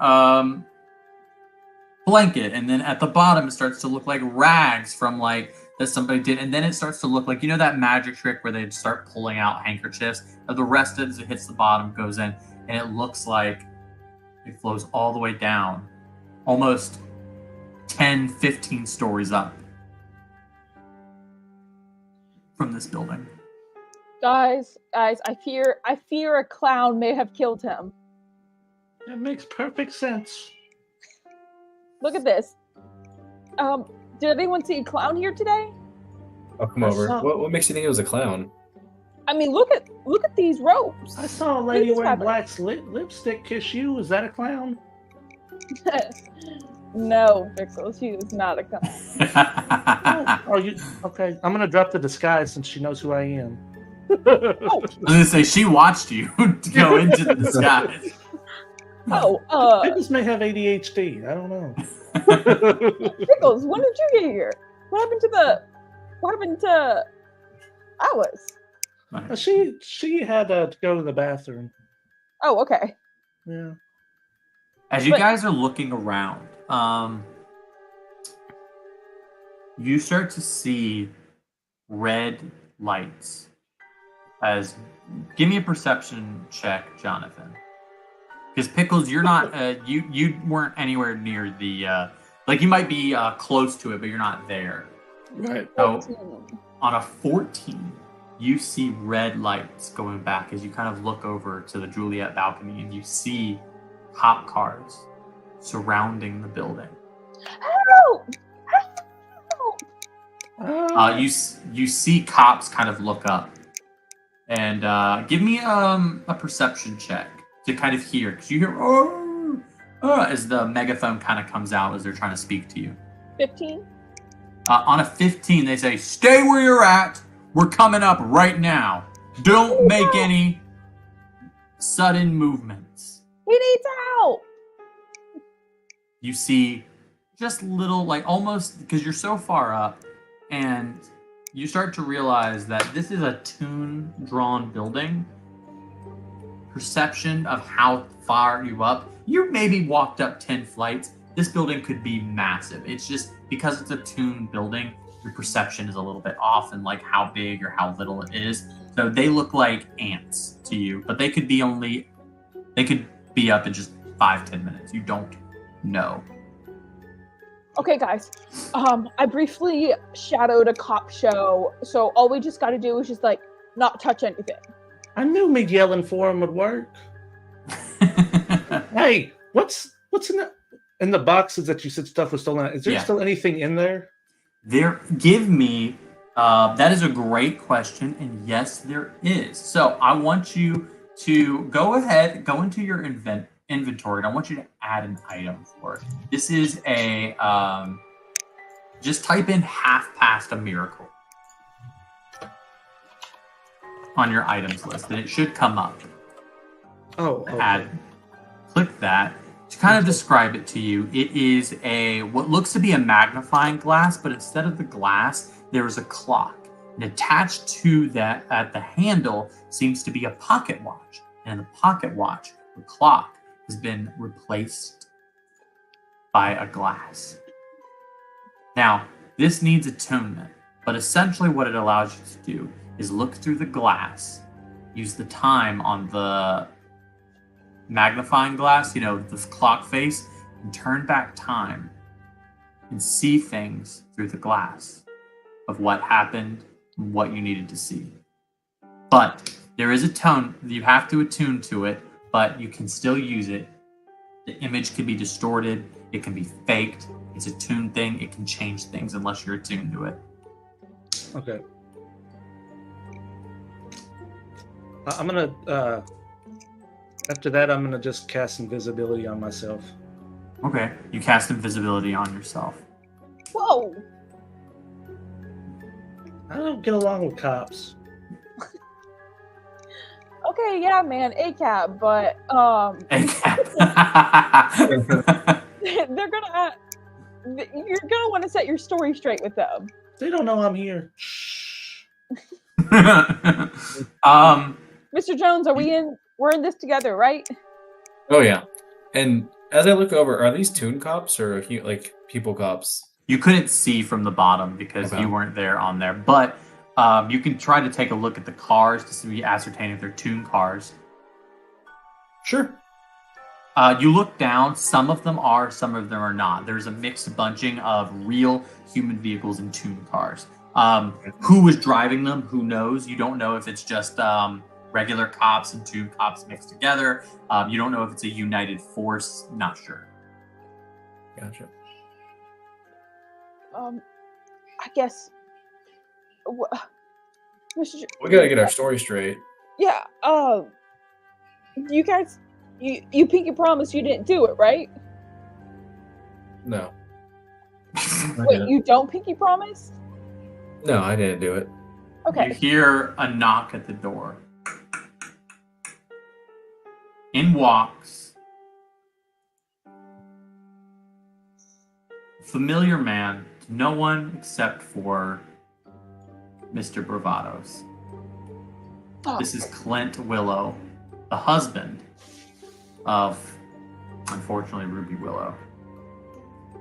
blanket, and then at the bottom it starts to look like rags from like that somebody did, and then it starts to look like, you know, that magic trick where they start pulling out handkerchiefs, and the rest of it, as it hits the bottom, goes in, and it looks like it flows all the way down, almost 10-15 stories up from this building. Guys, I fear a clown may have killed him. That makes perfect sense. Look at this. Did anyone see a clown here today? I'll come I over. saw- What makes you think it was a clown? I mean, look at these ropes. I saw a lady Please, wearing Robert. black lipstick kiss you. Is that a clown? No, Pixel, she is not a clown. Oh, you okay? I'm gonna drop the disguise since she knows who I am. Oh, I was gonna say she watched you go into the disguise. They just may have ADHD. I don't know. Pickles, when did you get here? What happened to Alice? She had to go to the bathroom. Oh, okay. Yeah. As you But- guys are looking around, you start to see red lights. Give me a perception check, Jonathan. Because Pickles, you're not you weren't anywhere near the like you might be close to it, but you're not there. Right. So 14. on a 14, you see red lights going back as you kind of look over to the Juliet balcony, and you see cop cars surrounding the building. Help! Help! You see cops kind of look up, and give me a perception check to kind of hear, because you hear as the megaphone kind of comes out as they're trying to speak to you. 15? On a 15, they say, "Stay where you're at. We're coming up right now. Don't make any sudden movements." He needs help! You see just little, like almost, because you're so far up, and you start to realize that this is a tune-drawn building. Perception of how far you up, you maybe walked up 10 flights. This building could be massive. It's just because it's a tune building, your perception is a little bit off in like how big or how little it is. So they look like ants to you, but they could be up in just 5-10 minutes. You don't know. Okay, guys. I briefly shadowed a cop show, so all we just got to do is just like not touch anything. I knew me yelling for him would work. Hey, what's in the boxes that you said stuff was stolen? Is there still anything in there? Give me. That is a great question, and yes, there is. So I want you to go into your inventory, and I want you to add an item for it. This is a just type in half past a miracle on your items list, and it should come up. Oh, okay. Click that. To kind of describe it to you, it is what looks to be a magnifying glass, but instead of the glass, there is a clock. And attached to that at the handle seems to be a pocket watch. And in the pocket watch, the clock has been replaced by a glass. Now, this needs attunement, but essentially what it allows you to do is look through the glass, use the time on the magnifying glass, the clock face, and turn back time and see things through the glass of what happened and what you needed to see. But there is a tone, you have to attune to it, but you can still use it. The image can be distorted, it can be faked, it's a tuned thing, it can change things unless you're attuned to it. Okay. I'm gonna after that I'm gonna just cast invisibility on myself. Okay, you cast invisibility on yourself. Whoa! I don't get along with cops. Okay, yeah, man, ACAB, but they're gonna. You're gonna want to set your story straight with them. They don't know I'm here. Mr. Jones, we're in this together, right? Oh yeah. And as I look over, are these toon cops or like people cops? You couldn't see from the bottom because you weren't there on there, but you can try to take a look at the cars to ascertain if they're toon cars. Sure. You look down, some of them are, some of them are not. There's a mixed bunching of real human vehicles and toon cars. Who was driving them? Who knows? You don't know if it's just regular cops and toon cops mixed together. You don't know if it's a united force. Not sure. Gotcha. I guess. Mr. We gotta get our story straight. Yeah. You guys, you pinky promise you didn't do it, right? No. Wait, you don't pinky promise? No, I didn't do it. Okay. You hear a knock at the door. In walks a familiar man to no one except for Mr. Bravados. Oh. This is Clint Willow, the husband of, unfortunately, Ruby Willow.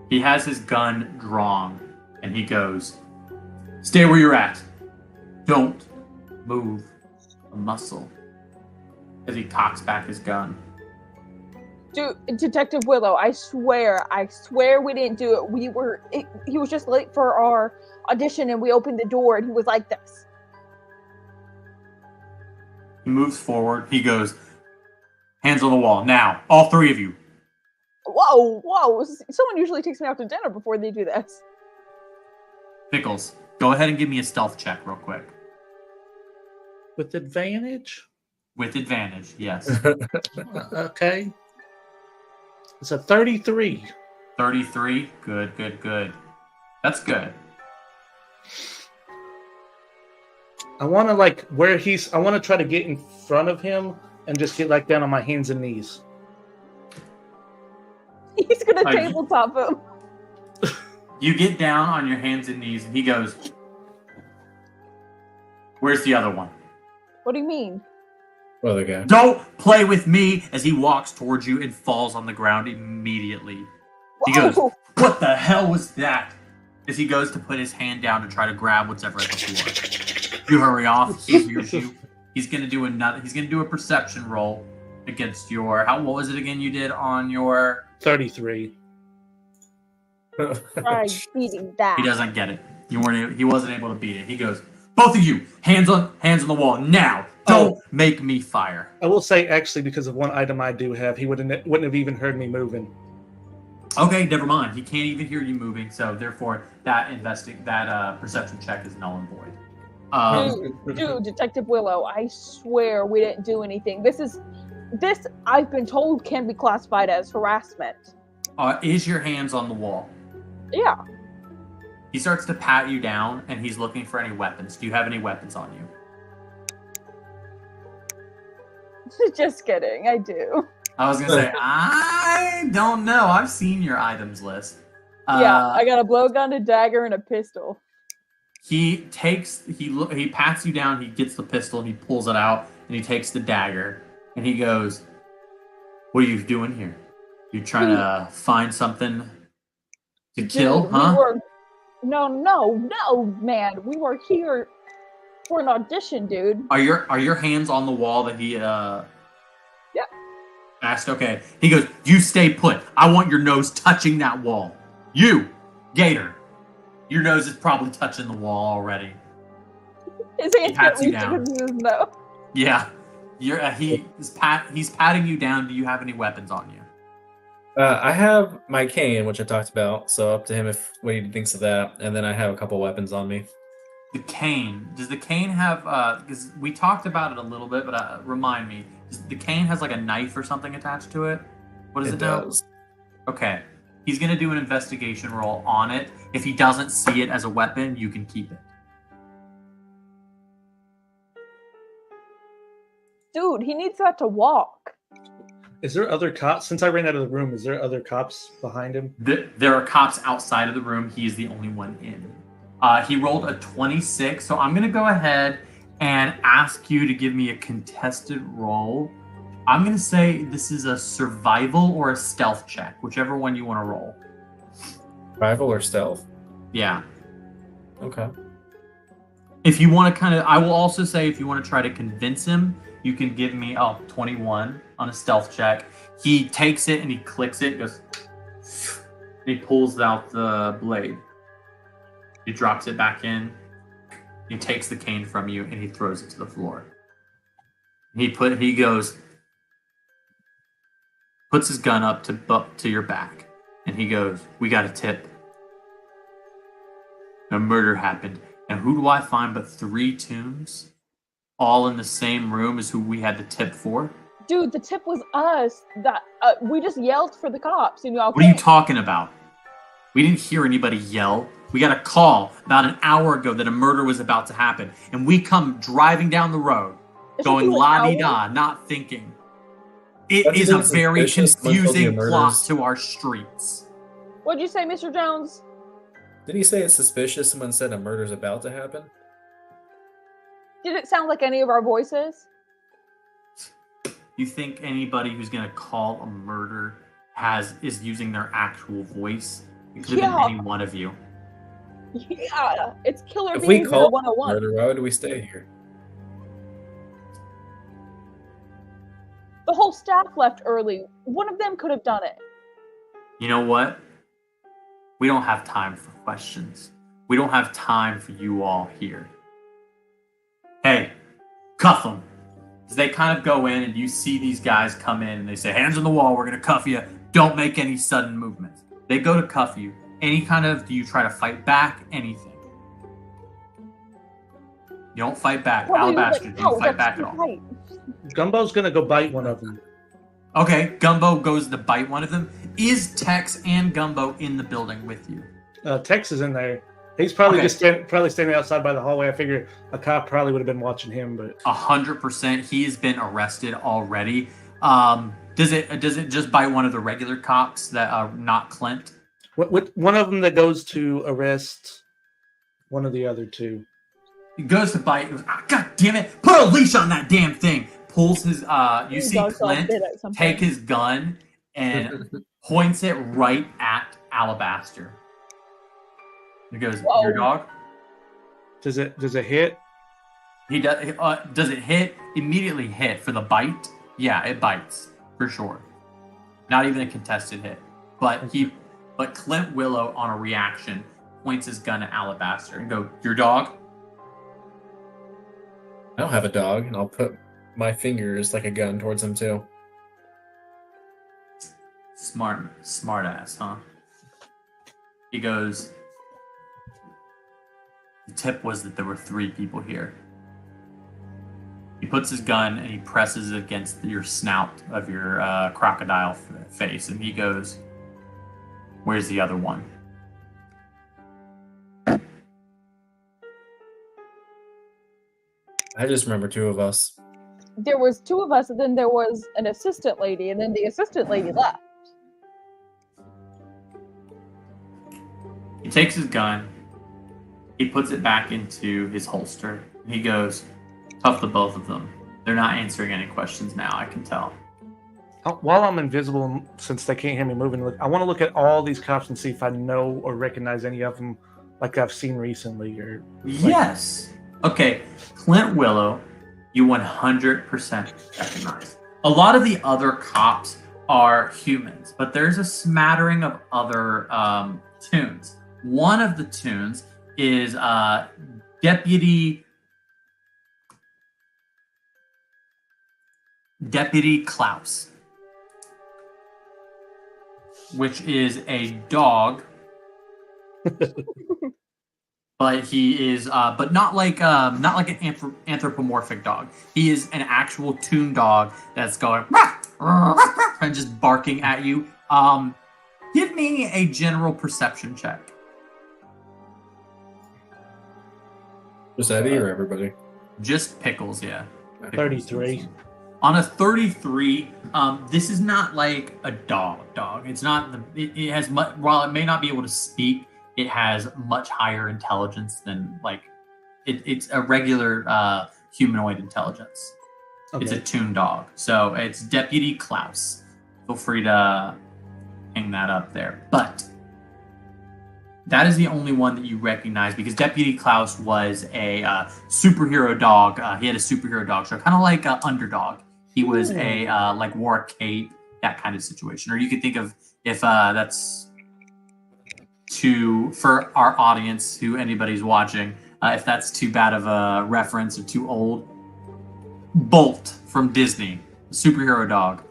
He has his gun drawn, and he goes, "Stay where you're at. Don't move a muscle." As he cocks back his gun. Dude, Detective Willow, I swear we didn't do it. He was just late for our audition, and we opened the door, and he was like this. He moves forward. He goes, "Hands on the wall. Now, all three of you." Whoa. Someone usually takes me out to dinner before they do this. Pickles, go ahead and give me a stealth check real quick. With advantage? With advantage, yes. Okay. It's a 33. 33. Good. That's good. I want to I want to try to get in front of him and just get down on my hands and knees. He's gonna tabletop him. You get down on your hands and knees, and he goes, "Where's the other one?" What do you mean? Other guy. "Don't play with me," as he walks towards you and falls on the ground immediately. He goes, "What the hell was that?" As he goes to put his hand down to try to grab whatever at the floor. You hurry off. He hears you. He's gonna do a perception roll against your. What was it again? You did on your 33. Try beating that. He doesn't get it. He wasn't able to beat it. He goes, both of you, hands on the wall now. Don't make me fire. I will say, actually, because of one item I do have, he wouldn't have even heard me moving. Okay, never mind. He can't even hear you moving, so therefore that perception check is null and void. Dude, Detective Willow, I swear we didn't do anything. This I've been told can be classified as harassment. Is your hands on the wall? Yeah. He starts to pat you down, and he's looking for any weapons. Do you have any weapons on you? Just kidding, I do. I was gonna say, I don't know. I've seen your items list. Yeah, I got a blowgun, a dagger, and a pistol. He pats you down. He gets the pistol. He pulls it out, and he takes the dagger, and he goes, "What are you doing here? You trying to find something to kill, huh?" No, man. We were here for an audition, dude. Are your hands on the wall that he Yeah. asked? Okay. He goes, "You stay put. I want your nose touching that wall. You, Gator, your nose is probably touching the wall already." His hands pats get you reached down. into his nose. Yeah. He's patting you down. Do you have any weapons on you? I have my cane, which I talked about, so up to him what he thinks of that. And then I have a couple weapons on me. The cane. Does the cane have? Because we talked about it a little bit, but remind me. Does the cane has like a knife or something attached to it? What does it do? Does. Okay. He's gonna do an investigation roll on it. If he doesn't see it as a weapon, you can keep it. Dude, he needs that to walk. Is there other cops? Since I ran out of the room, is there other cops behind him? There are cops outside of the room. He is the only one in. He rolled a 26, so I'm going to go ahead and ask you to give me a contested roll. I'm going to say this is a survival or a stealth check, whichever one you want to roll. Survival or stealth? Yeah. Okay. If you want to I will also say if you want to try to convince him, you can give me 21 on a stealth check. He takes it and he clicks it, goes, and he pulls out the blade. He drops it back in. He takes the cane from you and he throws it to the floor. He puts his gun up to your back, and he goes, "We got a tip. A murder happened, and who do I find but 3 tombs, all in the same room as who we had the tip for?" Dude, the tip was us. That we just yelled for the cops. And What are you talking about? We didn't hear anybody yell. We got a call about an hour ago that a murder was about to happen, and we come driving down the road, going la-di-da, not thinking. It is a very confusing plot to our streets. What'd you say, Mr. Jones? Did he say it's suspicious someone said a murder's about to happen? Did it sound like any of our voices? You think anybody who's gonna call a murder is using their actual voice? It could have been any one of you. Yeah, it's killer If we behavior call 101. murder, why would we stay here? The whole staff left early. One of them could have done it. You know what? We don't have time for questions. We don't have time for you all here. Hey, cuff them. As they kind of go in and you see these guys come in and they say, "Hands on the wall, we're going to cuff you. Don't make any sudden movements." They go to cuff you. Do you try to fight back? Anything? You don't fight back. Alabaster, do you fight back at all? Right. Gumbo's gonna go bite one of them. Okay, Gumbo goes to bite one of them. Is Tex and Gumbo in the building with you? Tex is in there. He's probably Okay. just standing outside by the hallway. I figure a cop probably would have been watching him, but 100%. He has been arrested already. Does it just bite one of the regular cops that are not Clint? what one of them that goes to arrest one of the other two. He goes to bite. He goes, "God damn it! Put a leash on that damn thing!" Pulls his. You see Clint take his gun and points it right at Alabaster. He goes, Whoa. "Your dog." Does it hit? He does. Does it hit? Immediately hit for the bite? Yeah, it bites for sure. Not even a contested hit, but But Clint Willow, on a reaction, points his gun at Alabaster and go, "Your dog?" I don't have a dog, and I'll put my fingers like a gun towards him too. Smart ass, huh? He goes, "The tip was that there were 3 people here." He puts his gun and he presses it against your snout of your crocodile face, and he goes, "Where's the other one?" I just remember 2 of us. There was 2 of us, and then there was an assistant lady, and then the assistant lady left. He takes his gun, he puts it back into his holster, and he goes, "Tough to both of them. They're not answering any questions now, I can tell." While I'm invisible, since they can't hear me moving, I want to look at all these cops and see if I know or recognize any of them, like I've seen recently. Or Yes. Okay, Clint Willow, you 100% recognize. A lot of the other cops are humans, but there's a smattering of other tunes. One of the tunes is Deputy Klaus, which is a dog. But he is, but not like an anthropomorphic dog. He is an actual tune dog that's going and just barking at you. Give me a general perception check. Just Eddie or everybody? Just Pickles, yeah. 33. On a 33, this is not like a dog. It's not. It has much. While it may not be able to speak, it has much higher intelligence than it's a regular humanoid intelligence. Okay. It's a tune dog. So it's Deputy Klaus. Feel free to hang that up there. But that is the only one that you recognize because Deputy Klaus was a superhero dog. He had a superhero dog show, kind of like Underdog. He was a wore a cape, that kind of situation. Or you could think of if that's for our audience, who anybody's watching, if that's too bad of a reference or too old, Bolt from Disney, superhero dog.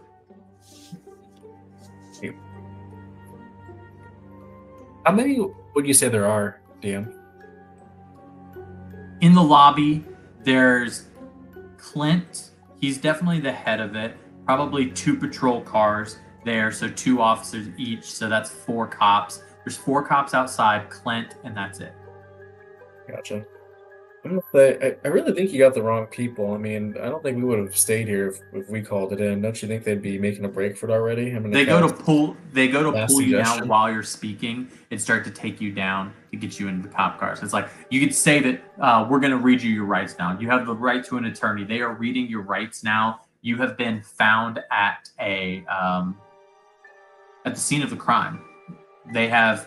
How many would you say there are, DM? In the lobby, there's Clint. He's definitely the head of it. Probably 2 patrol cars there, so 2 officers each. So that's 4 cops. There's 4 cops outside, Clint, and that's it. Gotcha. I really think you got the wrong people. I mean, I don't think we would have stayed here if we called it in. Don't you think they'd be making a break for it already? I mean, They go to pull you down suggestion. while you're speaking and start to take you down to get you into the cop cars. It's like you could say that we're going to read you your rights now. You have the right to an attorney. They are reading your rights now. You have been found at the scene of the crime. They have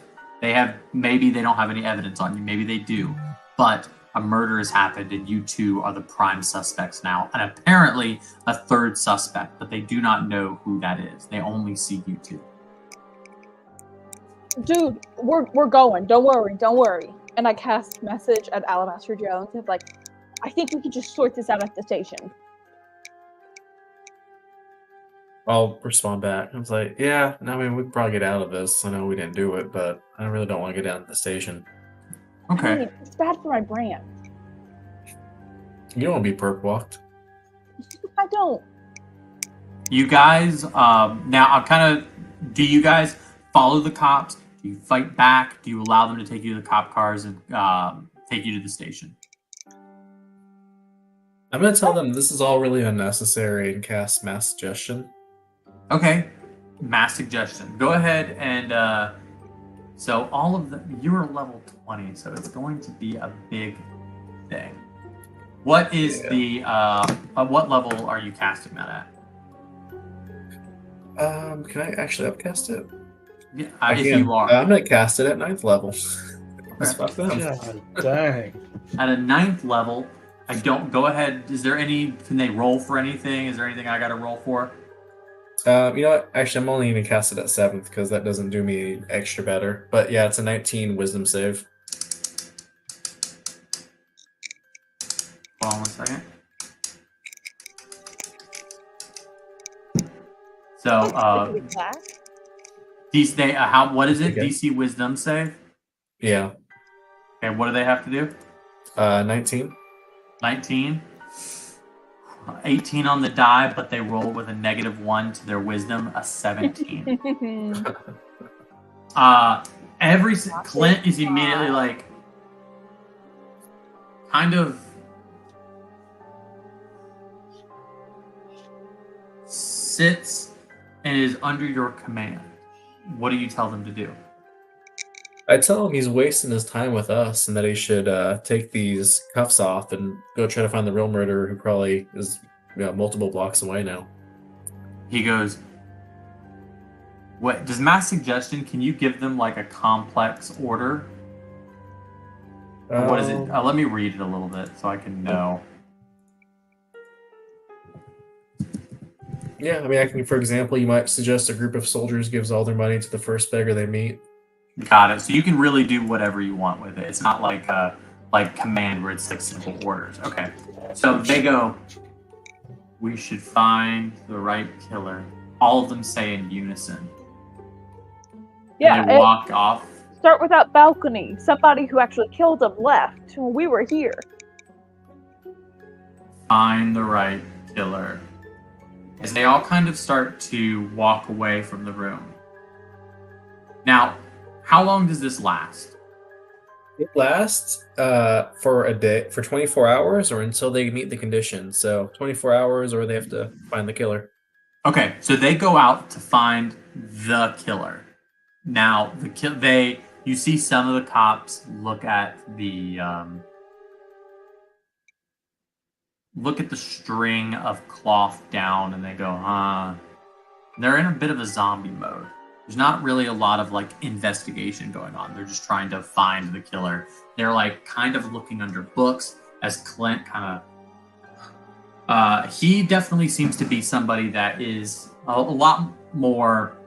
maybe they don't have any evidence on you. Maybe they do, but a murder has happened and you 2 are the prime suspects now, and apparently a 3rd suspect, but they do not know who that is. They only see you 2. Dude, we're going. Don't worry. And I cast message at Alabaster Jones. It's like, I think we can just sort this out at the station. I'll respond back. I was like, yeah, I mean, we could probably get out of this. I know we didn't do it, but I really don't want to get down to the station. Okay. I mean, it's bad for my brand. You don't want to be perp walked. I don't. You guys, now I'm kind of. Do you guys follow the cops? Do you fight back? Do you allow them to take you to the cop cars and take you to the station? I'm going to tell them this is all really unnecessary and cast mass suggestion. Okay, mass suggestion. Go ahead and so all of you're level 20, so it's going to be a big thing. What is the what level are you casting that at? Can I actually upcast it? Yeah, I if can. you are I'm going to cast it at 9th level. Let's fuck them. God dang. at a 9th level, I don't go ahead. Is there any? Can they roll for anything? Is there anything I got to roll for? You know what? Actually, I'm only going to cast it at 7th because that doesn't do me extra better. But yeah, it's a 19 wisdom save. Hold on one second. So, what is it? Okay. DC Wisdom save? Yeah. Okay, what do they have to do? 19. 19. 18 on the die, but they roll with a -1 to their wisdom, a 17. Clint is immediately like, kind of sits and is under your command. What do you tell them to do? I tell him he's wasting his time with us and that he should take these cuffs off and go try to find the real murderer who probably is multiple blocks away now. He goes, what does mass suggestion, can you give them like a complex order? What is it? Let me read it a little bit so I can know. Yeah, I mean, I can, for example, you might suggest a group of soldiers gives all their money to the first beggar they meet. Got it. So you can really do whatever you want with it. It's not like command where it's like simple orders. Okay. So they go, we should find the right killer. All of them say in unison. Yeah. And they walk off. Start with that balcony. Somebody who actually killed him left when we were here. Find the right killer. As they all kind of start to walk away from the room. Now, how long does this last? It lasts for a day, for 24 hours, or until they meet the conditions. So 24 hours, or they have to find the killer. Okay, so they go out to find the killer. Now, you see some of the cops look at the string of cloth down, and they go, They're in a bit of a zombie mode. There's not really a lot of like investigation going on. They're just trying to find the killer. They're like kind of looking under books as Clint kind of. He definitely seems to be somebody that is a lot more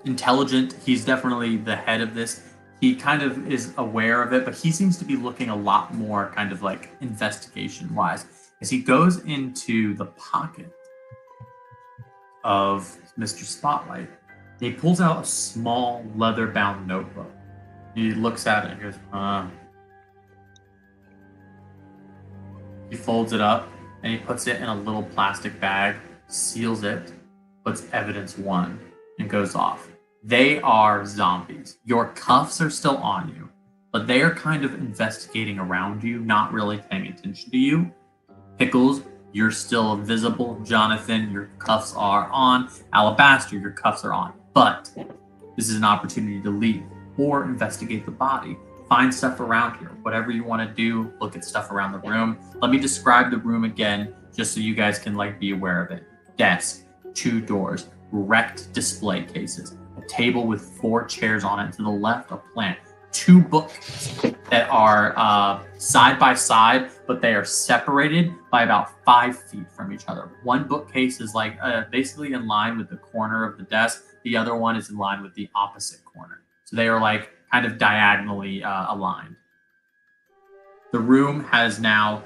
intelligent. He's definitely the head of this. He kind of is aware of it, but he seems to be looking a lot more kind of like investigation wise as he goes into the pocket of Mr. Spotlight. He pulls out a small leather-bound notebook. He looks at it and goes, He folds it up and he puts it in a little plastic bag, seals it, puts evidence 1, and goes off. They are zombies. Your cuffs are still on you, but they are kind of investigating around you, not really paying attention to you. Pickles, you're still visible. Jonathan, your cuffs are on. Alabaster, your cuffs are on. But this is an opportunity to leave or investigate the body. Find stuff around here. Whatever you want to do, look at stuff around the room. Let me describe the room again, just so you guys can be aware of it. Desk, 2 doors, wrecked display cases, a table with 4 chairs on it. To the left, a plant. 2 books that are side by side, but they are separated by about 5 feet from each other. One bookcase is basically in line with the corner of the desk. The other one is in line with the opposite corner. So they are kind of diagonally aligned. The room has now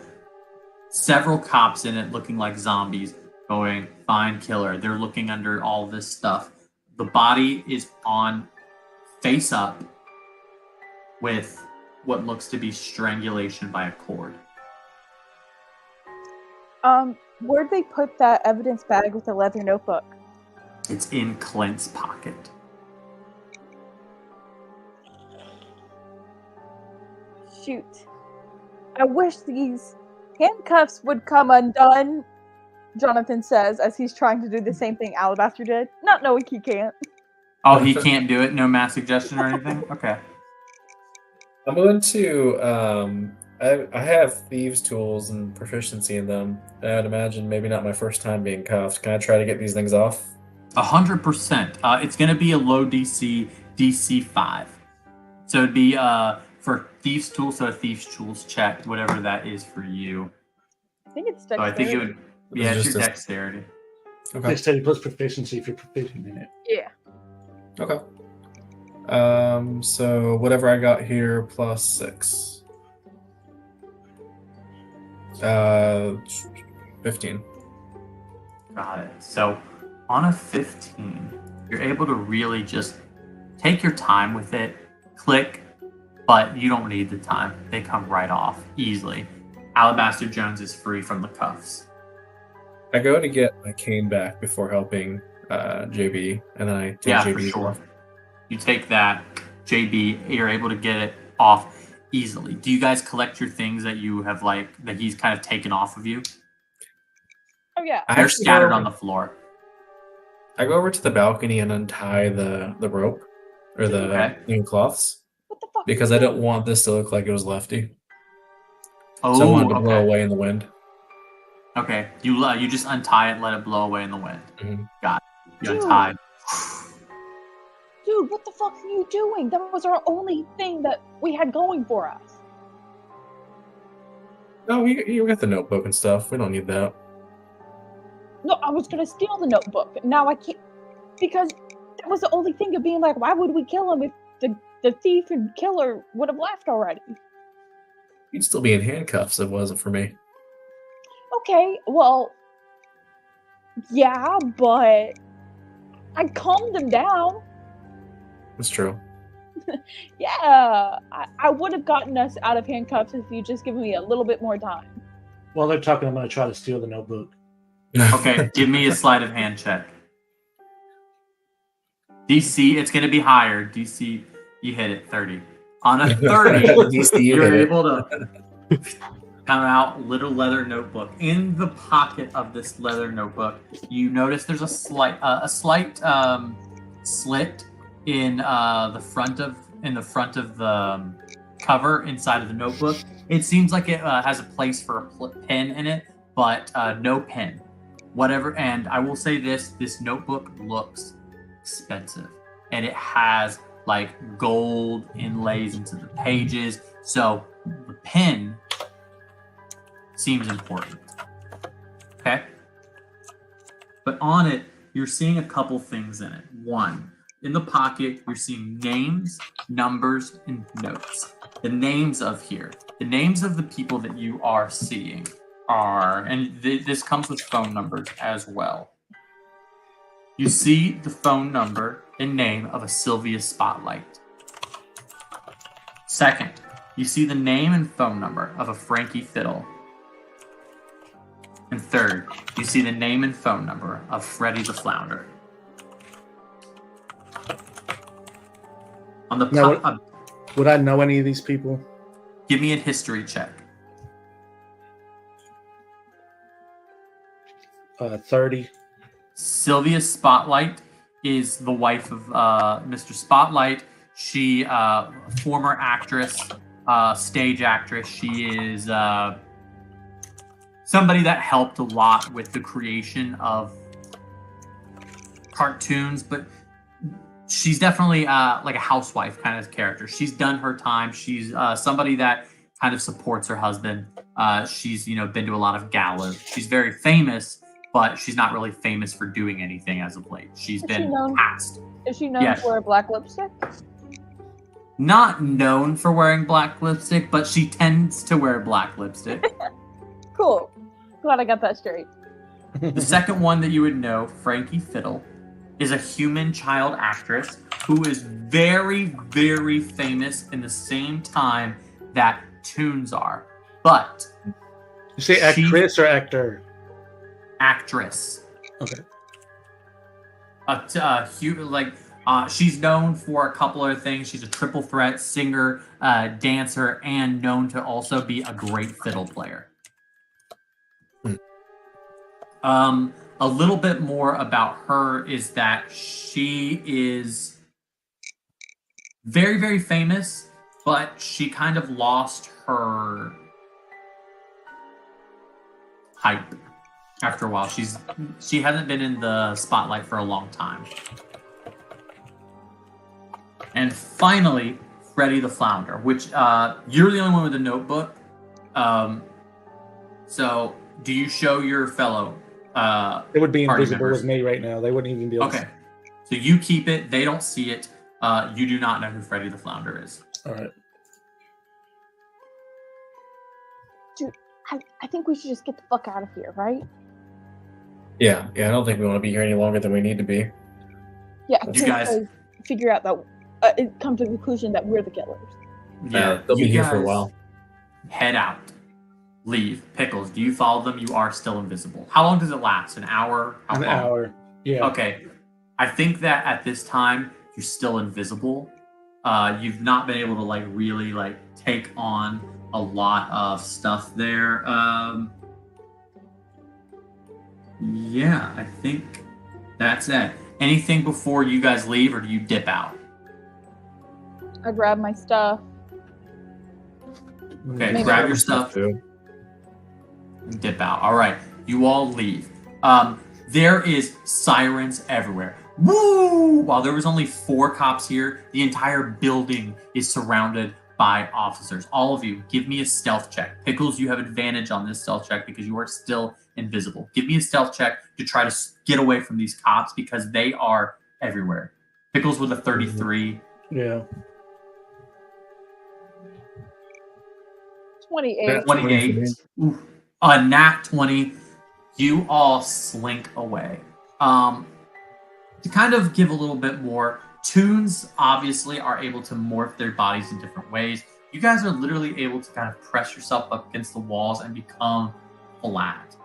several cops in it looking like zombies going, find killer. They're looking under all this stuff. The body is on face up with what looks to be strangulation by a cord. Where'd they put that evidence bag with the leather notebook? It's in Clint's pocket. Shoot. I wish these handcuffs would come undone, Jonathan says as he's trying to do the same thing Alabaster did, not knowing he can't. Oh, he can't do it? No mass suggestion or anything? Okay. I'm going to, I have thieves' tools and proficiency in them. I would imagine maybe not my first time being cuffed. Can I try to get these things off? 100%. It's going to be a low DC, DC 5. So it'd be for thieves' tools, so a thieves' tools check, whatever that is for you. I think it's So dexterity. I think it would, yeah, it's your dexterity. Okay. Dexterity plus proficiency if you're proficient in it. Yeah. Okay. So whatever I got here plus 6. 15. Got it. So on a 15, you're able to really just take your time with it, click, but you don't need the time. They come right off easily. Alabaster Jones is free from the cuffs. I go to get my cane back before helping JB, and then I take Yeah, JB. for sure. You take that, JB, you're able to get it off easily. Do you guys collect your things that you have, like, that he's kind of taken off of you? Oh yeah. I They're actually scattered go- on the floor. I go over to the balcony and untie the rope or the Okay. new cloths What the fuck? because I didn't want this to look like it was Lefty. Oh, So I wanted to blow okay. away in the wind. Okay. You just untie it and let it blow away in the wind. Mhm. Got it. You Dude. untie. Dude, what the fuck are you doing? That was our only thing that we had going for us. No, you got the notebook and stuff. We don't need that. No, I was gonna steal the notebook. Now I can't, because that was the only thing of being like, why would we kill him if the thief and killer would have left already? You'd still be in handcuffs if it wasn't for me. Okay, well, yeah, but I calmed them down. That's true. Yeah, I would have gotten us out of handcuffs if you just given me a little bit more time. While they're talking, I'm going to try to steal the notebook. Okay, give me a sleight of hand check. DC, it's going to be higher. DC, you hit it, 30. On a 30, DC, you you're hit it. able to come out little leather notebook. In the pocket of this leather notebook, you notice there's a slight slit in the front of the cover inside of the notebook. It seems like it has a place for a pen in it, but no pen. Whatever. And I will say this notebook looks expensive, and it has like gold inlays into the pages. So the pen seems important. Okay. But on it, you're seeing a couple things in it. One, in the pocket, you're seeing names, numbers, and notes. The names of the people that you are seeing are, and this comes with phone numbers as well. You see the phone number and name of a Sylvia Spotlight. Second, you see the name and phone number of a Frankie Fiddle. And third, you see the name and phone number of Freddy the Flounder. On the Now, would I know any of these people? give me a history check. 30. Sylvia Spotlight is the wife of Mr. Spotlight. She, former actress, stage actress. She is somebody that helped a lot with the creation of cartoons, but she's definitely like a housewife kind of character. She's done her time. She's somebody that kind of supports her husband. She's been to a lot of galas. She's very famous, but she's not really famous for doing anything as of late. She's Is been she known- cast. Is she known Yes. for black lipstick? Not known for wearing black lipstick, but she tends to wear black lipstick. Cool. Glad I got that straight. The second one that you would know, Frankie Fiddle, is a human child actress who is very, very famous in the same time that Toons are. But You say actress or actor? actress. Okay. She's known for a couple other things. She's a triple threat singer, dancer, and known to also be a great fiddle player. A little bit more about her is that she is very, very famous, but she kind of lost her hype after a while. She hasn't been in the spotlight for a long time. And finally, Freddy the Flounder, which you're the only one with a notebook. So do you show your fellow It would be party invisible members. with me right now. They wouldn't even be able to Okay. So you keep it. They don't see it. You do not know who Freddy the Flounder is. All right. I think we should just get the fuck out of here, right? Yeah. I don't think we want to be here any longer than we need to be. Yeah, You guys- figure out that come to the conclusion that we're the killers. They'll be you here for a guys while. Head out. Leave. Pickles, do you follow them? You are still invisible. How long does it last? An hour? How An long? hour. Yeah. Okay. I think that at this time you're still invisible. You've not been able to like really like take on a lot of stuff there. Yeah, I think that's it. Anything before you guys leave, or do you dip out? I grab my stuff. Okay, Maybe grab I'll your stuff Too. and dip out. All right, you all leave. There is sirens everywhere. Woo! While there was only 4 cops here, the entire building is surrounded by officers. All of you, give me a stealth check. Pickles, you have advantage on this stealth check because you are still invisible. Give me a stealth check to try to get away from these cops because they are everywhere. Pickles with a 33. Yeah. 28. 28. Oof. A nat 20. You all slink away. To kind of give a little bit more, Toons obviously are able to morph their bodies in different ways. You guys are literally able to kind of press yourself up against the walls and become flat.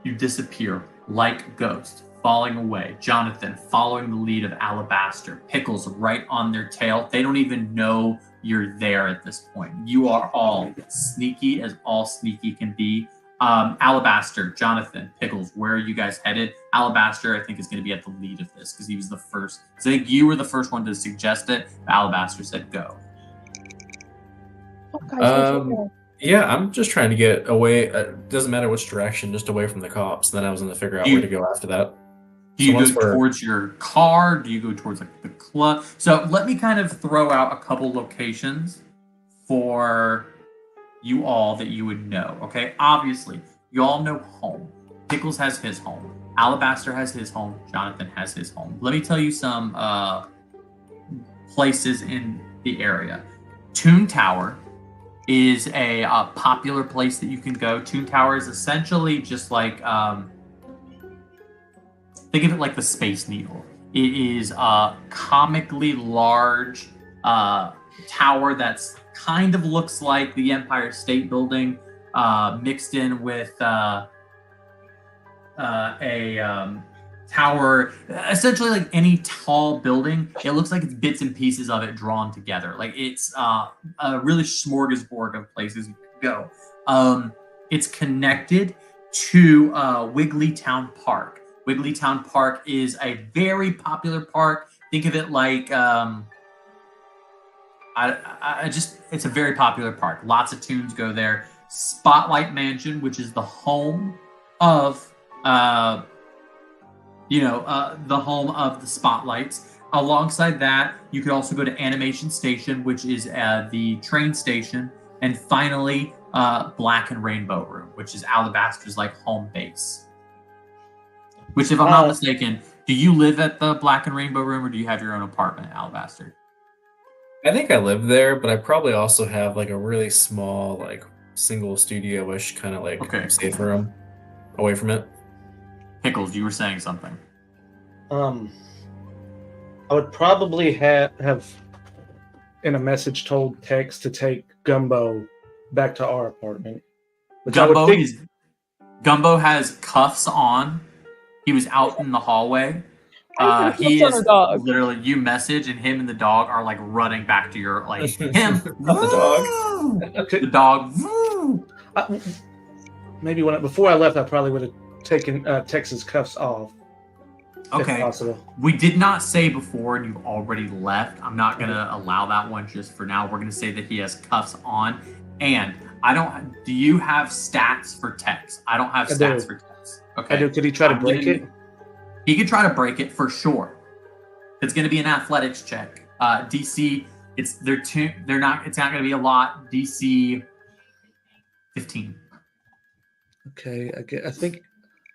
You disappear like ghosts, falling away. Jonathan following the lead of Alabaster. Pickles right on their tail. They don't even know you're there at this point. You are all sneaky as all sneaky can be. Alabaster, Jonathan, Pickles, where are you guys headed? Alabaster, I think, is going to be at the lead of this because he was the first. So I think you were the first one to suggest it. Alabaster said go. Oh, guys, where'd you go? Yeah, I'm just trying to get away. Doesn't matter which direction, just away from the cops. Then I was going to figure out where to go after that. Do you So go once we're- towards your car? Do you go towards like the club? So let me kind of throw out a couple locations for you all that you would know. Okay, obviously you all know home. Pickles has his home. Alabaster has his home. Jonathan has his home. Let me tell you some places in the area. Toon Tower is a popular place that you can go. Toon Tower is essentially just like think of it like the Space Needle. It is a comically large tower that's kind of looks like the Empire State Building mixed in with a tower, essentially like any tall building. It looks like it's bits and pieces of it drawn together. Like it's a really smorgasbord of places you can go. It's connected to Wigglytown Park. Wigglytown Park is a very popular park. Think of it like it's a very popular park. Lots of Toons go there. Spotlight Mansion, which is the home of the home of the Spotlights. Alongside that, you could also go to Animation Station, which is the train station, and finally Black and Rainbow Room, which is Alabaster's like home base. Which, if I'm not mistaken, do you live at the Black and Rainbow Room, or do you have your own apartment, Alabaster? I think I live there, but I probably also have like a really small, like single studio-ish kind of like safe room away from it. Pickles, you were saying something. I would probably have in a message told Tex to take Gumbo back to our apartment. Which I would think- Gumbo has cuffs on. He was out in the hallway. He Cuffs on is a dog. literally, you message and him and the dog are like running back to your like him. Not the dog. Okay. The dog. Woo! Maybe before I left, I probably would have taken Tex's cuffs off. If Okay. possible. We did not say before, and you've already left. I'm not gonna allow that one just for now. We're gonna say that he has cuffs on, and I don't. Do you have stats for Tex? I don't have I stats do. for Tex. Okay. I do. Could he try to I'm break gonna- it? He could try to break it for sure. It's going to be an athletics check. DC, they're not. It's not going to be a lot. DC 15. Okay. I think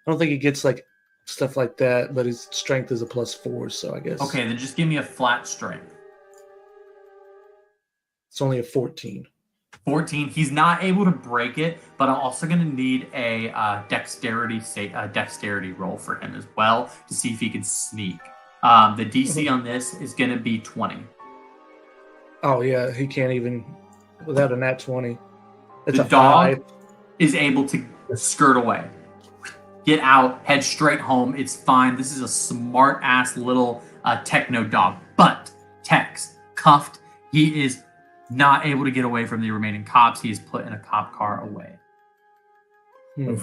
I don't think he gets like stuff like that, but his strength is a +4, so I guess. Okay, then just give me a flat strength. It's only a 14. 14. He's not able to break it, but I'm also going to need a dexterity roll for him as well to see if he can sneak. The DC on this is going to be 20. Oh yeah, he can't even without a nat 20. It's The a dog 5. is able to skirt away. Get out, head straight home. It's fine. This is a smart ass little techno dog. But Tex, cuffed, he is not able to get away from the remaining cops. He is put in a cop car away. Hmm.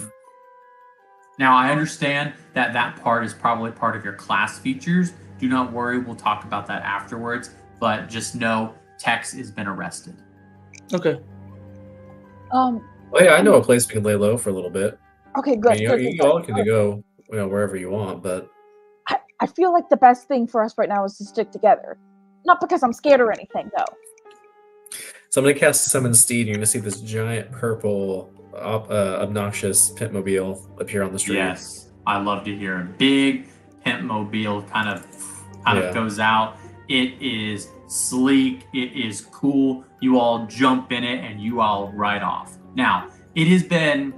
Now, I understand that that part is probably part of your class features. Do not worry. We'll talk about that afterwards. But just know Tex has been arrested. Okay. Oh yeah, I know a place we can lay low for a little bit. Okay, I good. mean, good, you good, all good. can go, wherever you want, but I feel like the best thing for us right now is to stick together. Not because I'm scared or anything, though. so I'm gonna cast Summon Steed. You're gonna see this giant purple, obnoxious pitmobile appear on the street. Yes, I love to hear a big pimpmobile kind of goes out. It is sleek. It is cool. You all jump in it and you all ride off. Now, it has been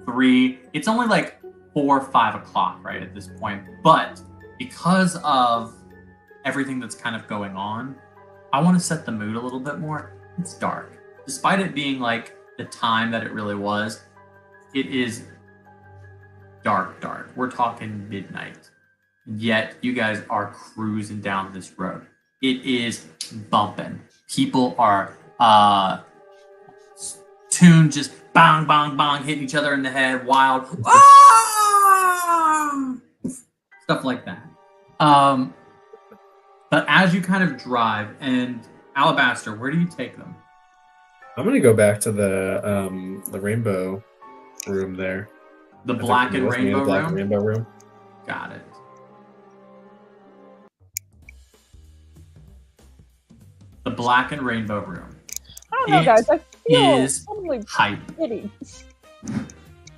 3. It's only like 4 or 5 o'clock right at this point. But because of everything that's kind of going on, I want to set the mood a little bit more. It's dark. Despite it being like the time that it really was, it is dark. We're talking midnight. Yet you guys are cruising down this road. It is bumping. People are tuned, just bang, bang, bang, hitting each other in the head, wild, stuff like that. But as you kind of drive, and Alabaster, where do you take them? I'm gonna go back to the rainbow room there. The I think black it and was me, rainbow the black room? and rainbow room. Got it. The black and rainbow room. I don't know, It guys. I feel is suddenly Hype. giddy.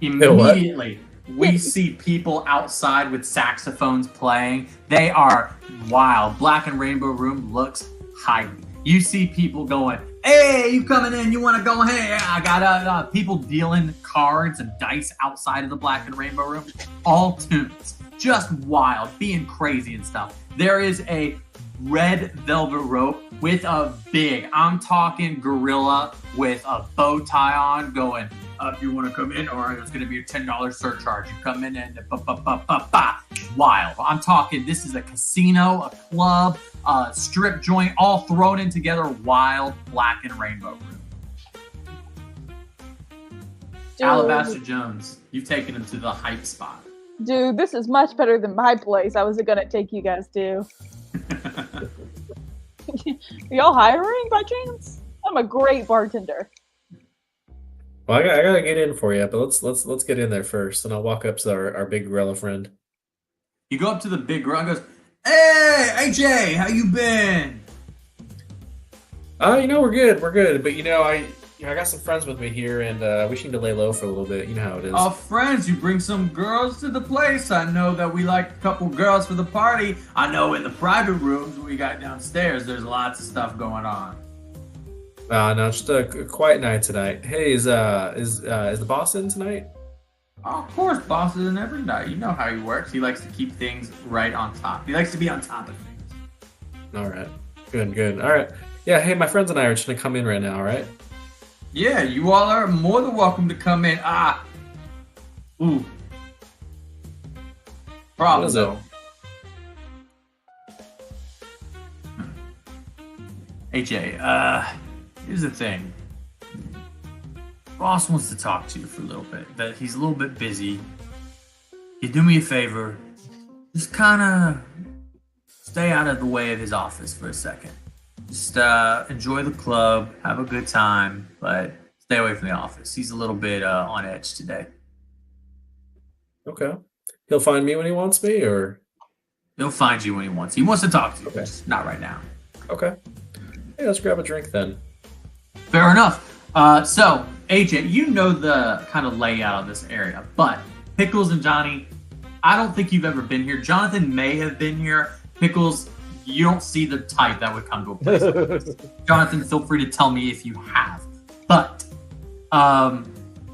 Immediately, we see people outside with saxophones playing. They are wild. Black and rainbow room looks hype. You see people going, "Hey, you coming in? You want to go? Hey, I got people dealing cards and dice outside of the black and rainbow room. All tunes, just wild, being crazy and stuff. There is a red velvet rope with a big, I'm talking gorilla with a bow tie on, going, if you want to come in, or there's going to be a $10 surcharge. You come in and wild. I'm talking, this is a casino, a club, a strip joint, all thrown in together, wild black and rainbow room. Alabaster Jones, you've taken him to the hype spot. Dude, this is much better than my place I was gonna take you guys to. Are y'all hiring by chance? I'm a great bartender. Well, I gotta get in for you, but let's get in there first, and I'll walk up to our big gorilla friend. You go up to the big girl and goes, "Hey, AJ, how you been?" We're good, but I got some friends with me here, and we just need to lay low for a little bit. You know how it is. Oh, friends, you bring some girls to the place. I know that we like a couple girls for the party. I know in the private rooms we got downstairs, there's lots of stuff going on. No, just a quiet night tonight. Hey, is the boss in tonight? Oh, of course, boss is in every night. You know how he works. He likes to keep things right on top. He likes to be on top of things. All right, good. All right, yeah. Hey, my friends and I are just gonna come in right now. All right. Yeah, you all are more than welcome to come in. Ooh. Problem What is it? though. AJ, here's the thing. Boss wants to talk to you for a little bit. That he's a little bit busy. You do me a favor. Just kind of stay out of the way of his office for a second. Just enjoy the club, have a good time, but stay away from the office. He's a little bit on edge today. Okay. He'll find me when he wants me, or He'll find you when he wants. He wants to talk to you, Okay. just not right now. okay. Hey, let's grab a drink then. Fair enough. So, AJ, you know the kind of layout of this area, but Pickles and Johnny, I don't think you've ever been here. Jonathan may have been here. Pickles, you don't see the type that would come to a place like this. Jonathan, feel free to tell me if you have. But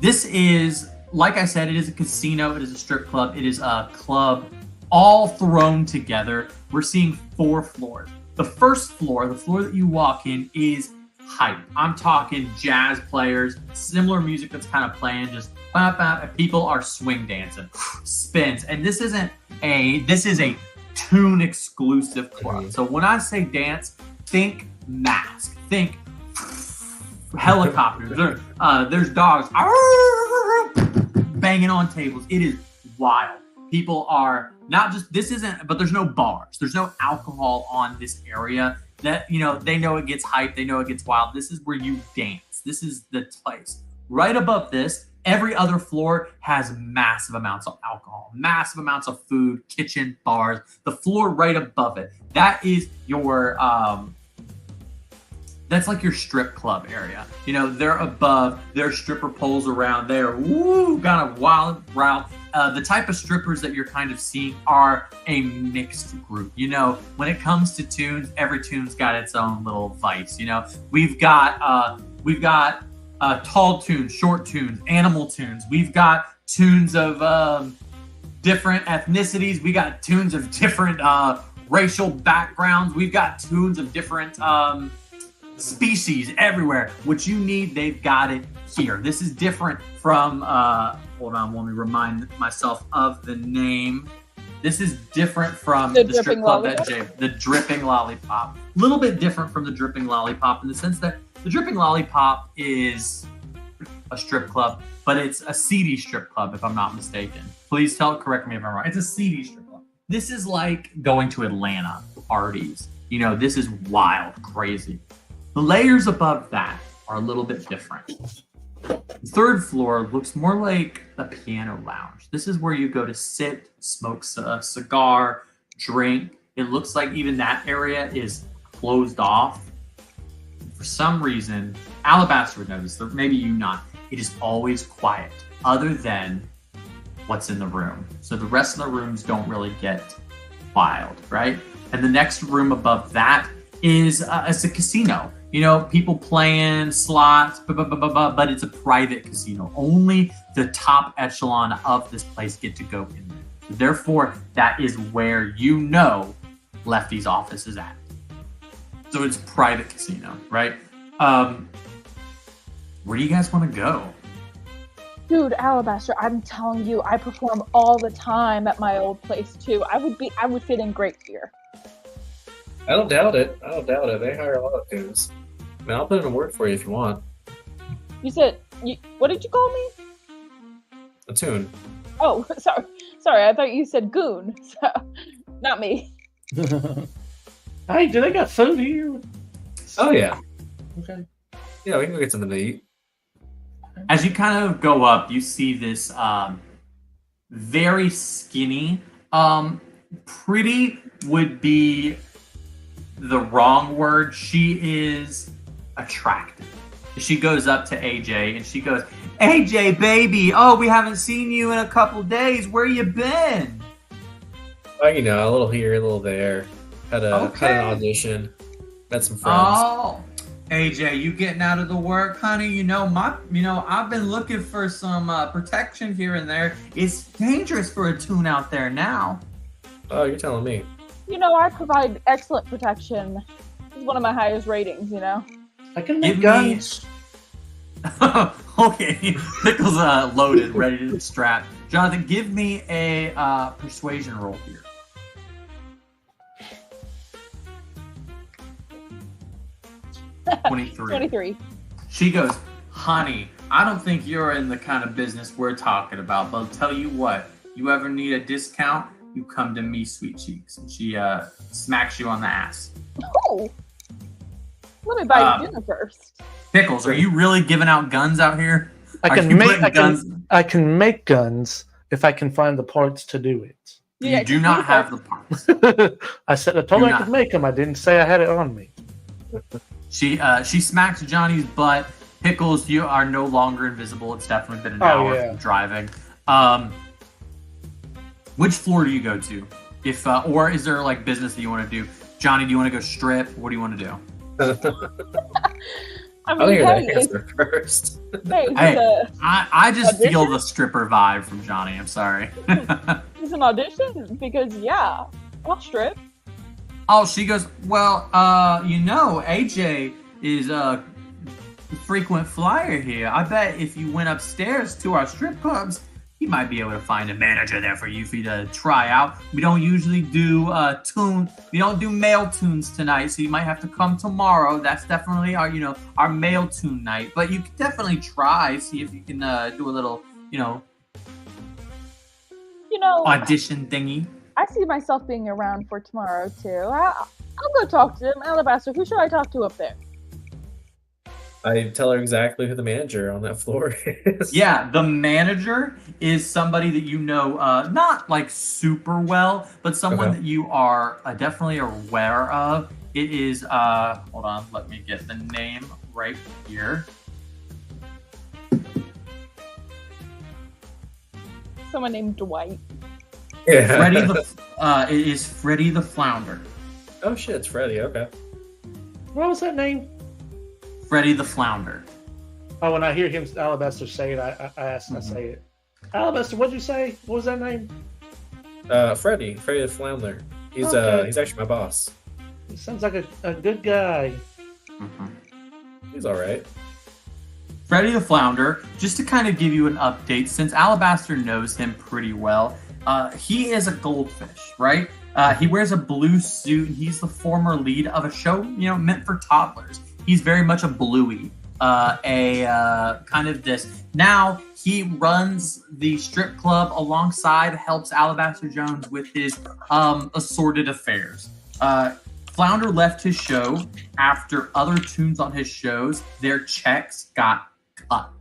this is, like I said, it is a casino. It is a strip club. It is a club all thrown together. We're seeing 4 floors. The first floor, the floor that you walk in, is hype. I'm talking jazz players, similar music that's kind of playing, just people are swing dancing, spins. And this is a tune exclusive club. So when I say dance, think mask, think helicopters. There's dogs banging on tables. It is wild. People are not just, but there's no bars. There's no alcohol on this area. That, they know it gets hype. They know it gets wild. This is where you dance. This is the place. Right above this, every other floor has massive amounts of alcohol, massive amounts of food, kitchen, bars. The floor right above it, that is your, that's like your strip club area. They're above, there's stripper poles around there. Kind of wild. The type of strippers that you're kind of seeing are a mixed group. When it comes to tunes, every tune's got its own little vice. We've got tall tunes, short tunes, animal tunes. We've got tunes of different ethnicities. We got tunes of different racial backgrounds. We've got tunes of different species everywhere. What you need, they've got it here. This is different from hold on, let me remind myself of the name. This is different from the strip club the Dripping Lollipop. A little bit different from the Dripping Lollipop in the sense that the Dripping Lollipop is a strip club, but it's a seedy strip club, if I'm not mistaken. Please correct me if I'm wrong. It's a seedy strip club. This is like going to Atlanta parties. This is wild, crazy. The layers above that are a little bit different. The third floor looks more like a piano lounge. This is where you go to sit, smoke a cigar, drink. It looks like even that area is closed off. For some reason, Alabaster would notice, maybe you not, it is always quiet, other than what's in the room. So the rest of the rooms don't really get wild, right? And the next room above that is it's a casino. People playing slots, but it's a private casino. Only the top echelon of this place get to go in there. So therefore, that is where Lefty's office is at. So it's private casino, right? Where do you guys want to go? Dude, Alabaster, I'm telling you, I perform all the time at my old place too. I would fit in great here. I don't doubt it. They hire a lot of tunes. I'll put in a word for you if you want. You said, what did you call me? A tune. Oh, sorry. I thought you said goon. So, not me. Hey, do they got food here? Oh yeah. Okay. Yeah, we can go get something to eat. As you kind of go up, you see this very skinny, pretty would be the wrong word. She is attractive. She goes up to AJ and she goes, AJ, baby, we haven't seen you in a couple days. Where you been? A little here, a little there. Had an audition. Met some friends. Oh, AJ, you getting out of the work, honey? I've been looking for some protection here and there. It's dangerous for a tune out there now. Oh, you're telling me. I provide excellent protection. It's one of my highest ratings, I can make guns. Okay, Pickle's loaded, ready to strap. Jonathan, give me a persuasion roll here. 23. She goes, honey, I don't think you're in the kind of business we're talking about, but I'll tell you what, you ever need a discount, you come to me, sweet cheeks. And she smacks you on the ass. Oh, let me buy you dinner first. Pickles, are you really giving out guns out here? I can make guns if I can find the parts to do it. You do not have the parts. I told her I could make them. I didn't say I had it on me. She smacks Johnny's butt. Pickles, you are no longer invisible. It's definitely been an hour of driving. Which floor do you go to? If or is there like business that you want to do? Johnny, do you want to go strip? What do you want to do? I I'll mean, hear hey, that answer first. hey, Hey. I just feel Audition? the stripper vibe from Johnny. I'm sorry. it's an audition because yeah, I'll strip. Oh, she goes, well, AJ is a frequent flyer here. I bet if you went upstairs to our strip clubs, he might be able to find a manager there for you to try out. We don't usually do we don't do male tunes tonight, so you might have to come tomorrow. That's definitely our male tune night. But you can definitely try, see if you can do a little, audition thingy. I see myself being around for tomorrow too. I'll go talk to him. Alabaster, who should I talk to up there? I tell her exactly who the manager on that floor is. Yeah, the manager is somebody that not like super well, but someone Okay. that you are definitely aware of. It is, hold on, let me get the name right here. Someone named Dwight. Yeah. It is Freddy the Flounder. Oh shit, it's Freddy. Okay. What was that name? Freddy the Flounder. Oh, when I hear him, Alabaster, say it, I ask him to say it. Alabaster, what'd you say? What was that name? Freddy the Flounder. He's Okay. he's actually my boss. He sounds like a good guy. Mhm. He's all right. Freddy the Flounder, just to kind of give you an update, since Alabaster knows him pretty well, he is a goldfish, right? He wears a blue suit, and he's the former lead of a show, meant for toddlers. He's very much a bluey, kind of this. Now, he runs the strip club alongside, helps Alabaster Jones with his assorted affairs. Flounder left his show after other tunes on his shows, their checks got cut,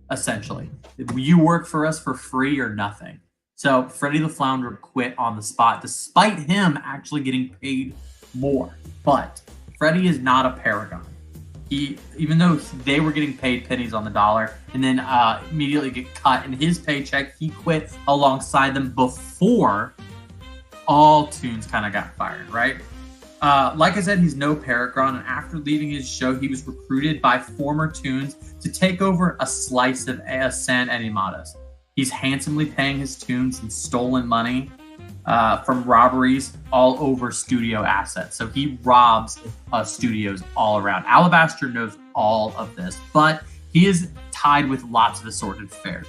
essentially. You work for us for free or nothing. So Freddy the Flounder quit on the spot, despite him actually getting paid more. But Freddy is not a paragon. Even though they were getting paid pennies on the dollar and then immediately get cut in his paycheck, he quit alongside them before all tunes kind of got fired, right? Like I said, he's no paragon, and after leaving his show, he was recruited by former tunes to take over a slice of San Animadas. He's handsomely paying his tunes in stolen money from robberies all over studio assets. So he robs studios all around. Alabaster knows all of this, but he is tied with lots of assorted affairs.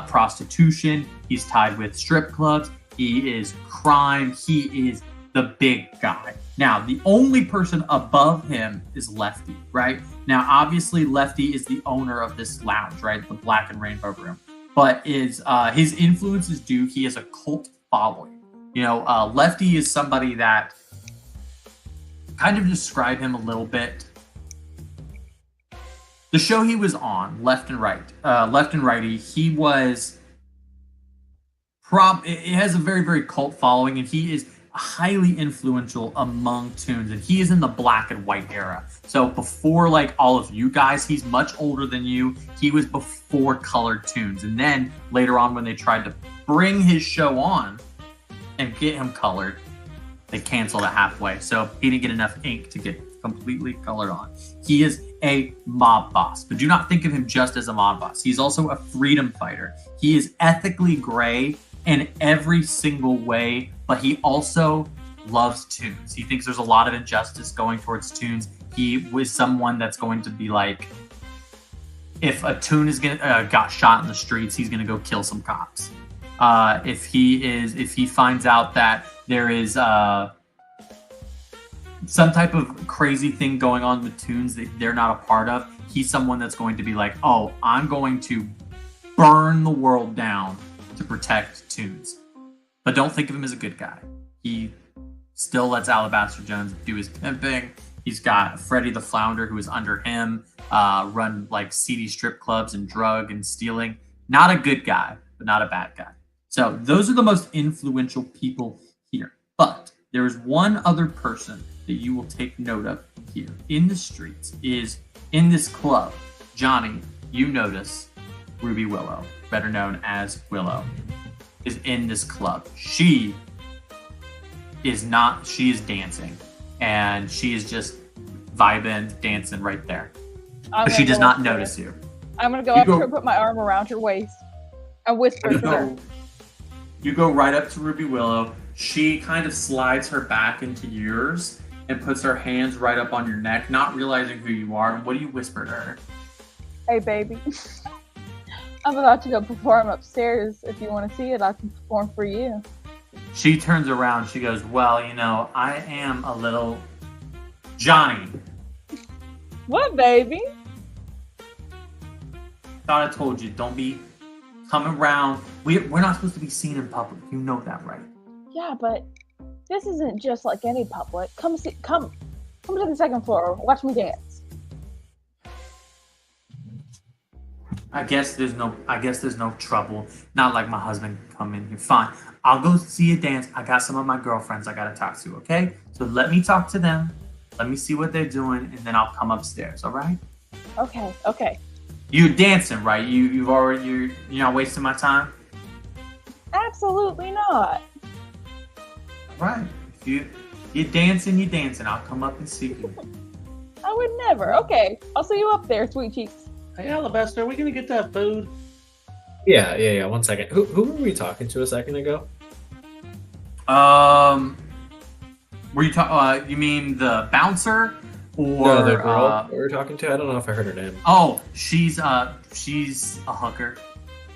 Prostitution, he's tied with strip clubs, he is crime, he is the big guy. Now, the only person above him is Lefty, right? Now, obviously, Lefty is the owner of this lounge, right? The Black and Rainbow Room. But his influence is due. He has a cult following. Lefty is somebody that kind of describe him a little bit. The show he was on, Left and Righty, he was it has a very, very cult following, and he is highly influential among tunes, and he is in the black and white era. So before like all of you guys, he's much older than you. He was before colored tunes, and then later on when they tried to bring his show on and get him colored, they canceled it halfway. So he didn't get enough ink to get completely colored on. He is a mob boss, but do not think of him just as a mob boss. He's also a freedom fighter. He is ethically gray in every single way, but he also loves tunes. He thinks there's a lot of injustice going towards tunes. He was someone that's going to be like, if a tune is got shot in the streets, he's gonna go kill some cops. If he finds out that there is some type of crazy thing going on with tunes that they're not a part of, he's someone that's going to be like, oh, I'm going to burn the world down to protect tunes. But don't think of him as a good guy. He still lets Alabaster Jones do his pimping. He's got Freddy the Flounder, who is under him, run like seedy strip clubs and drug and stealing. Not a good guy, but not a bad guy. So those are the most influential people here. But there is one other person that you will take note of here in the streets, is in this club. Johnny, you notice Ruby Willow, better known as Willow. is in this club. She is not. She is dancing, and she is just vibing, dancing right there. But she does not notice you. I'm gonna go up to her, put my arm around her waist, and whisper to her. You go right up to Ruby Willow. She kind of slides her back into yours and puts her hands right up on your neck, not realizing who you are. And what do you whisper to her? Hey, baby. I'm about to go perform upstairs. If you want to see it, I can perform for you. She turns around. She goes, well, you know, I am a little Johnny. What, baby? Thought I told you, don't be coming around. We're not supposed to be seen in public. You know that, right? Yeah, but this isn't just like any public. Come to the second floor. Watch me dance. I guess there's no trouble. Not like my husband come in here. Fine. I'll go see you dance. I got some of my girlfriends I gotta talk to, okay? So let me talk to them. Let me see what they're doing, and then I'll come upstairs, all right? Okay. You're dancing, right? You're not wasting my time? Absolutely not. Right. You're dancing. I'll come up and see you. I would never. Okay, I'll see you up there, sweet cheeks. Hey, Alabaster, are we gonna get that food? Yeah. 1 second. Who were we talking to a second ago? Were you talking? You mean the bouncer or No, the girl we were talking to? I don't know if I heard her name. Oh, she's a hooker,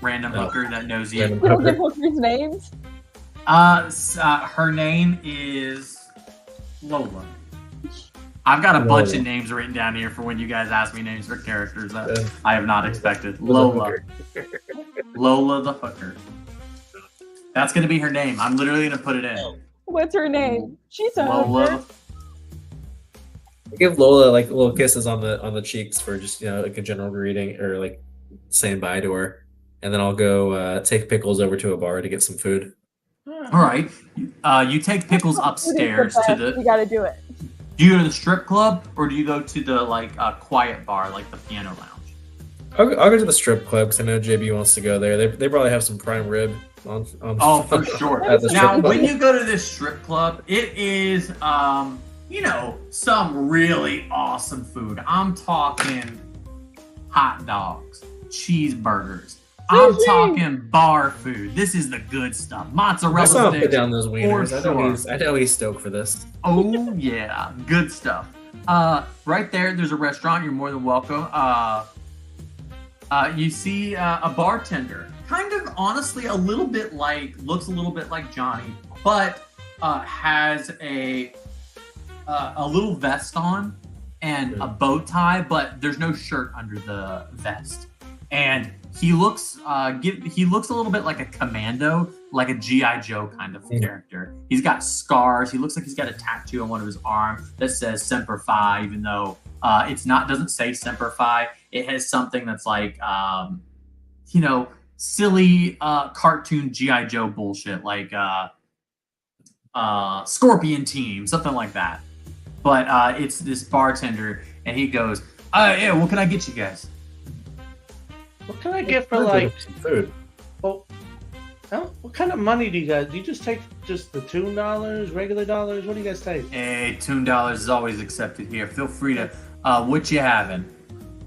random hooker that knows you. We don't give hookers names. Her name is Lola. I've got a bunch of names written down here for when you guys ask me names for characters that I have not expected. Lola. Lola the hooker. That's gonna be her name. I'm literally gonna put it in. What's her name? She's a Lola. hooker. I give Lola like little kisses on the cheeks for just like a general greeting or like saying bye to her, and then I'll go take Pickles over to a bar to get some food. All right. You take Pickles upstairs to the. You gotta do it. Do you go to the strip club or do you go to the quiet bar, like the piano lounge? I'll go to the strip club because I know JB wants to go there. They probably have some prime rib on Oh, for sure. at the strip Now, club. when you go to this strip club, it is some really awesome food. I'm talking hot dogs, cheeseburgers. I'm talking bar food. This is the good stuff. Mozzarella I saw him sticks. put down those wieners. For I know he's stoked for this. Oh yeah, good stuff. Right there's a restaurant. You're more than welcome. You see a bartender, kind of honestly looks a little bit like Johnny, but has a little vest on and a bow tie, but there's no shirt under the vest. And he looks a little bit like a commando, like a G.I. Joe kind of character. He's got scars. He looks like he's got a tattoo on one of his arms that says Semper Fi, even though doesn't say Semper Fi. It has something that's like silly cartoon G.I. Joe bullshit, like Scorpion Team, something like that. But it's this bartender, and he goes, yeah, what can I get you guys? What can I get for Some food? Well, what kind of money do you just take just the $2, regular dollars? What do you guys take? Hey, $2 is always accepted here. Feel free to. What you having?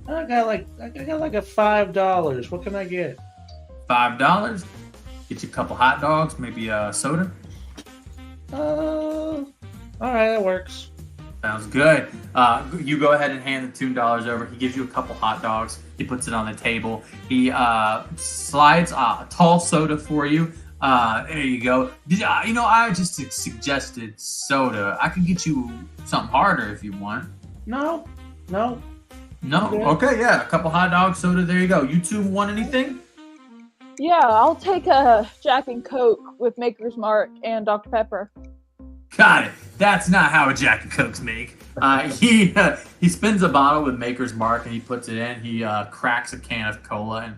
I got like a $5. What can I get? $5. Get you a couple hot dogs, maybe a soda. All right, that works. Sounds good. You go ahead and hand the $2 over. He gives you a couple hot dogs. He puts it on the table. He slides a tall soda for you. There you go. I just suggested soda. I can get you something harder if you want. No. No? Yeah. Okay, yeah. A couple hot dogs, soda. There you go. You two want anything? Yeah, I'll take a Jack and Coke with Maker's Mark and Dr. Pepper. Got it. That's not how a Jack and Cokes make. He spins a bottle with Maker's Mark and he puts it in. He cracks a can of cola, and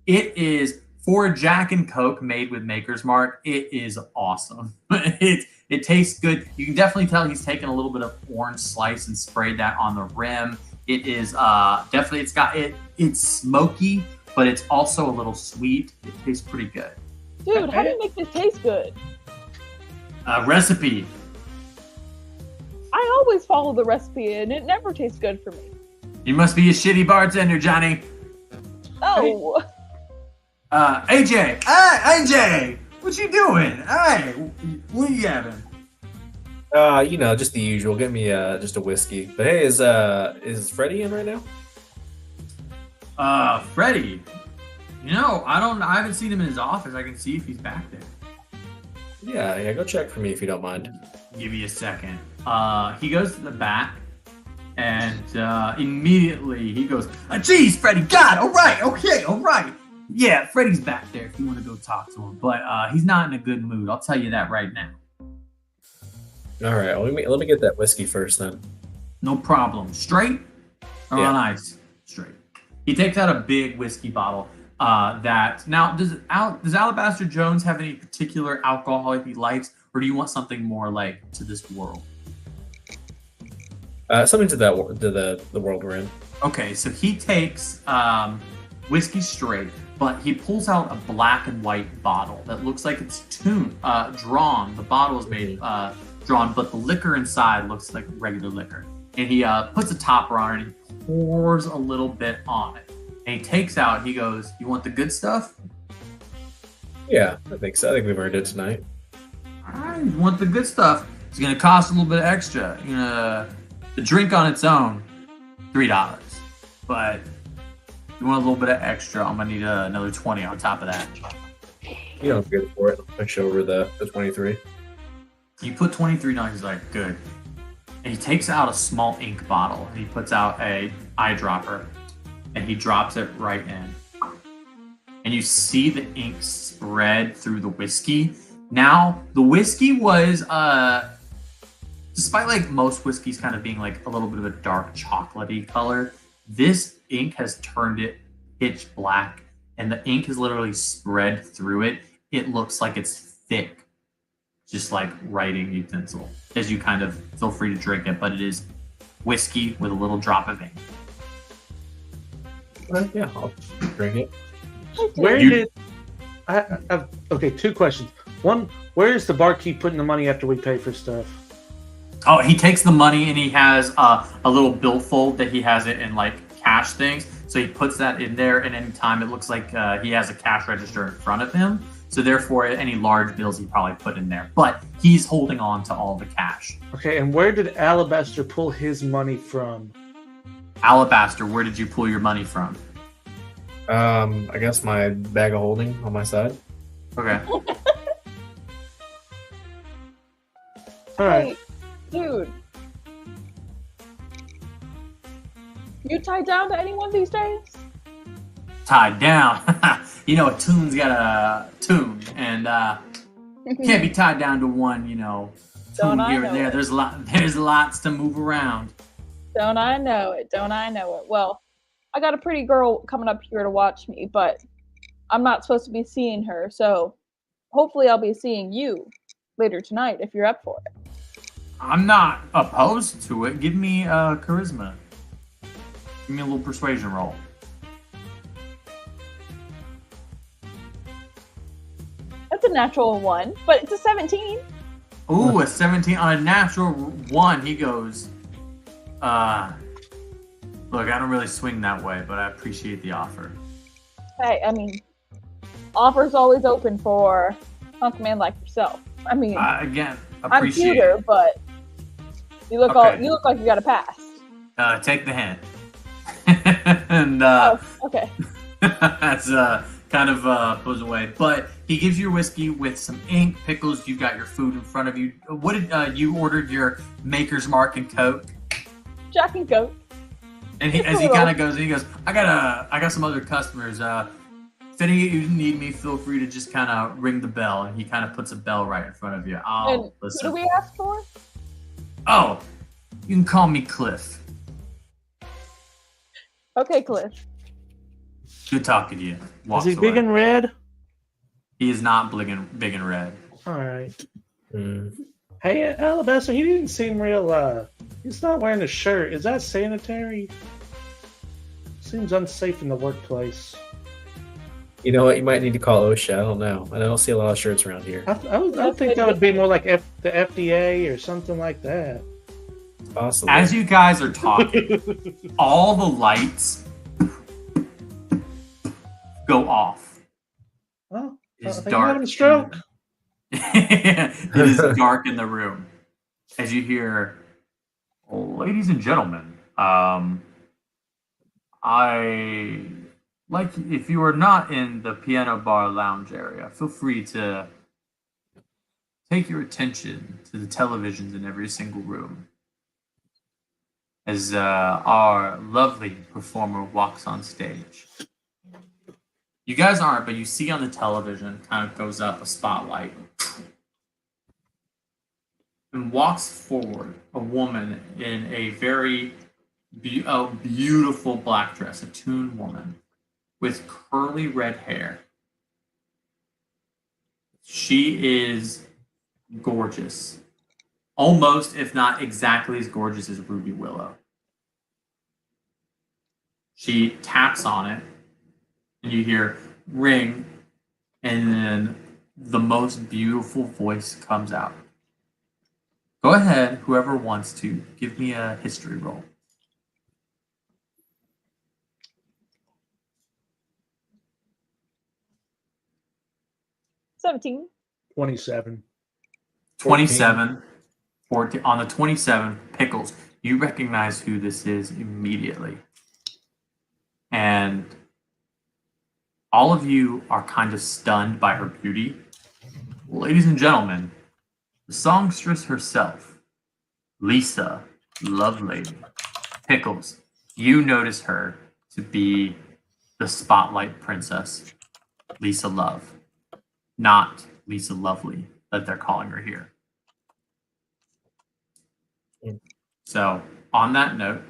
it is for a Jack and Coke made with Maker's Mark. It is awesome. It tastes good. You can definitely tell he's taken a little bit of orange slice and sprayed that on the rim. It is definitely it's smoky, but it's also a little sweet. It tastes pretty good. Dude, how do you make this taste good? Recipe. I always follow the recipe and it never tastes good for me. You must be a shitty bartender, Johnny. Oh, AJ. Hey, AJ. What you doing? Hey, what are you having? Just the usual. Get me just a whiskey. But hey, is Freddie in right now? Freddie. I haven't seen him in his office. I can see if he's back there. Yeah, go check for me if you don't mind. Give me a second. He goes to the back, and immediately he goes, geez, Freddie, God, all right, okay, all right. Yeah, Freddie's back there if you want to go talk to him, but he's not in a good mood. I'll tell you that right now. All right, well, let me get that whiskey first then. No problem. Straight or on ice? Straight. He takes out a big whiskey bottle. Does Alabaster Jones have any particular alcohol he likes, or do you want something more like to this world? Something to the world we're in. Okay, so he takes whiskey straight, but he pulls out a black and white bottle that looks like it's drawn. The bottle is made drawn, but the liquor inside looks like regular liquor. And he puts a topper on it and he pours a little bit on it. And he takes out, he goes, you want the good stuff? Yeah, I think so. I think we've earned it tonight. All right, you want the good stuff. It's going to cost a little bit extra. The drink on its own, $3. But if you want a little bit of extra, I'm going to need another 20 on top of that. You know, good for it. I'll push over the 23. You put 23 down, he's like, good. And he takes out a small ink bottle and he puts out a eyedropper and he drops it right in. And you see the ink spread through the whiskey. Now, the whiskey was, despite like most whiskeys kind of being like a little bit of a dark chocolatey color, this ink has turned it pitch black and the ink has literally spread through it. It looks like it's thick, just like writing utensil. As you kind of feel free to drink it, but it is whiskey with a little drop of ink. Yeah, I'll drink it. Okay, two questions. One, where is the barkeep putting the money after we pay for stuff? Oh, he takes the money and he has a little billfold that he has it in like cash things. So he puts that in there, and anytime it looks like he has a cash register in front of him. So therefore, any large bills he probably put in there. But he's holding on to all the cash. Okay, and where did Alabaster pull his money from? Alabaster, where did you pull your money from? I guess my bag of holding on my side. Okay. All right. hey, dude. You tied down to anyone these days? Tied down. A tune's got a tune, and can't be tied down to one, Don't tune I here know and there. it. There's lots to move around. Don't I know it? Don't I know it? Well, I got a pretty girl coming up here to watch me, but I'm not supposed to be seeing her, so hopefully I'll be seeing you later tonight if you're up for it. I'm not opposed to it. Give me charisma. Give me a little persuasion roll. That's a natural 1, but it's a 17. Ooh, a 17 on a natural 1. He goes, look, I don't really swing that way, but I appreciate the offer. Hey, offers always open for a hunk man like yourself. Again, I'm appreciate cuter, but you look Okay. you look like you got a pass. take the hint. And Okay. that's kind of pulls away. But he gives you whiskey with some ink, pickles. You've got your food in front of you. What did you ordered your Maker's Mark and Coke? Jack and Coke. And as he kind of goes, he goes, I got some other customers. If any of you need me, feel free to just kind of ring the bell. And he kind of puts a bell right in front of you. And who Listen. do we ask for? Oh, you can call me Cliff. Okay, Cliff. Good talking to you. Is Walks he big away. and red? He is not big and red. All right. Mm. Hey, Alabaster, he didn't seem real, he's not wearing a shirt. Is that sanitary? Seems unsafe in the workplace. You know what? You might need to call OSHA. I don't know. I don't see a lot of shirts around here. I think that would be more like the FDA or something like that. Possibly. As you guys are talking, all the lights go off. Oh, It is are you dark. having a stroke? It is dark in the room. As you hear, ladies and gentlemen, I like if you are not in the piano bar lounge area, feel free to take your attention to the televisions in every single room. As our lovely performer walks on stage. You guys aren't, but you see on the television, kind of goes up a spotlight. And walks forward a woman in a very beautiful black dress, a tune woman with curly red hair. She is gorgeous. Almost, if not exactly as gorgeous as Ruby Willow. She taps on it, and you hear ring, and then the most beautiful voice comes out. Go ahead, whoever wants to, give me a history roll. $17. 27. 27. 14. On the 27, Pickles, you recognize who this is immediately. And all of you are kind of stunned by her beauty. Ladies and gentlemen, the songstress herself, Lisa Lovelady. Pickles, you notice her to be the Spotlight Princess, Lisa Love, not Lisa Lovely that they're calling her here. So, on that note,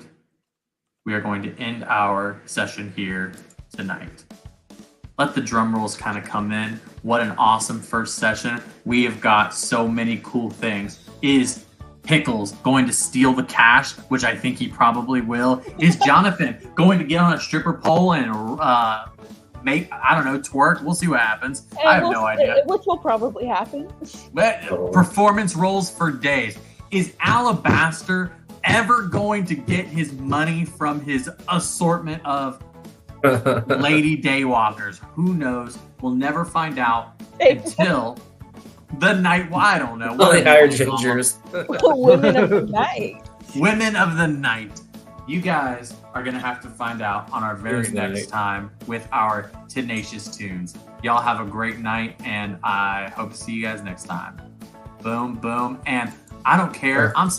we are going to end our session here tonight. Let the drum rolls kind of come in. What an awesome first session. We have got so many cool things. Is Pickles going to steal the cash, which I think he probably will? Is Jonathan going to get on a stripper pole and make, I don't know, twerk? We'll see what happens. I have no idea. Which will probably happen. Performance rolls for days. Is Alabaster ever going to get his money from his assortment of lady daywalkers? Who knows? We'll never find out until the night. Well, I don't know. Well, they hired gingers. Women of the night. Women of the night. You guys are going to have to find out on our very Tunes next night. time with our Tenacious Tunes. Y'all have a great night, and I hope to see you guys next time. Boom, boom, and I don't care. I'm